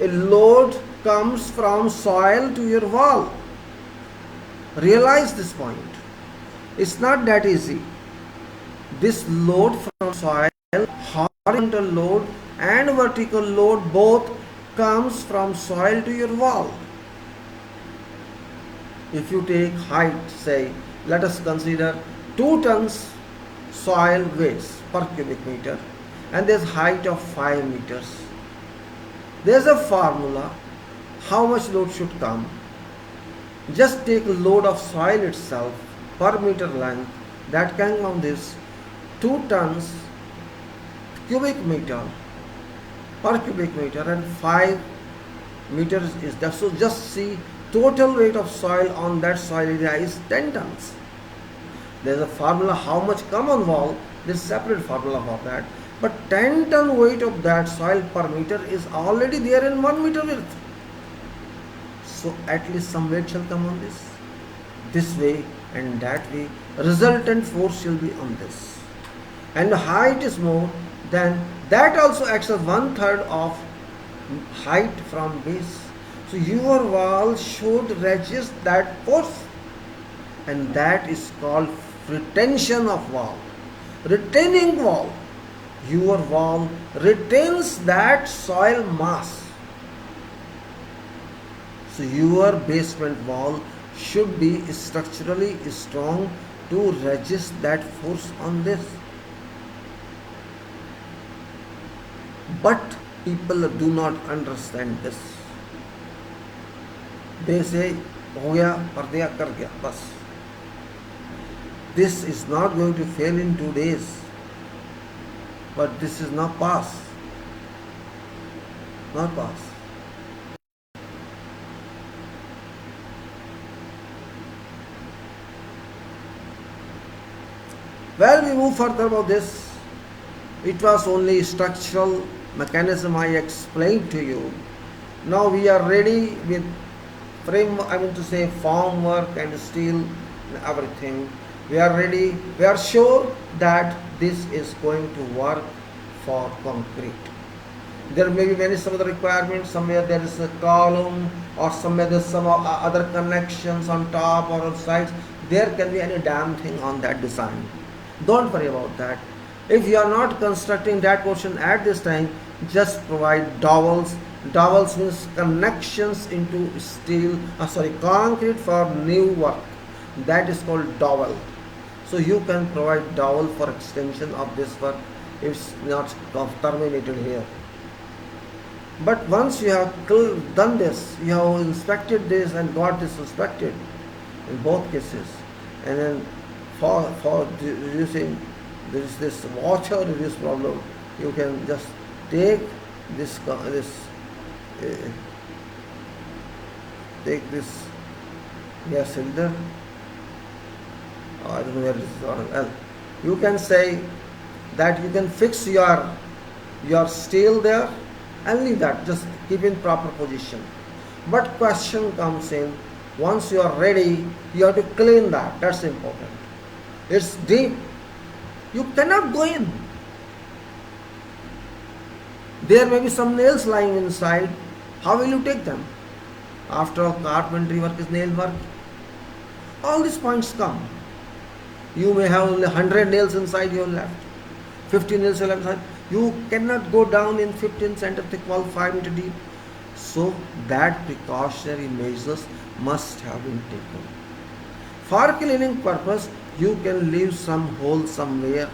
A load comes from soil to your wall. Realize this point. It's not that easy. This load from soil, horizontal load and vertical load, both comes from soil to your wall. If you take height, say, let us consider 2 tons soil waste per cubic meter, and there's height of 5 meters. There's a formula how much load should come. Just take a load of soil itself per meter length, that can on this 2 tons cubic meter per cubic meter, and 5 meters is that. So just see, total weight of soil on that soil area is 10 tons. There's a formula how much come on wall, there's a separate formula for that. But 10 ton weight of that soil per meter is already there in 1 meter width. So at least some weight shall come on this way and that way. Resultant force shall be on this. And the height is more, then that also acts as 1/3 of height from base. So your wall should resist that force, and that is called retention of wall. Retaining wall. Your wall retains that soil mass. So your basement wall should be structurally strong to resist that force on this. But people do not understand this. They say, हो गया, कर दिया, कर गया, बस. This is not going to fail in 2 days. But this is not pass. Not pass. Well, we move further about this. It was only structural mechanism I explained to you. Now we are ready with form work and steel and everything. We are ready. We are sure that this is going to work for concrete. There may be many some other requirements. Somewhere there is a column, or somewhere there is some other connections on top or on sides. There can be any damn thing on that design. Don't worry about that. If you are not constructing that portion at this time, just provide dowels. Dowels means connections into concrete for new work. That is called dowel. So you can provide dowel for extension of this work if it's not terminated here. But once you have done this, you have inspected this and got this inspected in both cases, and then for reducing this water reduce problem, you can just take this gas cylinder. I don't know where it is. Well, you can say that you can fix your steel there and leave that, just keep in proper position. But question comes in, once you are ready, you have to clean that. That's important. It's deep. You cannot go in. There may be some nails lying inside. How will you take them? After all, carpentry work is nail work. All these points come. You may have only 100 nails inside your left, 50 nails inside. You cannot go down in 15 cm thick wall, 5 meter deep. So that precautionary measures must have been taken. For cleaning purpose, you can leave some hole somewhere,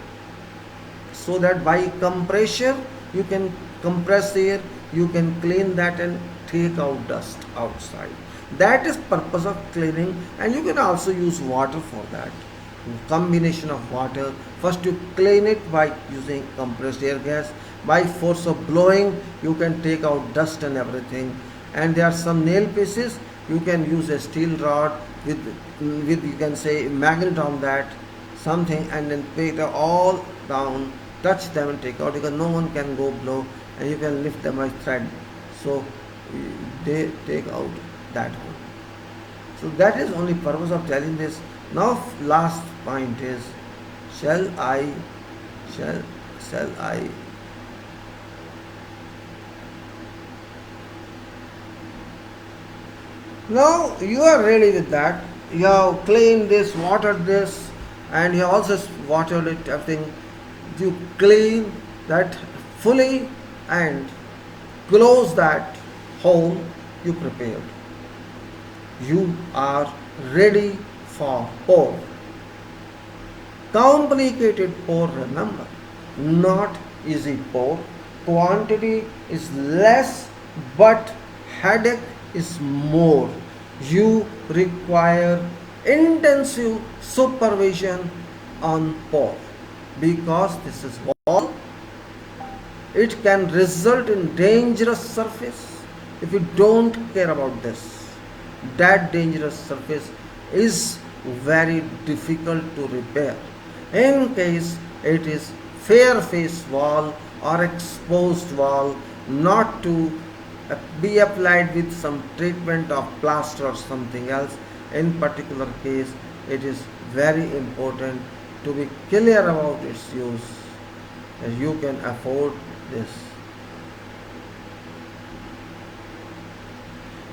so that by compression you can compress air, you can clean that and take out dust outside. That is purpose of cleaning, and you can also use water for that. Combination of water. First you clean it by using compressed air gas. By force of blowing, you can take out dust and everything. And there are some nail pieces. You can use a steel rod with you can say magnet on that. something and then take them all down, touch them and take out, because no one can go below and you can lift them by thread. So they take out that one. So that is only purpose of telling this. Now last point is, shall I now you are ready with that. You have cleaned this, watered this, and you have also watered it, everything. You clean that fully and close that hole you prepared. You are ready for pour. Complicated pour, remember, not easy pour. Quantity is less, but headache is more. You require intensive supervision on pour, because this is wall. It can result in dangerous surface if you don't care about this. That dangerous surface is very difficult to repair. In case it is fair face wall or exposed wall, not to be applied with some treatment of plaster or something else. In particular case, it is very important to be clear about its use, as you can afford this.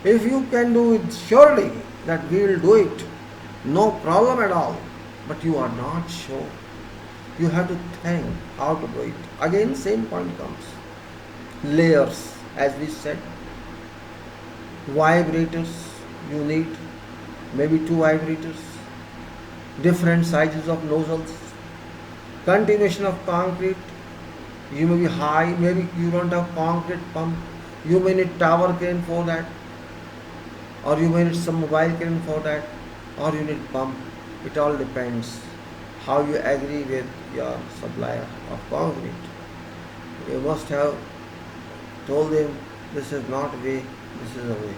If you can do it, surely that we will do it, no problem at all. But you are not sure. You have to think how to do it. Again, same point comes. Layers, as we said. Vibrators you need, maybe 2 vibrators. Different sizes of nozzles. Continuation of concrete. You may be high, maybe you don't have concrete pump. You may need tower crane for that, or you may need some mobile crane for that, or you need pump. It all depends how you agree with your supplier of concrete. You must have told him, this is not a way, this is a way.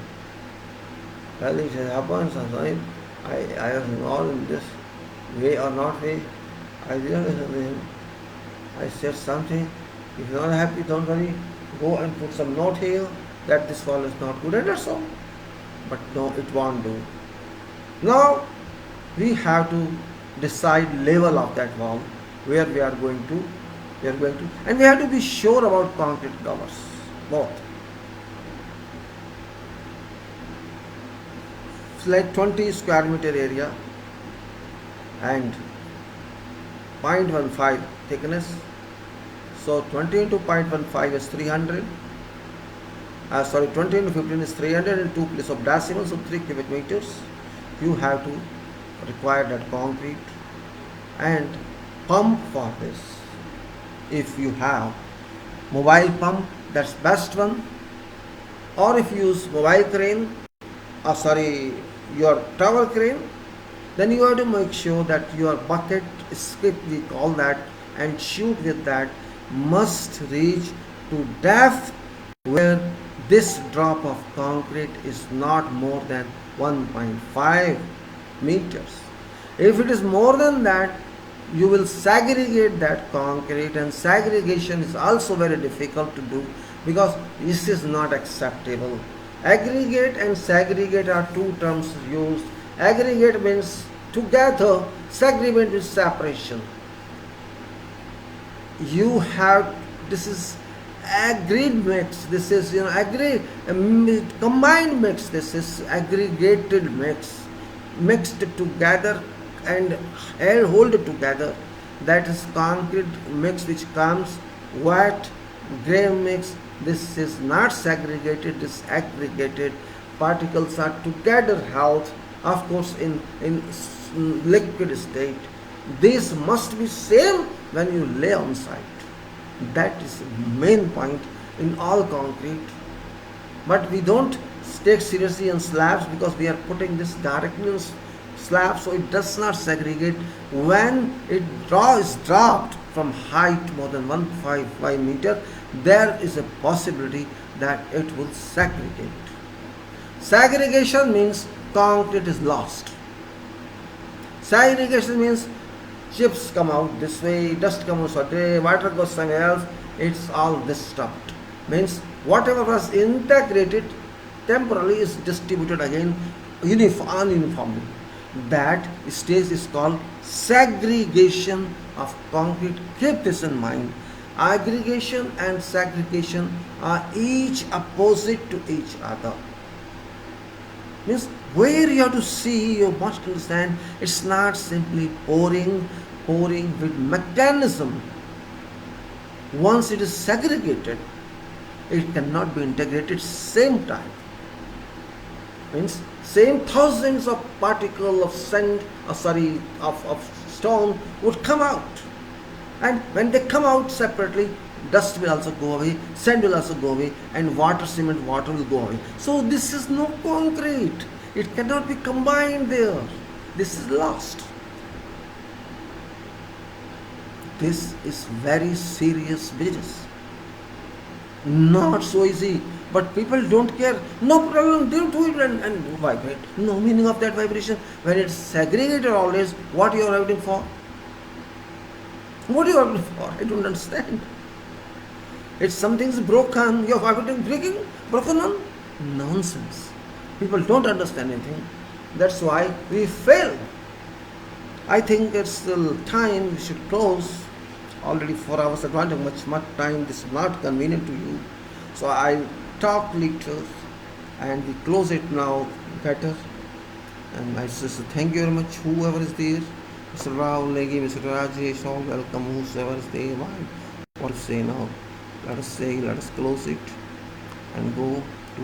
Well, it has happened sometimes. I was involved in this way or not way. I didn't listen to him. I said something. If you're not happy, don't worry. Go and put some note here that this wall is not good, and that's all. But no, it won't do. Now we have to decide level of that wall, where we are going to, and we have to be sure about concrete covers, both. It's like 20 square meter area and 0.15 thickness. So 20 into 0.15 is 300. 20 into 15 is 300, and 2 place of decimals, so 3 cubic meters. You have to require that concrete and pump for this. If you have mobile pump, that's best one. Or if you use mobile crane, your tower crane, then you have to make sure that your bucket, skip we call that, and shoot with that must reach to depth where this drop of concrete is not more than 1.5 meters. If it is more than that, you will segregate that concrete, and segregation is also very difficult to do because this is not acceptable. Aggregate and segregate are two terms used. Aggregate means together, segregate means separation. You have, this is agreed mix, this is combined mix, this is aggregated mix, mixed together and hold together. That is concrete mix which comes wet, grey mix. This is not segregated, this is aggregated. Particles are together held, of course in liquid state. This must be same when you lay on site. That is the main point in all concrete. But we don't take seriously on slabs because we are putting this directly on slab, so it does not segregate. When it is dropped from height more than 1.5 meter, there is a possibility that it will segregate. Segregation means concrete is lost. Segregation means chips come out this way, dust comes out there, water goes somewhere else. It's all disturbed. Means whatever was integrated temporarily is distributed again uniformly. That stage is called segregation of concrete. Keep this in mind. Aggregation and segregation are each opposite to each other. Means where you have to see, you must understand, it's not simply pouring with mechanism. Once it is segregated, it cannot be integrated same time. Means same thousands of particles of sand, of stone would come out. And when they come out separately, dust will also go away, sand will also go away, and cement water will go away. So this is no concrete. It cannot be combined there. This is lost. This is very serious business. Not so easy. But people don't care. No problem, they'll do it and vibrate. No meaning of that vibration. When it's segregated always, what you are waiting for? What are you waiting for? I don't understand. It's something's broken, you're vibrating, broken on? Nonsense. People don't understand anything. That's why we fail. I think it's the time we should close. Already 4 hours advantage, much time. This is not convenient to you. So I talk little and we close it now better. And I say thank you very much, whoever is there. Mr. Rao, Legi, Mr. Rajesh, all welcome, whoever is there. What to say now? Let us close it and go to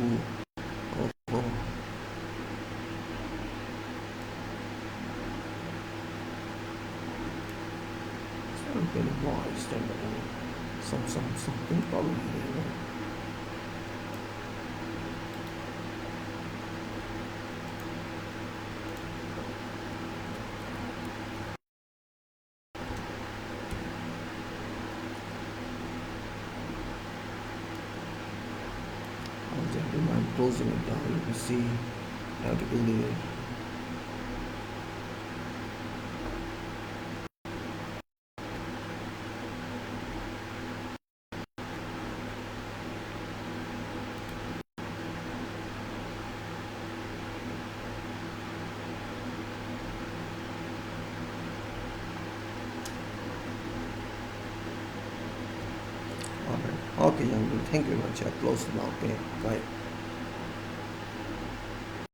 voice and something probably. I'm closing it down. You can see how to do it. Okay, young people, thank you very much. I close now. Okay, bye.